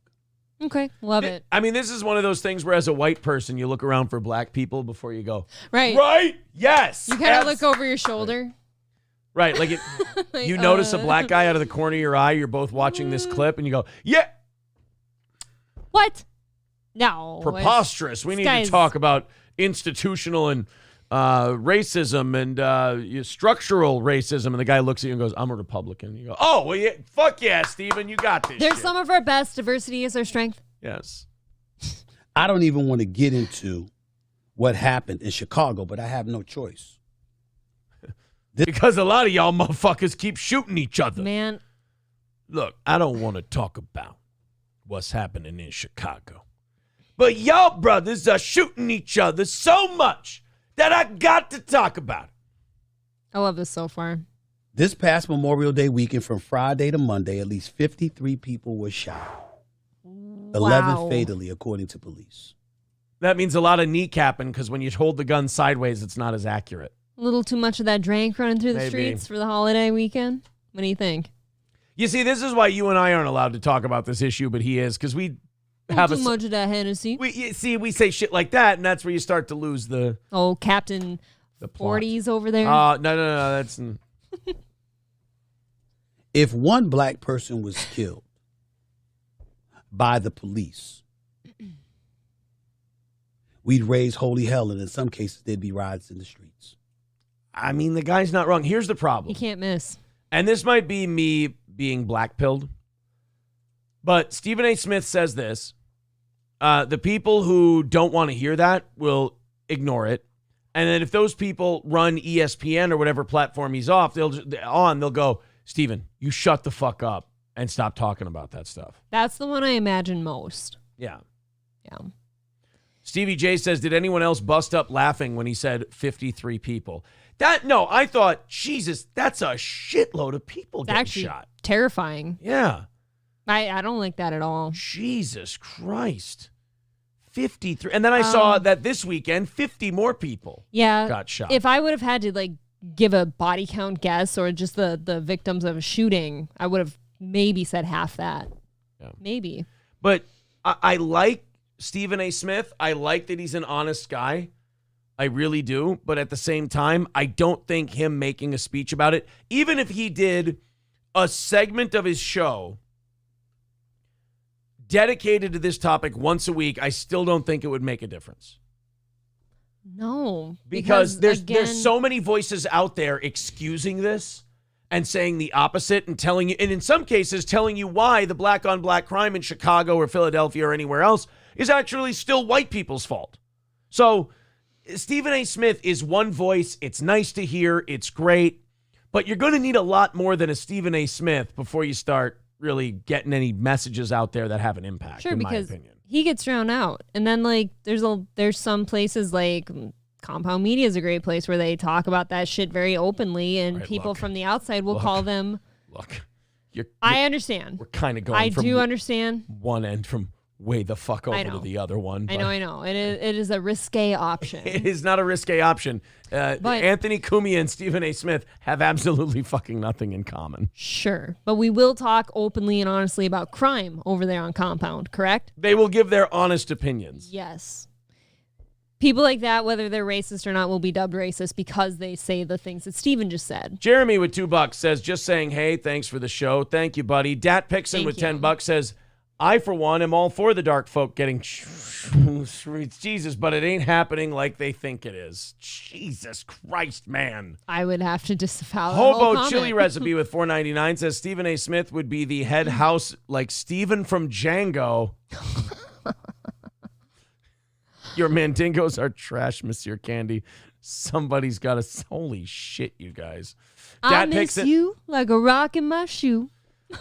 Okay, love it. I mean, this is one of those things where as a white person, you look around for black people before you go, right? Right? Yes. You kind of look over your shoulder. Right. You notice a black guy out of the corner of your eye. You're both watching this clip and you go, yeah. What? No. Preposterous. We need to talk about institutional and racism and structural racism. And the guy looks at you and goes, I'm a Republican. You go, oh, well, yeah, fuck yeah, Stephen, you got this. There's shit. some of our best. Diversity is our strength. Yes. I don't even want to get into what happened in Chicago, but I have no choice. Because a lot of y'all motherfuckers keep shooting each other. Man. Look, I don't want to talk about what's happening in Chicago, but y'all brothers are shooting each other so much that I got to talk about it. I love this so far. This past Memorial Day weekend from Friday to Monday, at least 53 people were shot. 11 fatally, according to police. That means a lot of kneecapping, because when you hold the gun sideways, it's not as accurate. A little too much of that drank running through the streets for the holiday weekend. What do you think? You see, this is why you and I aren't allowed to talk about this issue, but he is, because we have too much of that Hennessy. We say shit like that, and that's where you start to lose the Captain the plot. 40s over there. No, that's If one black person was killed by the police, we'd raise holy hell, and in some cases, there'd be riots in the streets. I mean, the guy's not wrong. Here's the problem. You can't miss. And this might be me being black-pilled, but Stephen A. Smith says this. The people who don't want to hear that will ignore it. And then if those people run ESPN or whatever platform he's they'll go, Stephen, you shut the fuck up and stop talking about that stuff. That's the one I imagine most. Yeah. Yeah. Stevie J says, did anyone else bust up laughing when he said 53 people? I thought, Jesus, that's a shitload of people getting shot. Terrifying. Yeah. I don't like that at all. Jesus Christ. 53. And then I saw that this weekend, 50 more people got shot. If I would have had to give a body count guess or just the victims of a shooting, I would have maybe said half that. Yeah. Maybe. But I like Stephen A. Smith. I like that he's an honest guy. I really do. But at the same time, I don't think him making a speech about it, even if he did a segment of his show dedicated to this topic once a week, I still don't think it would make a difference. No. Because there's so many voices out there excusing this and saying the opposite and telling you, and in some cases telling you why the black on black crime in Chicago or Philadelphia or anywhere else is actually still white people's fault. So Stephen A. Smith is one voice. It's nice to hear. It's great. But you're going to need a lot more than a Stephen A. Smith before you start really getting any messages out there that have an impact, in my opinion. He gets drowned out. And then there's some places like Compound Media is a great place where they talk about that shit very openly, and people from the outside will call them. Look, I understand. We're kind of going. I do understand. One end from way the fuck over to the other one. I know. It is a risque option. It is not a risque option. But Anthony Cumia and Stephen A. Smith have absolutely fucking nothing in common. Sure. But we will talk openly and honestly about crime over there on Compound, correct? They will give their honest opinions. Yes. People like that, whether they're racist or not, will be dubbed racist because they say the things that Steven just said. Jeremy with $2 says, just saying, hey, thanks for the show. Thank you, buddy. Dat Pixon with $10 says, I, for one, am all for the dark folk getting Jesus, but it ain't happening like they think it is. Jesus Christ, man. I would have to disavow that whole Hobo comment. Chili Recipe with $4.99 says Stephen A. Smith would be the head house like Steven from Django. Your mandingos are trash, Monsieur Candy. Somebody's got to... Holy shit, you guys. I miss you like a rock in my shoe.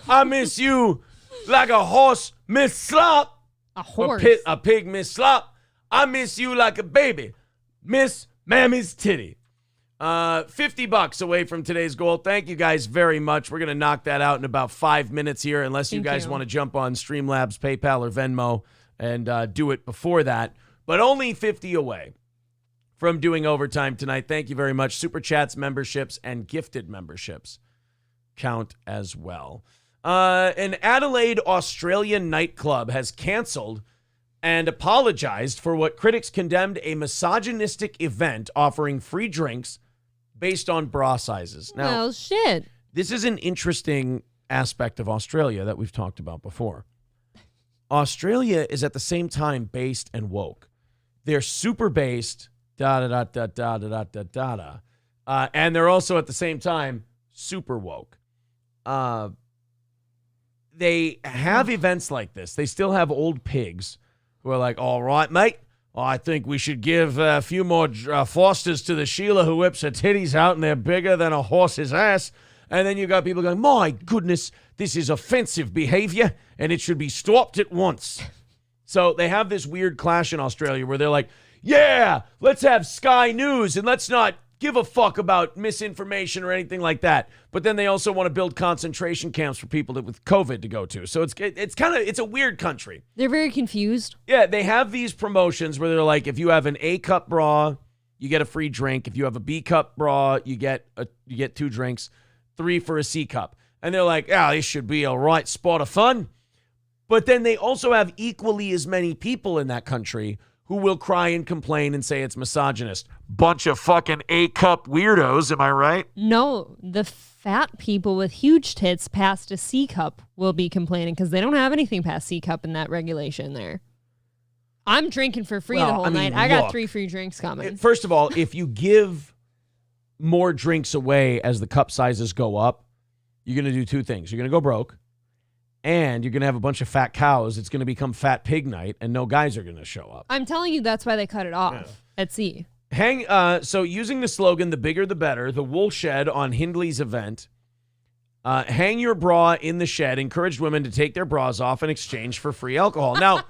I miss you like a horse miss slop. A horse? A pig miss slop. I miss you like a baby miss Mammy's titty. $50 away from today's goal. Thank you guys very much. We're going to knock that out in about 5 minutes here, unless you guys want to jump on Streamlabs, PayPal, or Venmo and do it before that. But only 50 away from doing overtime tonight. Thank you very much. Super Chats, memberships, and gifted memberships count as well. An Adelaide, Australian nightclub has canceled and apologized for what critics condemned a misogynistic event offering free drinks based on bra sizes. Now, well, shit. This is an interesting aspect of Australia that we've talked about before. Australia is at the same time based and woke. They're super based, and they're also at the same time super woke. They have events like this. They still have old pigs who are like, all right, mate, I think we should give a few more Fosters to the Sheila who whips her titties out and they're bigger than a horse's ass. And then you got people going, my goodness, this is offensive behavior and it should be stopped at once. So they have this weird clash in Australia where they're like, yeah, let's have Sky News and let's not give a fuck about misinformation or anything like that. But then they also want to build concentration camps for people with COVID to go to. So it's a weird country. They're very confused. Yeah, they have these promotions where they're like, if you have an A cup bra, you get a free drink. If you have a B cup bra, you get 2 drinks, 3 for a C cup. And they're like, this should be a right spot of fun. But then they also have equally as many people in that country who will cry and complain and say it's misogynist. Bunch of fucking A-cup weirdos, am I right? No, the fat people with huge tits past a C cup will be complaining because they don't have anything past C cup in that regulation there. I'm drinking for free the whole night. I got 3 free drinks coming. First of all, if you give more drinks away as the cup sizes go up, you're going to do 2 things. You're going to go broke, and you're going to have a bunch of fat cows. It's going to become fat pig night, and no guys are going to show up. I'm telling you, that's why they cut it off at C. So using the slogan, the bigger the better, the wool shed on Hindley's event, hang your bra in the shed, encouraged women to take their bras off in exchange for free alcohol. Now,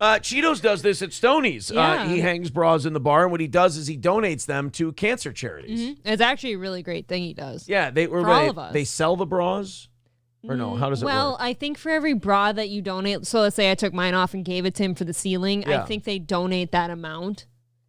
Cheetos does this at Stoney's. Yeah. He hangs bras in the bar, and what he does is he donates them to cancer charities. Mm-hmm. It's actually a really great thing he does. Yeah, all of us. They sell the bras? Or no, how does it work? Well, I think for every bra that you donate, so let's say I took mine off and gave it to him for the ceiling, Yeah. I think they donate that amount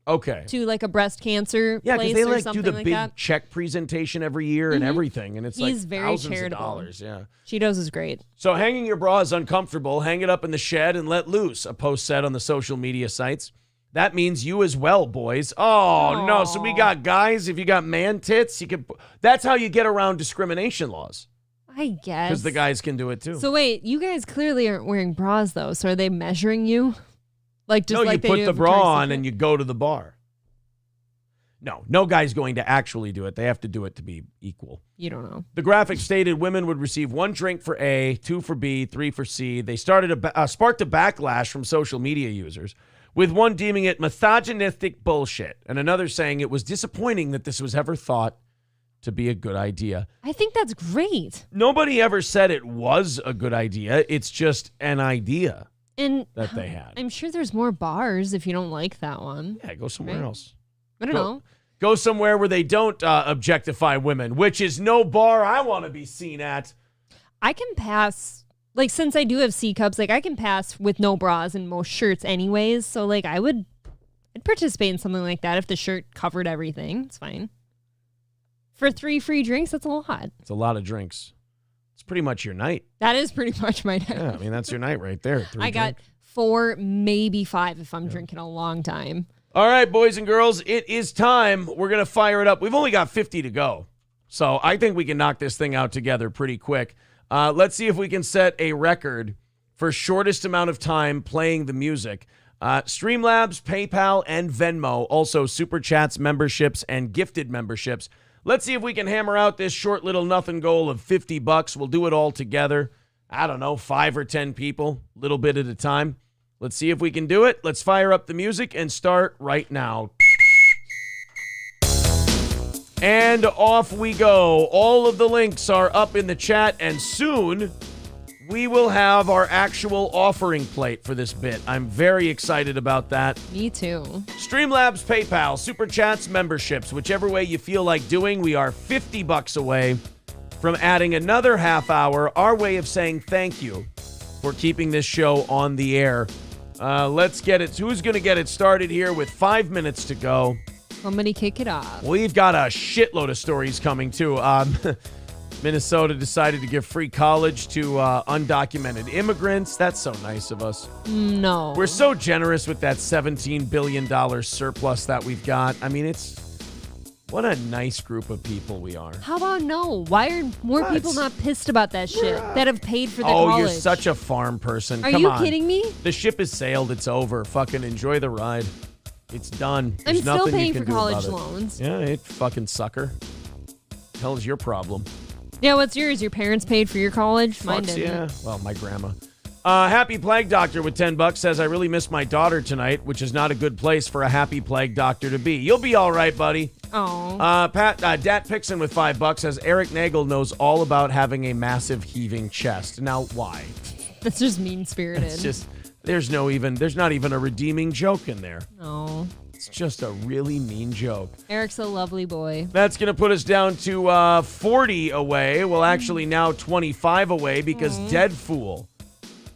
Okay. to like a breast cancer Yeah, because place they or like something do the like big that. check presentation every year and everything, and it's He's like very thousands charitable. of dollars. Yeah. Cheetos is great. So hanging your bra is uncomfortable. Hang it up in the shed and let loose, a post said on the social media sites. That means you as well, boys. Oh, no. So we got guys. If you got man tits, you can. That's how you get around discrimination laws. I guess. Because the guys can do it too. So wait, you guys clearly aren't wearing bras though. So are they measuring you? Like just no, like you they put do the at bra Victoria's on Secret? and you go to the bar. No guy's going to actually do it. They have to do it to be equal. You don't know. The graphic stated women would receive 1 drink for A, 2 for B, 3 for C. They sparked a backlash from social media users, with one deeming it misogynistic bullshit and another saying it was disappointing that this was ever thought to be a good idea. I think that's great. Nobody ever said it was a good idea. It's just an idea And that they had. I'm sure there's more bars if you don't like that one. Yeah, go somewhere Right. else. I don't know. Go somewhere where they don't objectify women, which is no bar I want to be seen at. I can pass, like, since I do have C cups, like, I can pass with no bras and most shirts anyways. So, like, I'd participate in something like that if the shirt covered everything. It's fine. For 3 free drinks, that's a lot. It's a lot of drinks. It's pretty much your night. That is pretty much my night. Yeah, I mean, that's your night right there. 3 I got 4, maybe 5 if I'm drinking a long time. All right, boys and girls, it is time. We're going to fire it up. We've only got 50 to go, so I think we can knock this thing out together pretty quick. Let's see if we can set a record for shortest amount of time playing the music. Streamlabs, PayPal, and Venmo, also Super Chats, memberships, and gifted memberships. Let's see if we can hammer out this short little nothing goal of $50. We'll do it all together. I don't know, 5 or 10 people, a little bit at a time. Let's see if we can do it. Let's fire up the music and start right now. And off we go. All of the links are up in the chat, and soon we will have our actual offering plate for this bit. I'm very excited about that. Me too. Streamlabs, PayPal, Super Chats, memberships, whichever way you feel like doing. We are $50 away from adding another half hour, our way of saying thank you for keeping this show on the air. Let's get it. Who's going to get it started here with 5 minutes to go? Somebody kick it off. We've got a shitload of stories coming, too. Minnesota decided to give free college to undocumented immigrants. That's so nice of us. No. We're so generous with that $17 billion surplus that we've got. I mean, what a nice group of people we are. How about no? Why are more people not pissed about that shit that have paid for the college? Oh, you're such a farm person. Are Come you on. kidding me? The ship has sailed. It's over. Fucking enjoy the ride. It's done. I'm There's still nothing paying you can for do college about it. loans. Yeah, it fucking sucker. Hell's your problem? Yeah, what's yours? Your parents paid for your college? Mine Fucks, didn't. yeah. Well, my grandma. Happy Plague Doctor with $10 says, I really miss my daughter tonight, which is not a good place for a Happy Plague Doctor to be. You'll be all right, buddy. Oh. Dat Pixon with $5 says, Eric Nagel knows all about having a massive heaving chest. Now, why? That's just mean-spirited. It's just, there's not even a redeeming joke in there. No. It's just a really mean joke. Eric's a lovely boy. That's going to put us down to 40 away. Well, actually now 25 away because Dead Fool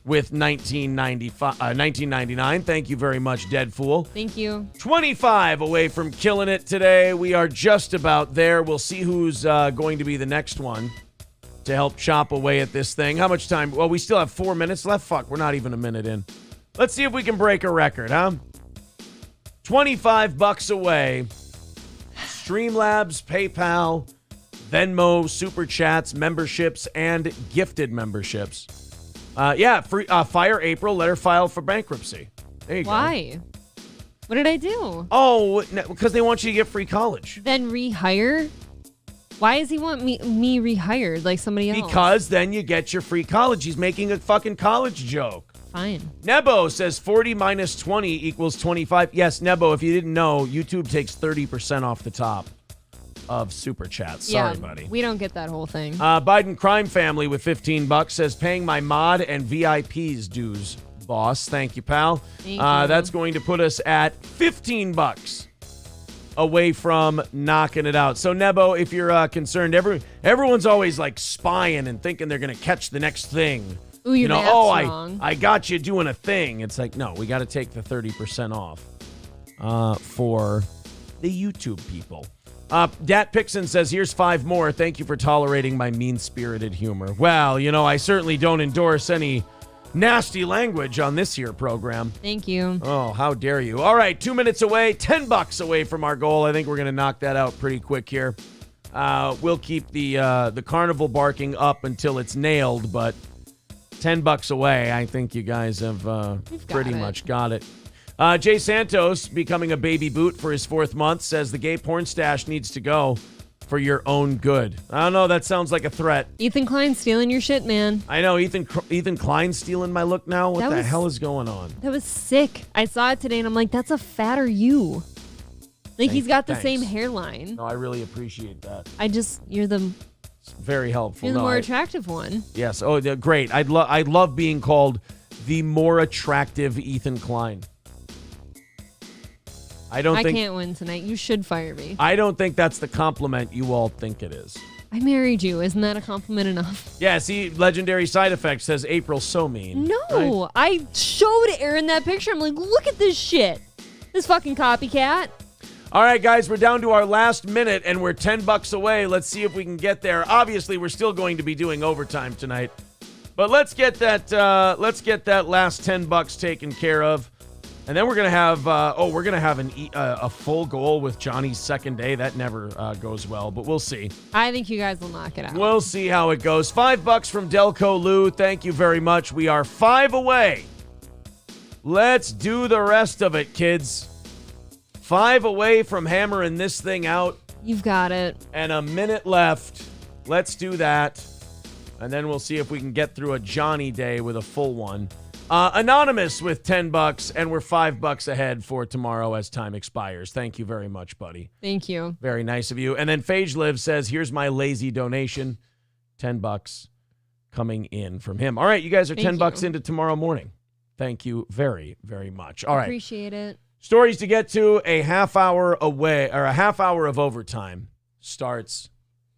with 1999. Thank you very much, Dead Fool. Thank you. 25 away from killing it today. We are just about there. We'll see who's going to be the next one to help chop away at this thing. How much time? Well, we still have 4 minutes left. Fuck, we're not even a minute in. Let's see if we can break a record, huh? $25 away. Streamlabs, PayPal, Venmo, Super Chats, memberships, and gifted memberships. Free, fire April, let her file for bankruptcy. There you go. Why? What did I do? Oh, because they want you to get free college. Then rehire? Why does he want me rehired like somebody else? Because then you get your free college. He's making a fucking college joke. Fine. Nebo says 40 minus 20 equals 25. Yes, Nebo, if you didn't know, YouTube takes 30% off the top of Super Chats. Sorry, buddy. We don't get that whole thing. Biden Crime Family with $15 says paying my mod and VIPs dues, boss. Thank you, pal. Thank you. That's going to put us at $15 away from knocking it out. So, Nebo, if you're concerned, everyone's always like spying and thinking they're going to catch the next thing. Ooh, your math's wrong. I got you doing a thing. It's like, no, we got to take the 30% off for the YouTube people. Dat Pixon says, here's 5 more. Thank you for tolerating my mean-spirited humor. Well, I certainly don't endorse any nasty language on this here program. Thank you. Oh, how dare you. All right, 2 minutes away, $10 away from our goal. I think we're going to knock that out pretty quick here. We'll keep the carnival barking up until it's nailed, but $10 away, I think you guys have pretty much got it. Jay Santos, becoming a baby boot for his 4th month, says the gay porn stash needs to go for your own good. I don't know, that sounds like a threat. Ethan Klein stealing your shit, man. I know, Ethan Klein stealing my look now? What the hell is going on? That was sick. I saw it today and I'm like, that's a fatter you. Like, he's got the same hairline. No, I really appreciate that. You're the very helpful. You're the more attractive one. Yes. Oh, great. I'd love being called the more attractive Ethan Klein. I can't win tonight. You should fire me. I don't think that's the compliment you all think it is. I married you. Isn't that a compliment enough? Yeah, see, Legendary Side Effect says April's so mean. No, right? I showed Aaron that picture. I'm like, look at this shit. This fucking copycat. All right, guys, we're down to our last minute, and we're $10 away. Let's see if we can get there. Obviously, we're still going to be doing overtime tonight, but let's get that last $10 taken care of. And then we're gonna have a full goal with Johnny's second day. That never goes well, but we'll see. I think you guys will knock it out. We'll see how it goes. $5 from Delco Lou. Thank you very much. We are 5 away. Let's do the rest of it, kids. 5 away from hammering this thing out. You've got it. And a minute left. Let's do that. And then we'll see if we can get through a Johnny day with a full one. Anonymous with $10, and we're $5 ahead for tomorrow as time expires. Thank you very much, buddy. Thank you. Very nice of you. And then Phage Live says, here's my lazy donation. $10 coming in from him. All right, you guys are $10 into tomorrow morning. Thank you very, very much. All right. Appreciate it. Stories to get to. A half hour away, or a half hour of overtime starts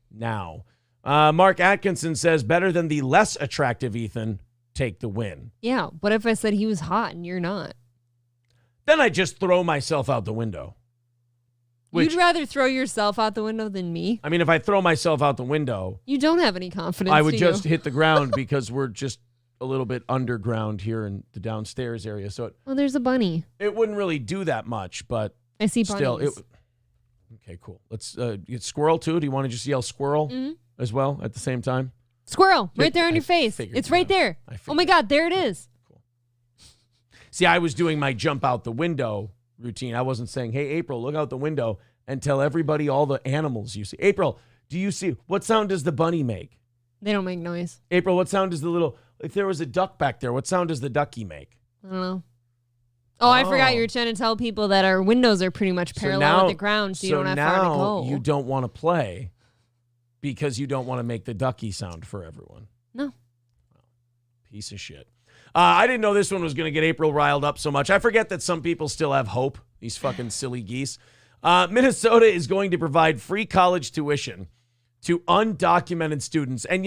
now. Mark Atkinson says, better than the less attractive Ethan. Take the win. Yeah. What if I said he was hot and you're not? Then I just throw myself out the window. You'd rather throw yourself out the window than me? I mean, if I throw myself out the window, you don't have any confidence. I would just hit the ground because we're just a little bit underground here in the downstairs area. So there's a bunny. It wouldn't really do that much, but I see bunnies. Still, okay, cool. Let's get squirrel too. Do you want to just yell squirrel as well at the same time? Squirrel, right there on your face. It's right there. Oh my God, there it is. Cool. See, I was doing my jump out the window routine. I wasn't saying, hey, April, look out the window and tell everybody all the animals you see. April, do you see, what sound does the bunny make? They don't make noise. April, what sound does the little, if there was a duck back there, what sound does the ducky make? I don't know. Oh, I forgot you were trying to tell people that our windows are pretty much parallel with the ground, so you don't have far to go. You don't want to play. Because you don't want to make the ducky sound for everyone. No. Piece of shit. I didn't know this one was going to get April riled up so much. I forget that some people still have hope. These fucking silly geese. Minnesota is going to provide free college tuition to undocumented students. And,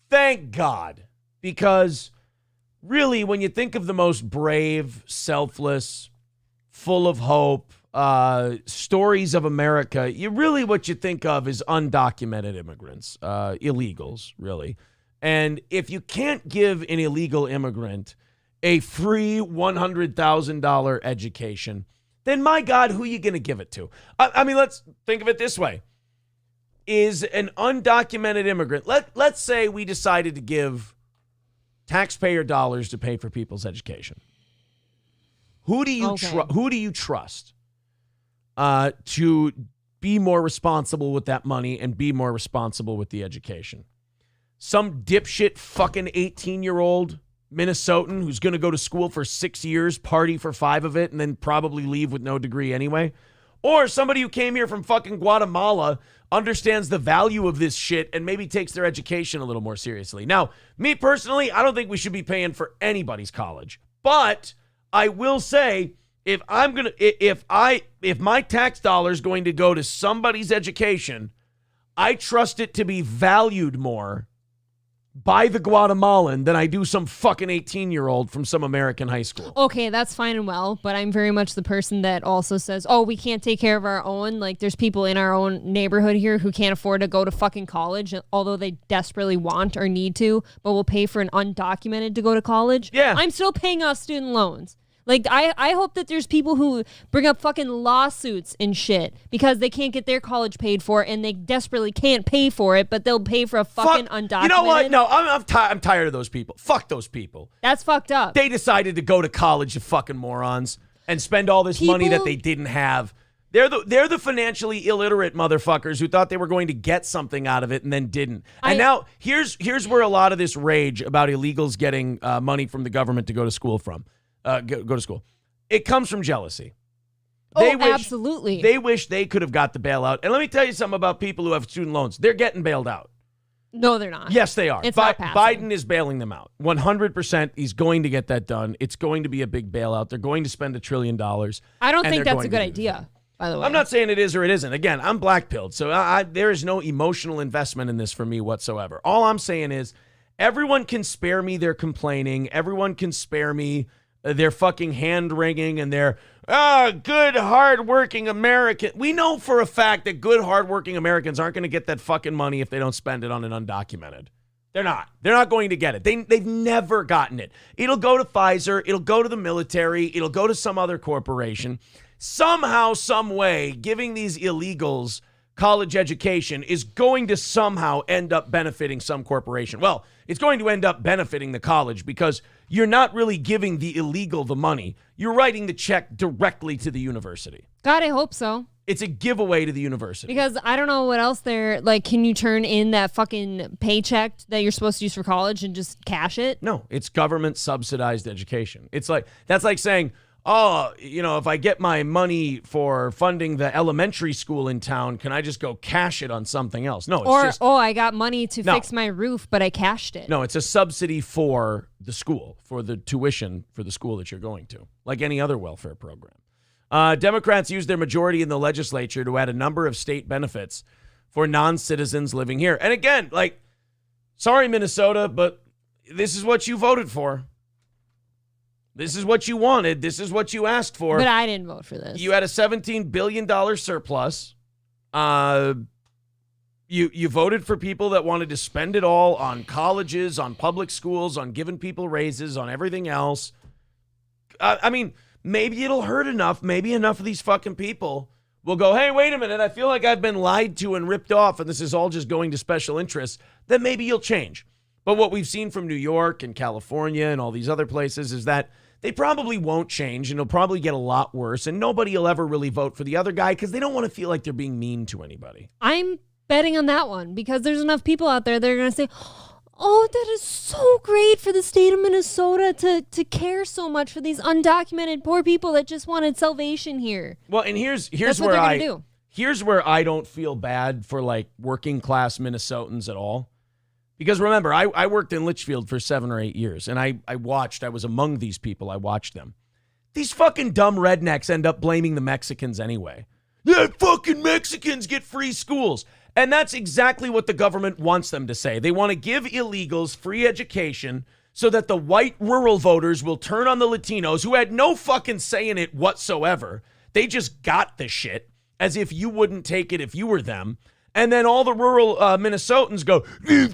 thank God. Because really, when you think of the most brave, selfless, full of hope, stories of America, what you think of is undocumented immigrants, illegals, really. And if you can't give an illegal immigrant a free $100,000 education, then my God, who are you going to give it to? I mean, let's think of it this way. Is an undocumented immigrant, let's say we decided to give taxpayer dollars to pay for people's education. Who do you trust? To be more responsible with that money and be more responsible with the education. Some dipshit fucking 18-year-old Minnesotan who's going to go to school for 6 years, party for 5 of it, and then probably leave with no degree anyway. Or somebody who came here from fucking Guatemala, understands the value of this shit, and maybe takes their education a little more seriously. Now, me personally, I don't think we should be paying for anybody's college. But I will say, if my tax dollar is going to go to somebody's education, I trust it to be valued more by the Guatemalan than I do some fucking 18-year-old from some American high school. Okay, that's fine and well, but I'm very much the person that also says, we can't take care of our own. Like, there's people in our own neighborhood here who can't afford to go to fucking college, although they desperately want or need to, but will pay for an undocumented to go to college. Yeah. I'm still paying off student loans. Like, I hope that there's people who bring up fucking lawsuits and shit because they can't get their college paid for and they desperately can't pay for it, but they'll pay for a fucking undocumented. You know what? No, I'm tired of those people. Fuck those people. That's fucked up. They decided to go to college, you fucking morons, and spend all this money that they didn't have. They're the financially illiterate motherfuckers who thought they were going to get something out of it and then didn't. And now here's where a lot of this rage about illegals getting money from the government to go to school from. Go to school. It comes from jealousy. Absolutely. They wish they could have got the bailout. And let me tell you something about people who have student loans. They're getting bailed out. No, they're not. Yes, they are. It's not passing. Biden is bailing them out. 100%. He's going to get that done. It's going to be a big bailout. They're going to spend $1 trillion. I don't think that's a good idea, by the way. I'm not saying it is or it isn't. Again, I'm black-pilled, so there is no emotional investment in this for me whatsoever. All I'm saying is everyone can spare me their complaining. Everyone can spare me their fucking hand-wringing and their good, hard-working American. We know for a fact that good, hard-working Americans aren't going to get that fucking money if they don't spend it on an undocumented. They're not. They're not going to get it. They've never gotten it. It'll go to Pfizer. It'll go to the military. It'll go to some other corporation. Somehow, some way, giving these illegals college education is going to somehow end up benefiting some corporation. Well, it's going to end up benefiting the college because you're not really giving the illegal the money. You're writing the check directly to the university. God, I hope so. It's a giveaway to the university. Because I don't know what else they're like. Can you turn in that fucking paycheck that you're supposed to use for college and just cash it? No, it's government subsidized education. It's like, that's like saying, oh, if I get my money for funding the elementary school in town, can I just go cash it on something else? No, it's I got money to fix my roof, but I cashed it. No, it's a subsidy for the school, for the tuition for the school that you're going to, like any other welfare program. Democrats used their majority in the legislature to add a number of state benefits for non-citizens living here. And again, sorry, Minnesota, but this is what you voted for. This is what you wanted. This is what you asked for. But I didn't vote for this. You had a $17 billion surplus. You voted for people that wanted to spend it all on colleges, on public schools, on giving people raises, on everything else. Maybe it'll hurt enough. Maybe enough of these fucking people will go, hey, wait a minute. I feel like I've been lied to and ripped off, and this is all just going to special interests. Then maybe you'll change. But what we've seen from New York and California and all these other places is that they probably won't change, and it'll probably get a lot worse, and nobody will ever really vote for the other guy because they don't want to feel like they're being mean to anybody. I'm betting on that one because there's enough people out there that are going to say, oh, that is so great for the state of Minnesota to care so much for these undocumented poor people that just wanted salvation here. Well, and here's That's what where they're gonna do. Here's where I don't feel bad for working class Minnesotans at all. Because remember, I worked in Litchfield for 7 or 8 years, and I was among these people. I watched them. These fucking dumb rednecks end up blaming the Mexicans anyway. The fucking Mexicans get free schools. And that's exactly what the government wants them to say. They want to give illegals free education so that the white rural voters will turn on the Latinos who had no fucking say in it whatsoever. They just got the shit as if you wouldn't take it if you were them. And then all the rural Minnesotans go,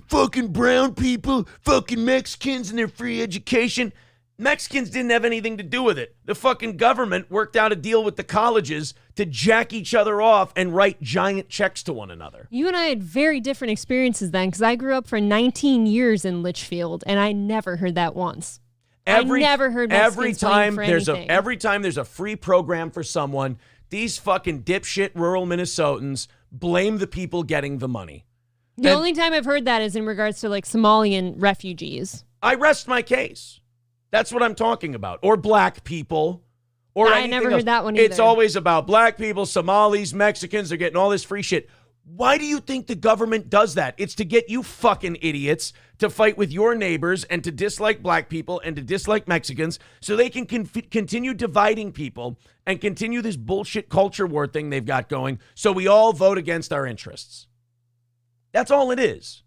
fucking brown people, fucking Mexicans and their free education. Mexicans didn't have anything to do with it. The fucking government worked out a deal with the colleges to jack each other off and write giant checks to one another. You and I had very different experiences then because I grew up for 19 years in Litchfield, and I never heard that once. I never heard Mexicans blame for anything. Every time there's a free program for someone, these fucking dipshit rural Minnesotans blame the people getting the money. The only time I've heard that is in regards to Somalian refugees. I rest my case. That's what I'm talking about. Or black people. Or I never heard that one either. It's always about black people, Somalis, Mexicans. They're getting all this free shit. Why do you think the government does that? It's to get you fucking idiots to fight with your neighbors and to dislike black people and to dislike Mexicans so they can continue dividing people and continue this bullshit culture war thing they've got going so we all vote against our interests. That's all it is.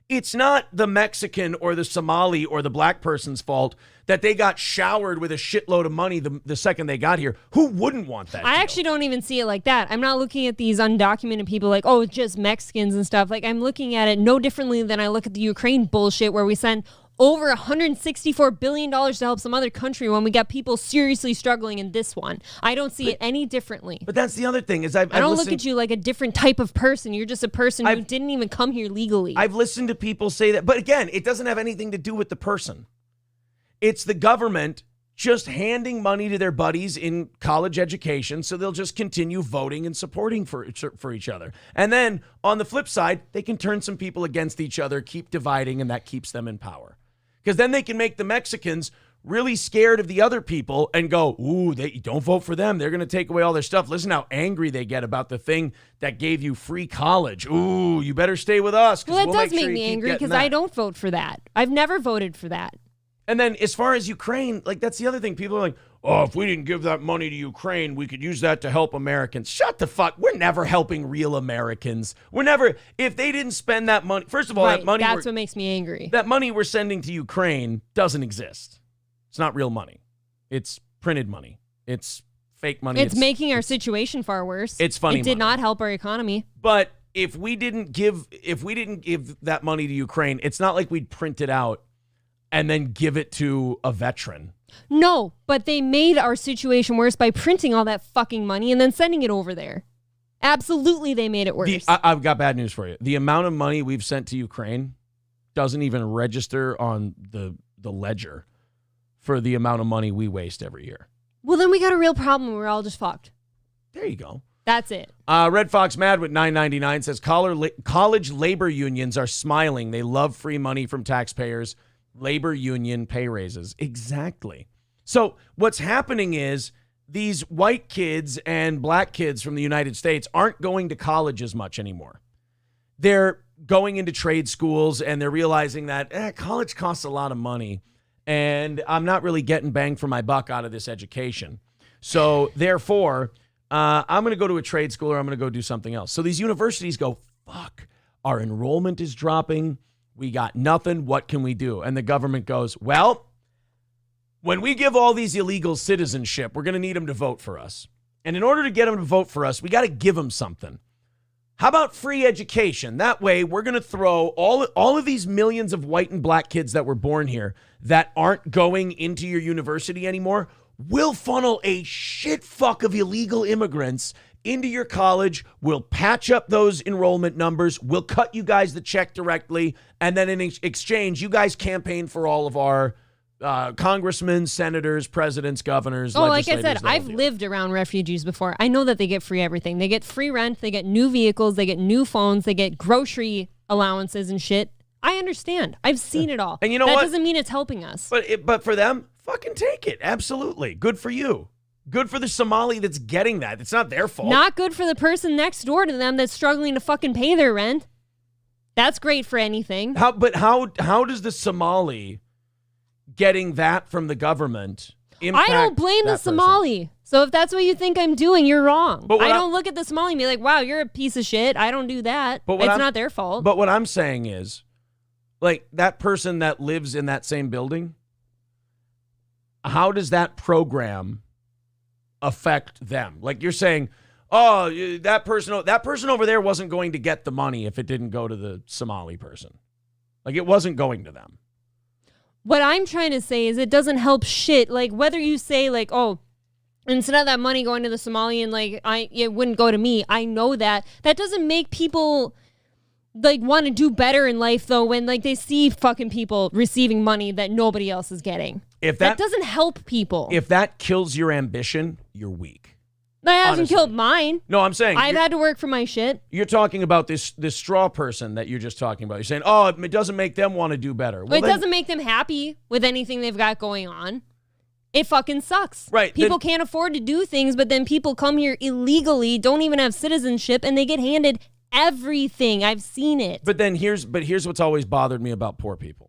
It's not the Mexican or the Somali or the black person's fault that they got showered with a shitload of money the second they got here. Who wouldn't want that? I actually don't even see it like that. I'm not looking at these undocumented people it's just Mexicans and stuff. I'm looking at it no differently than I look at the Ukraine bullshit where we send over $164 billion to help some other country when we got people seriously struggling in this one. I don't see it any differently. But that's the other thing is I don't look at you like a different type of person. You're just a person who didn't even come here legally. I've listened to people say that. But again, it doesn't have anything to do with the person. It's the government just handing money to their buddies in college education so they'll just continue voting and supporting for each other. And then on the flip side, they can turn some people against each other, keep dividing, and that keeps them in power. Because then they can make the Mexicans really scared of the other people and go, ooh, don't vote for them. They're going to take away all their stuff. Listen how angry they get about the thing that gave you free college. Ooh, you better stay with us. Well, that does make me angry because I don't vote for that. I've never voted for that. And then as far as Ukraine, that's the other thing. People are like, oh, if we didn't give that money to Ukraine, we could use that to help Americans. Shut the fuck. We're never helping real Americans. If they didn't spend that money, first of all, right, that money. That's what makes me angry. That money we're sending to Ukraine doesn't exist. It's not real money. It's printed money. It's fake money. It's making our situation far worse. It's funny It did not help our economy. But if we didn't give that money to Ukraine, it's not like we'd print it out and then give it to a veteran. No, but they made our situation worse by printing all that fucking money and then sending it over there. Absolutely, they made it worse. I've got bad news for you. The amount of money we've sent to Ukraine doesn't even register on the ledger for the amount of money we waste every year. Well, then we got a real problem. We're all just fucked. There you go. That's it. Red Fox Mad with $9.99 says college labor unions are smiling. They love free money from taxpayers. Labor union pay raises. Exactly. So what's happening is these white kids and black kids from the United States aren't going to college as much anymore. They're going into trade schools and they're realizing that college costs a lot of money and I'm not really getting bang for my buck out of this education. So therefore, I'm going to go to a trade school or I'm going to go do something else. So these universities go, fuck, our enrollment is dropping. We got nothing. What can we do? And the government goes, well, when we give all these illegals citizenship, we're going to need them to vote for us. And in order to get them to vote for us, we got to give them something. How about free education? That way, we're going to throw all of these millions of white and black kids that were born here that aren't going into your university anymore. We'll funnel a shit fuck of illegal immigrants into your college. We'll patch up those enrollment numbers. We'll cut you guys the check directly. And then in exchange, you guys campaign for all of our congressmen, senators, presidents, governors. Oh, like I said, I've lived around refugees before. I know that they get free everything. They get free rent. They get new vehicles. They get new phones. They get grocery allowances and shit. I understand. I've seen it all. And you know that what? doesn't mean it's helping us. But for them, fucking take it. Absolutely. Good for you. Good for the Somali that's getting that. It's not their fault. Not good for the person next door to them that's struggling to fucking pay their rent. That's great for anything. How does the Somali getting that from the government impact I don't blame the Somali. So if that's what you think I'm doing, you're wrong. I don't look at the Somali and be like, wow, you're a piece of shit. I don't do that. It's not their fault. But what I'm saying is, like, that person that lives in that same building, how does that program affect them? Like, you're saying, oh, that person over there wasn't going to get the money if it didn't go to the Somali person. Like, it wasn't going to them. What I'm trying to say is it doesn't help shit. Like, whether you say, like, oh, instead of that money going to the Somalian, like, it wouldn't go to me. I know that. That doesn't make people, like, want to do better in life, though, when, like, they see fucking people receiving money that nobody else is getting. If that doesn't help people. If that kills your ambition, you're weak. That hasn't killed mine. No, I'm saying I've had to work for my shit. You're talking about this straw person that you're just talking about. You're saying, oh, it doesn't make them want to do better. Well, it doesn't make them happy with anything they've got going on. It fucking sucks. Right. People can't afford to do things, but then people come here illegally, don't even have citizenship, and they get handed everything. I've seen it. But here's what's always bothered me about poor people.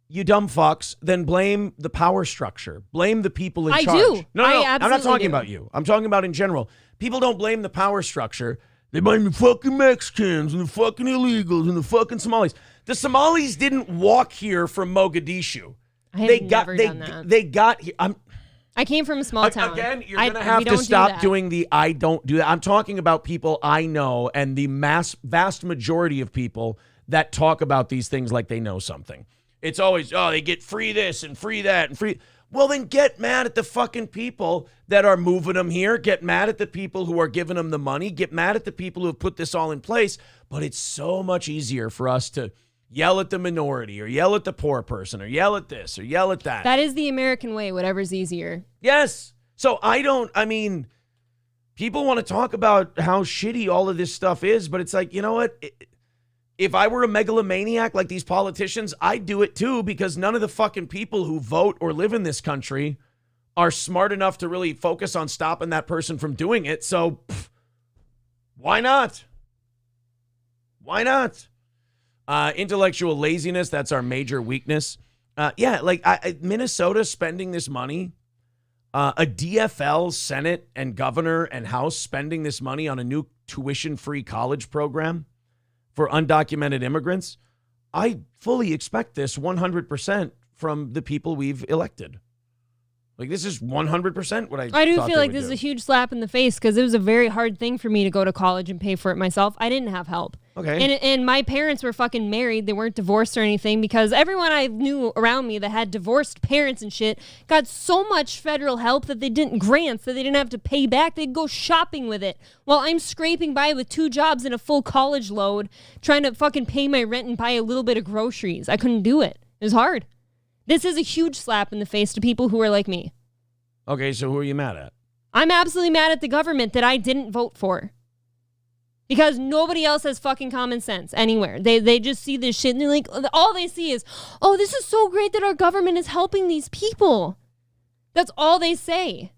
You dumb fucks, then blame the power structure. Blame the people in charge. I do. No, I'm not talking about you. I'm talking about in general. People don't blame the power structure. They blame the fucking Mexicans and the fucking illegals and the fucking Somalis. The Somalis didn't walk here from Mogadishu. They got here. I came from a small town. Again, you're going to have to stop doing the I don't do that. I'm talking about people I know and the vast majority of people that talk about these things like they know something. It's always, oh, they get free this and free that and free. Well, then get mad at the fucking people that are moving them here. Get mad at the people who are giving them the money. Get mad at the people who have put this all in place. But it's so much easier for us to yell at the minority or yell at the poor person or yell at this or yell at that. That is the American way, whatever's easier. Yes. So people want to talk about how shitty all of this stuff is, but it's like, you know what? If I were a megalomaniac like these politicians, I'd do it too, because none of the fucking people who vote or live in this country are smart enough to really focus on stopping that person from doing it. So why not? Why not? Intellectual laziness, that's our major weakness. Minnesota spending this money, a DFL Senate and governor and House spending this money on a new tuition-free college program for undocumented immigrants, I fully expect this 100% from the people we've elected. Like, this is 100% what I do thought feel they like would this do. is a huge slap in the face because it was a very hard thing for me to go to college and pay for it myself. I didn't have help. Okay. And my parents were fucking married. They weren't divorced or anything because everyone I knew around me that had divorced parents and shit got so much federal help that they didn't grants that they didn't have to pay back. They'd go shopping with it while I'm scraping by with 2 jobs and a full college load trying to fucking pay my rent and buy a little bit of groceries. I couldn't do it. It was hard. This is a huge slap in the face to people who are like me. Okay, so who are you mad at? I'm absolutely mad at the government that I didn't vote for. Because nobody else has fucking common sense anywhere. They just see this shit and they're like, all they see is, oh, this is so great that our government is helping these people. That's all they say.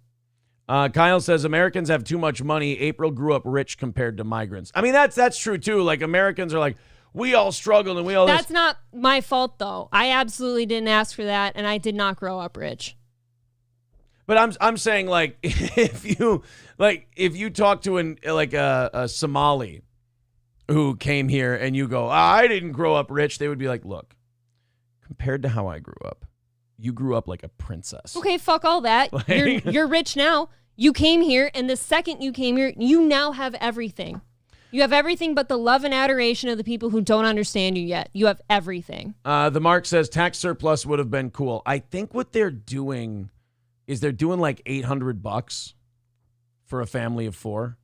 Kyle says Americans have too much money. April grew up rich compared to migrants. I mean, that's true too. Like, Americans are like, we all struggled and we all. That's not my fault though. I absolutely didn't ask for that, and I did not grow up rich. But I'm saying, like, if you talk to a Somali who came here and you go, I didn't grow up rich, they would be like, look, compared to how I grew up, you grew up like a princess. Okay, fuck all that. Like- You're rich now. You came here, and the second you came here, you now have everything. You have everything but the love and adoration of the people who don't understand you yet. You have everything. The Mark says tax surplus would have been cool. I think what they're doing is they're doing like $800 for a family of 4.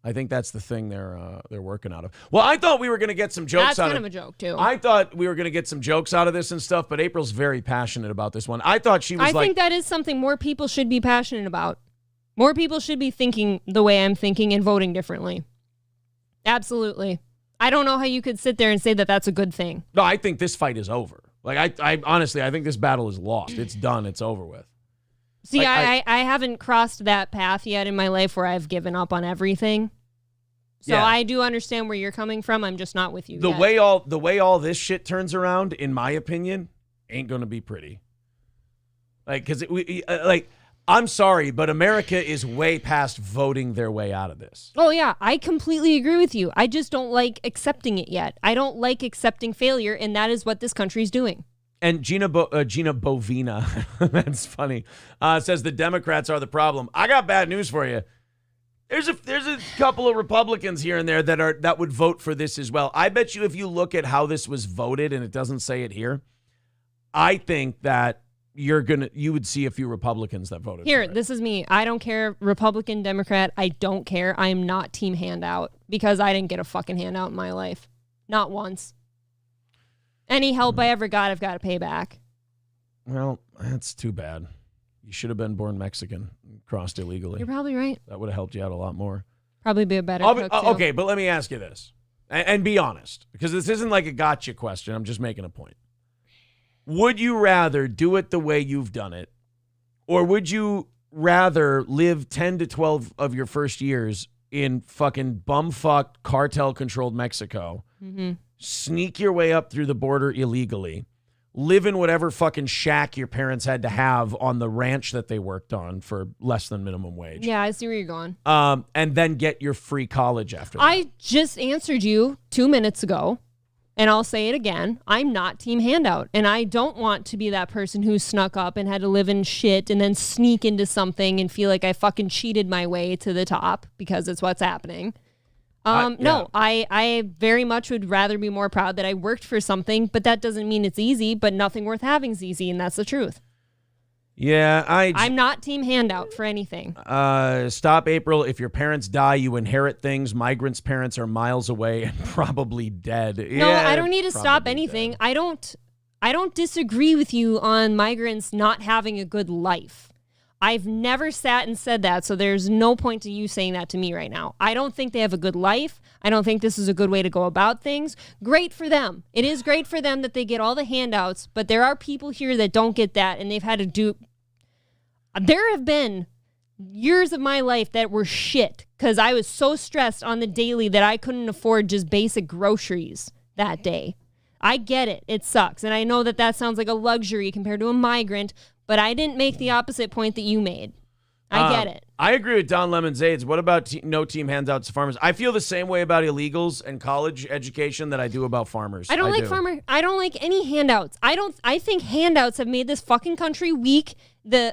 I think that's the thing they're working out of. Well, I thought we were going to get some jokes That's out kind of of a joke, too. I thought we were going to get some jokes out of this and stuff, but April's very passionate about this one. I thought she was I think that is something more people should be passionate about. More people should be thinking the way I'm thinking and voting differently. Absolutely. I don't know how you could sit there and say that that's a good thing. No, I think this fight is over. Like, I honestly, I think this battle is lost. It's done. It's over with. See, I I haven't crossed that path yet in my life where I've given up on everything. So Yeah. I do understand where you're coming from. I'm just not with you The yet. way all this shit turns around, in my opinion, ain't going to be pretty. Like, because I'm sorry, but America is way past voting their way out of this. Oh, yeah. I completely agree with you. I just don't like accepting it yet. I don't like accepting failure, and that is what this country is doing. And Gina Bovina, that's funny, says the Democrats are the problem. I got bad news for you. There's a couple of Republicans here and there that would vote for this as well. I bet you if you look at how this was voted, and it doesn't say it here, I think that you would see a few Republicans that voted Here, for it. this is me. I don't care, Republican, Democrat. I don't care. I am not team handout because I didn't get a fucking handout in my life. Not once. Any help I ever got, I've got to pay back. Well, that's too bad. You should have been born Mexican, crossed illegally. You're probably right. That would have helped you out a lot more. Probably be a better cook, too. Okay, but let me ask you this, and be honest, because this isn't like a gotcha question. I'm just making a point. Would you rather do it the way you've done it, or would you rather live 10 to 12 of your first years in fucking bumfuck cartel-controlled Mexico, sneak your way up through the border illegally, live in whatever fucking shack your parents had to have on the ranch that they worked on for less than minimum wage, Yeah, I see where you're going. and then get your free college after that? I just answered you 2 minutes ago, and I'll say it again. I'm not team handout, and I don't want to be that person who snuck up and had to live in shit and then sneak into something and feel like I fucking cheated my way to the top because it's what's happening. No, I very much would rather be more proud that I worked for something, but that doesn't mean it's easy, but nothing worth having is easy, and that's the truth. Yeah, I'm not team handout for anything. Stop, April. If your parents die, you inherit things. Migrants' parents are miles away and probably dead. No, I don't need to stop anything. I don't disagree with you on migrants not having a good life. I've never sat and said that, so there's no point to you saying that to me right now. I don't think they have a good life. I don't think this is a good way to go about things. Great for them. It is great for them that they get all the handouts, but there are people here that don't get that, and they've had to do... There have been years of my life that were shit because I was so stressed on the daily that I couldn't afford just basic groceries that day. I get it. It sucks. And I know that sounds like a luxury compared to a migrant, but I didn't make the opposite point that you made. I get it. I agree with Don Lemon's aides. What about no team handouts to farmers? I feel the same way about illegals and college education that I do about farmers. I don't like any handouts. I think handouts have made this fucking country weak.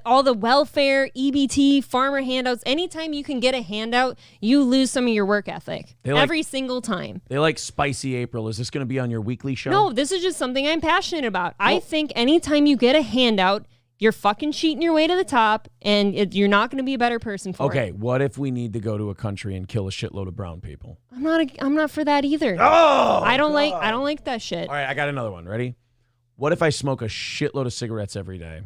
All the welfare, EBT, farmer handouts. Anytime you can get a handout, you lose some of your work ethic. Every single time. They like spicy April. Is this going to be on your weekly show? No, this is just something I'm passionate about. I think anytime you get a handout, you're fucking cheating your way to the top, and you're not going to be a better person for it. Okay, what if we need to go to a country and kill a shitload of brown people? I'm not for that either. Oh, I don't like that shit. All right, I got another one. Ready? What if I smoke a shitload of cigarettes every day,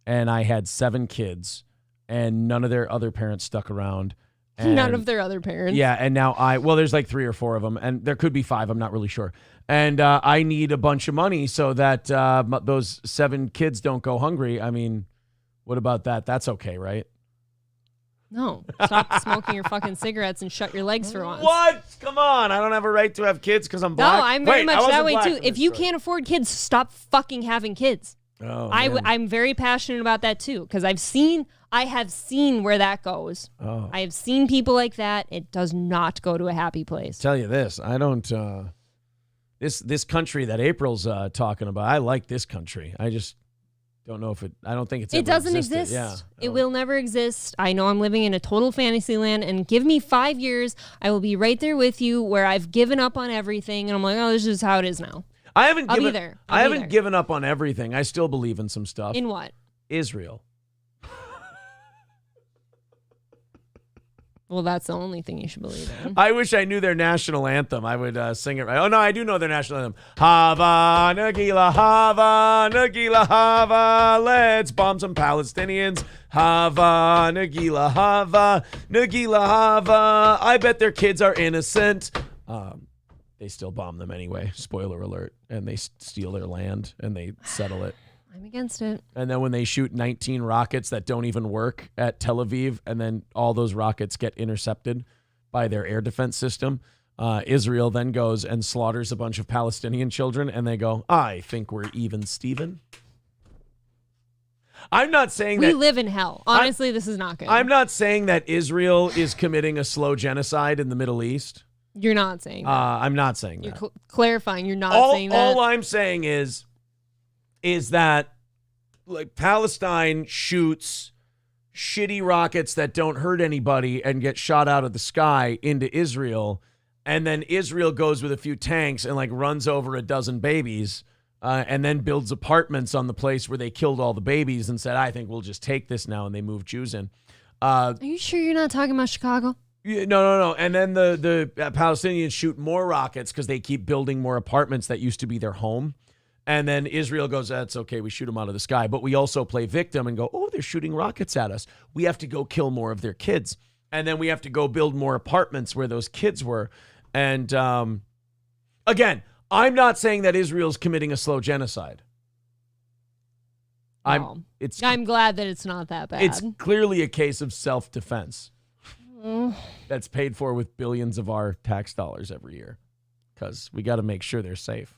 and I had 7 kids, and none of their other parents stuck around? None of their other parents. Yeah, and now there's like 3 or 4 of them, and there could be 5. I'm not really sure. And I need a bunch of money so that those 7 kids don't go hungry. I mean, what about that? That's okay, right? No. Stop smoking your fucking cigarettes and shut your legs for once. What? Come on. I don't have a right to have kids because I'm black. No, I'm very much that way too. If you story. can't afford kids, stop fucking having kids. Oh, I'm very passionate about that too because I have seen where that goes. Oh. I have seen people like that. It does not go to a happy place. Tell you this, I don't. This country that April's talking about, I like this country. I just don't know if it. I don't think it's. It ever doesn't existed. exist. Yeah, It will never exist. I know I'm living in a total fantasy land, and give me 5 years, I will be right there with you, where I've given up on everything, and I'm like, oh, this is how it is now. I haven't I'll given. be there. I haven't given up on everything. I still believe in some stuff. In what? Israel. Well, that's the only thing you should believe in. I wish I knew their national anthem. I would sing it right. Oh, no, I do know their national anthem. Hava, Nagila, Hava, Nagila, Hava. Let's bomb some Palestinians. Hava, Nagila, Hava, Nagila, Hava. I bet their kids are innocent. They still bomb them anyway. Spoiler alert. And they steal their land and they settle it. I'm against it. And then when they shoot 19 rockets that don't even work at Tel Aviv, and then all those rockets get intercepted by their air defense system, Israel then goes and slaughters a bunch of Palestinian children, and they go, I think we're even, Steven. I'm not saying we live in hell. Honestly, this is not good. I'm not saying that Israel is committing a slow genocide in the Middle East. You're not saying that. I'm not saying that. You're clarifying. You're not saying that. All I'm saying is that like Palestine shoots shitty rockets that don't hurt anybody and get shot out of the sky into Israel, and then Israel goes with a few tanks and like runs over a dozen babies and then builds apartments on the place where they killed all the babies and said, I think we'll just take this now, and they move Jews in. Are you sure you're not talking about Chicago? No. And then the Palestinians shoot more rockets because they keep building more apartments that used to be their home. And then Israel goes, that's okay, we shoot them out of the sky. But we also play victim and go, oh, they're shooting rockets at us. We have to go kill more of their kids. And then we have to go build more apartments where those kids were. And again, I'm not saying that Israel's committing a slow genocide. I'm glad that it's not that bad. It's clearly a case of self-defense that's paid for with billions of our tax dollars every year because we got to make sure they're safe.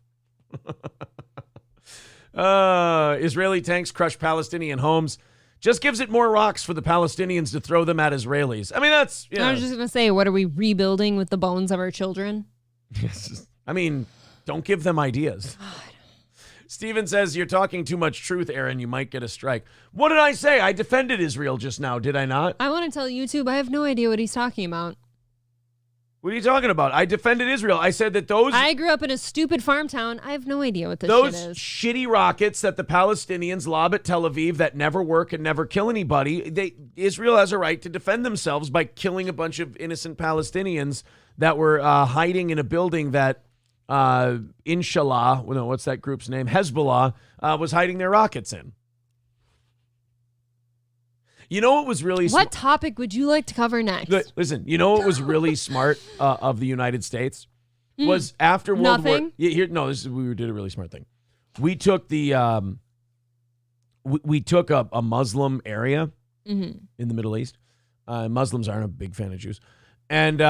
Israeli tanks crush Palestinian homes. Just gives it more rocks for the Palestinians to throw them at Israelis. I mean, that's... Yeah. I was just going to say, what are we rebuilding with the bones of our children? I mean, don't give them ideas. Steven says, you're talking too much truth, Aaron. You might get a strike. What did I say? I defended Israel just now, did I not? I want to tell YouTube, I have no idea what he's talking about. What are you talking about? I defended Israel. I said that I grew up in a stupid farm town. I have no idea what this those shit is. shitty rockets that the Palestinians lob at Tel Aviv that never work and never kill anybody. Israel has a right to defend themselves by killing a bunch of innocent Palestinians that were hiding in a building that Inshallah, what's that group's name? Hezbollah was hiding their rockets in. You know what was really What topic would you like to cover next? Listen, you know what was really smart of the United States was after World War. Nothing. We did a really smart thing. We took the we took a Muslim area in the Middle East. Muslims aren't a big fan of Jews, and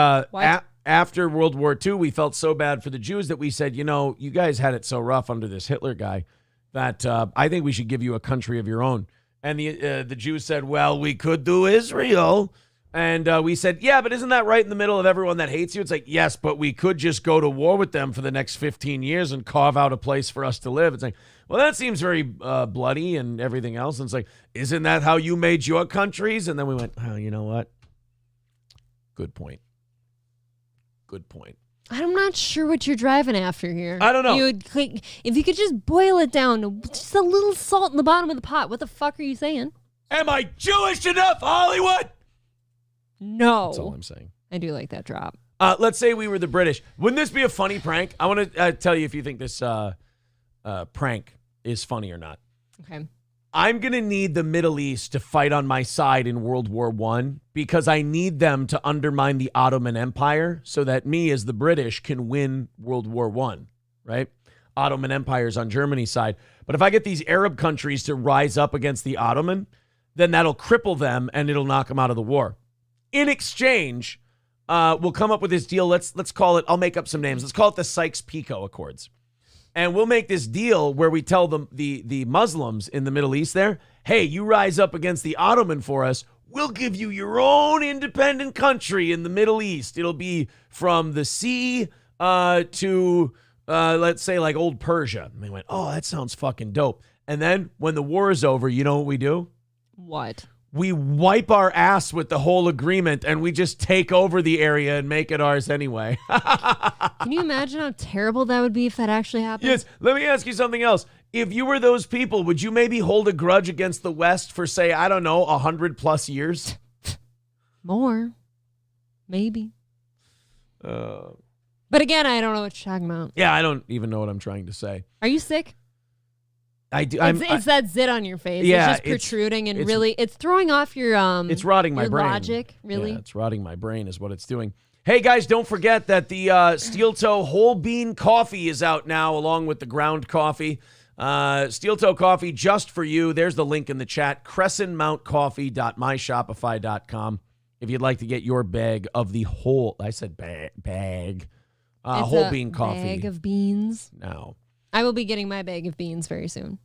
after World War II, we felt so bad for the Jews that we said, you guys had it so rough under this Hitler guy that I think we should give you a country of your own. And the Jews said, well, we could do Israel. And we said, yeah, but isn't that right in the middle of everyone that hates you? It's like, yes, but we could just go to war with them for the next 15 years and carve out a place for us to live. It's like, well, that seems very bloody and everything else. And it's like, isn't that how you made your countries? And then we went, oh, you know what? Good point. Good point. I'm not sure what you're driving after here. I don't know. If you could just boil it down to just a little salt in the bottom of the pot, what the fuck are you saying? Am I Jewish enough, Hollywood? No. That's all I'm saying. I do like that drop. Let's say we were the British. Wouldn't this be a funny prank? I want to tell you if you think this prank is funny or not. Okay. I'm going to need the Middle East to fight on my side in World War I because I need them to undermine the Ottoman Empire so that me as the British can win World War I, right? Ottoman Empire's on Germany's side. But if I get these Arab countries to rise up against the Ottoman, then that'll cripple them and it'll knock them out of the war. In exchange, we'll come up with this deal. Let's call it, I'll make up some names. Let's call it the Sykes-Picot Accords. And we'll make this deal where we tell them the Muslims in the Middle East there, hey, you rise up against the Ottoman for us, we'll give you your own independent country in the Middle East. It'll be from the sea to, let's say, like old Persia. And they went, oh, that sounds fucking dope. And then when the war is over, you know what we do? What? We wipe our ass with the whole agreement and we just take over the area and make it ours anyway. Can you imagine how terrible that would be if that actually happened? Yes. Let me ask you something else. If you were those people, would you maybe hold a grudge against the West for, say, I don't know, 100+ years? More. Maybe. But again, I don't know what you're talking about. Yeah, I don't even know what I'm trying to say. Are you sick? I do. It's that zit on your face. Yeah, it's just protruding and really, it's throwing off your it's rotting my your brain. logic. Really, yeah, it's rotting my brain is what it's doing. Hey guys, don't forget that the Steel Toe whole bean coffee is out now, along with the ground coffee. Steel Toe coffee just for you. There's the link in the chat: crescentmountcoffee.myshopify.com. If you'd like to get your bag of the whole, I said bag, whole bean coffee. Bag of beans. Now. I will be getting my bag of beans very soon.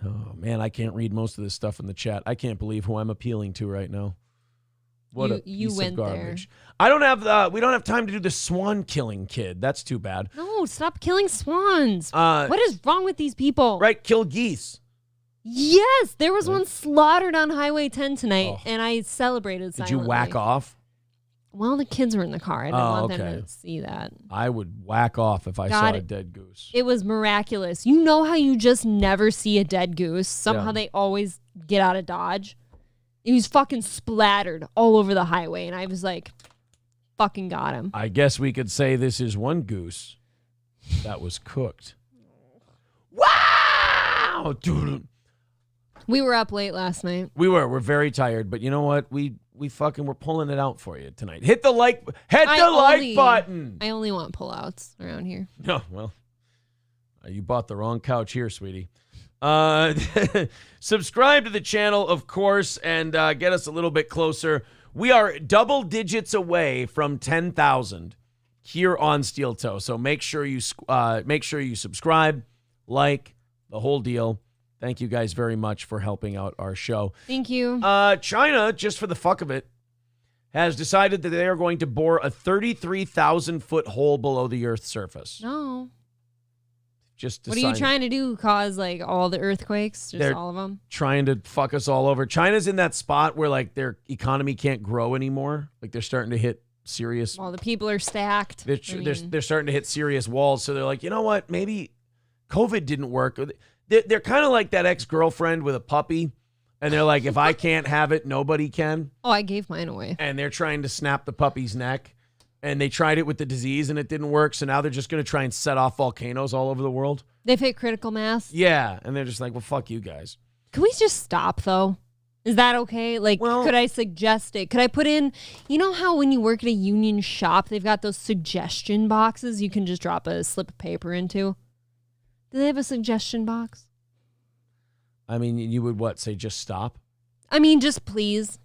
Oh, man, I can't read most of this stuff in the chat. I can't believe who I'm appealing to right now. What a piece of garbage. I don't have, we don't have time to do the swan killing kid. That's too bad. No, stop killing swans. What is wrong with these people? Right, kill geese. Yes, there was one slaughtered on Highway 10 tonight, and I celebrated silently. Did you whack off? Well, the kids were in the car. I didn't want them to see that. I would whack off if I saw a dead goose. It was miraculous. You know how you just never see a dead goose? Somehow they always get out of Dodge. He was fucking splattered all over the highway, and I was like, fucking got him. I guess we could say this is one goose that was cooked. Wow! We were up late last night. We're very tired, but you know what? We're pulling it out for you tonight. Hit the like button. I only want pullouts around here. No, well, you bought the wrong couch here, sweetie. Subscribe to the channel, of course, and get us a little bit closer. We are double digits away from 10,000 here on Steel Toe. So make sure you subscribe, like, the whole deal. Thank you guys very much for helping out our show. Thank you. China, just for the fuck of it, has decided that they are going to bore a 33,000-foot hole below the Earth's surface. No. Just what are you trying to do? Cause like all the earthquakes? Just all of them? Trying to fuck us all over. China's in that spot where like their economy can't grow anymore. Like they're starting to hit serious. Well, the people are stacked. They're starting to hit serious walls. So they're like, you know what? Maybe COVID didn't work. They're kind of like that ex-girlfriend with a puppy. And they're like, if I can't have it, nobody can. Oh, I gave mine away. And they're trying to snap the puppy's neck. And they tried it with the disease and it didn't work. So now they're just going to try and set off volcanoes all over the world. They've hit critical mass. Yeah. And they're just like, well, fuck you guys. Can we just stop, though? Is that okay? Like, could I suggest it? Could I put in, you know how when you work at a union shop, they've got those suggestion boxes you can just drop a slip of paper into? Do they have a suggestion box? I mean, you would say just stop? I mean, just please.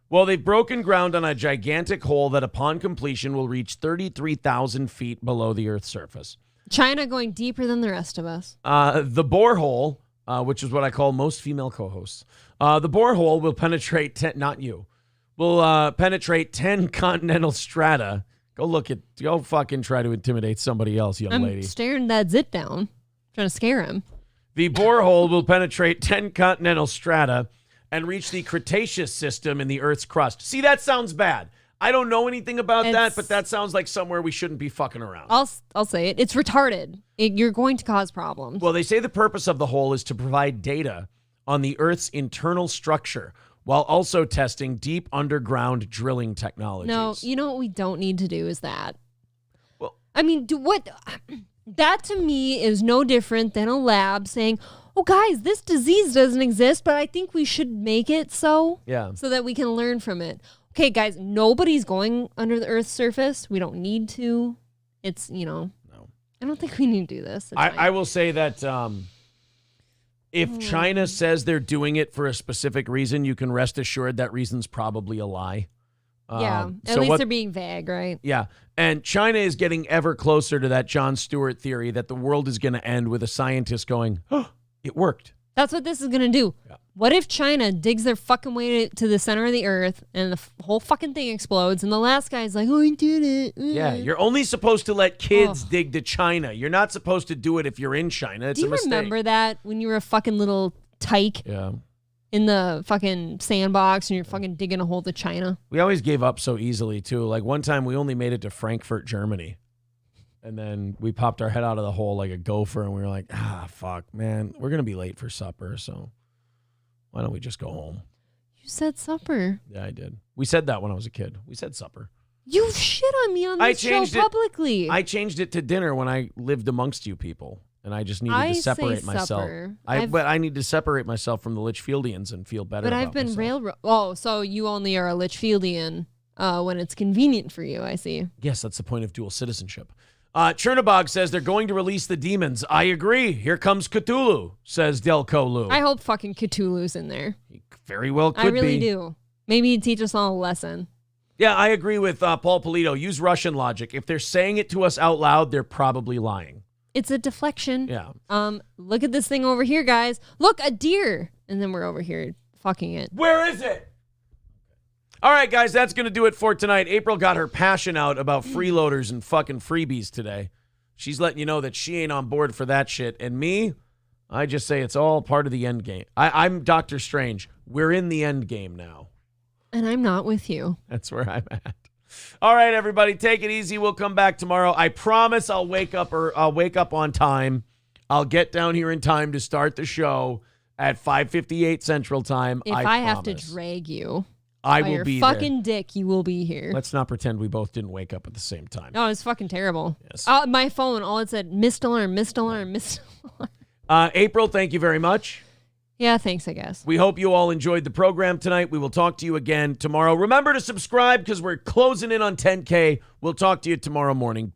Well, they've broken ground on a gigantic hole that upon completion will reach 33,000 feet below the Earth's surface. China going deeper than the rest of us. The borehole which is what I call most female co-hosts. The borehole will penetrate 10 continental strata. Go fucking try to intimidate somebody else, young lady. I'm staring that zit down, trying to scare him. The borehole will penetrate 10 continental strata and reach the Cretaceous system in the Earth's crust. See, that sounds bad. I don't know anything about that, but that sounds like somewhere we shouldn't be fucking around. I'll say it. It's retarded. You're going to cause problems. Well, they say the purpose of the hole is to provide data on the Earth's internal structure while also testing deep underground drilling technologies. No, you know what we don't need to do is that. Well, I mean, that to me is no different than a lab saying, oh, guys, this disease doesn't exist, but I think we should make it so. Yeah. So that we can learn from it. Okay, guys, nobody's going under the Earth's surface. We don't need to. It's, No. I don't think we need to do this. I will say that if China says they're doing it for a specific reason, you can rest assured that reason's probably a lie. Yeah, at least they're being vague, right? Yeah, and China is getting ever closer to that Jon Stewart theory that the world is going to end with a scientist going, oh, it worked. That's what this is going to do. Yeah. What if China digs their fucking way to the center of the earth and the whole fucking thing explodes and the last guy's like, oh, I did it. Yeah, you're only supposed to let kids dig to China. You're not supposed to do it if you're in China. It's a mistake. Do you remember that when you were a fucking little tyke in the fucking sandbox and you're fucking digging a hole to China? We always gave up so easily, too. Like one time we only made it to Frankfurt, Germany. And then we popped our head out of the hole like a gopher and we were like, fuck, man, we're going to be late for supper. So why don't we just go home? You said supper. Yeah, I did. We said that when I was a kid. We said supper. You shit on me on this show publicly. I changed it to dinner when I lived amongst you people. And I just needed to separate myself. But I need to separate myself from the Litchfieldians and feel better about myself. But I've been railroad. Oh, so you only are a Litchfieldian when it's convenient for you, I see. Yes, that's the point of dual citizenship. Chernobog says they're going to release the demons. I agree. Here comes Cthulhu, says Delco Lou. I hope fucking Cthulhu's in there. He very well could be. I really do. Maybe he'd teach us all a lesson. Yeah, I agree with Paul Polito. Use Russian logic. If they're saying it to us out loud, they're probably lying. It's a deflection. Yeah. Look at this thing over here, guys. Look, a deer. And then we're over here fucking it. Where is it? All right, guys, that's going to do it for tonight. April got her passion out about freeloaders and fucking freebies today. She's letting you know that she ain't on board for that shit. And me, I just say it's all part of the end game. I'm Doctor Strange. We're in the end game now. And I'm not with you. That's where I'm at. All right, everybody, take it easy. We'll come back tomorrow. I promise I'll wake up on time. I'll get down here in time to start the show at 5:58 Central Time. If I have to drag you. I will be there. Fucking dick, you will be here. Let's not pretend we both didn't wake up at the same time. No, it's fucking terrible. Yes. My phone, all it said, missed alarm, missed alarm, missed alarm. April, thank you very much. Yeah, thanks, I guess. We hope you all enjoyed the program tonight. We will talk to you again tomorrow. Remember to subscribe because we're closing in on 10K. We'll talk to you tomorrow morning. Bye.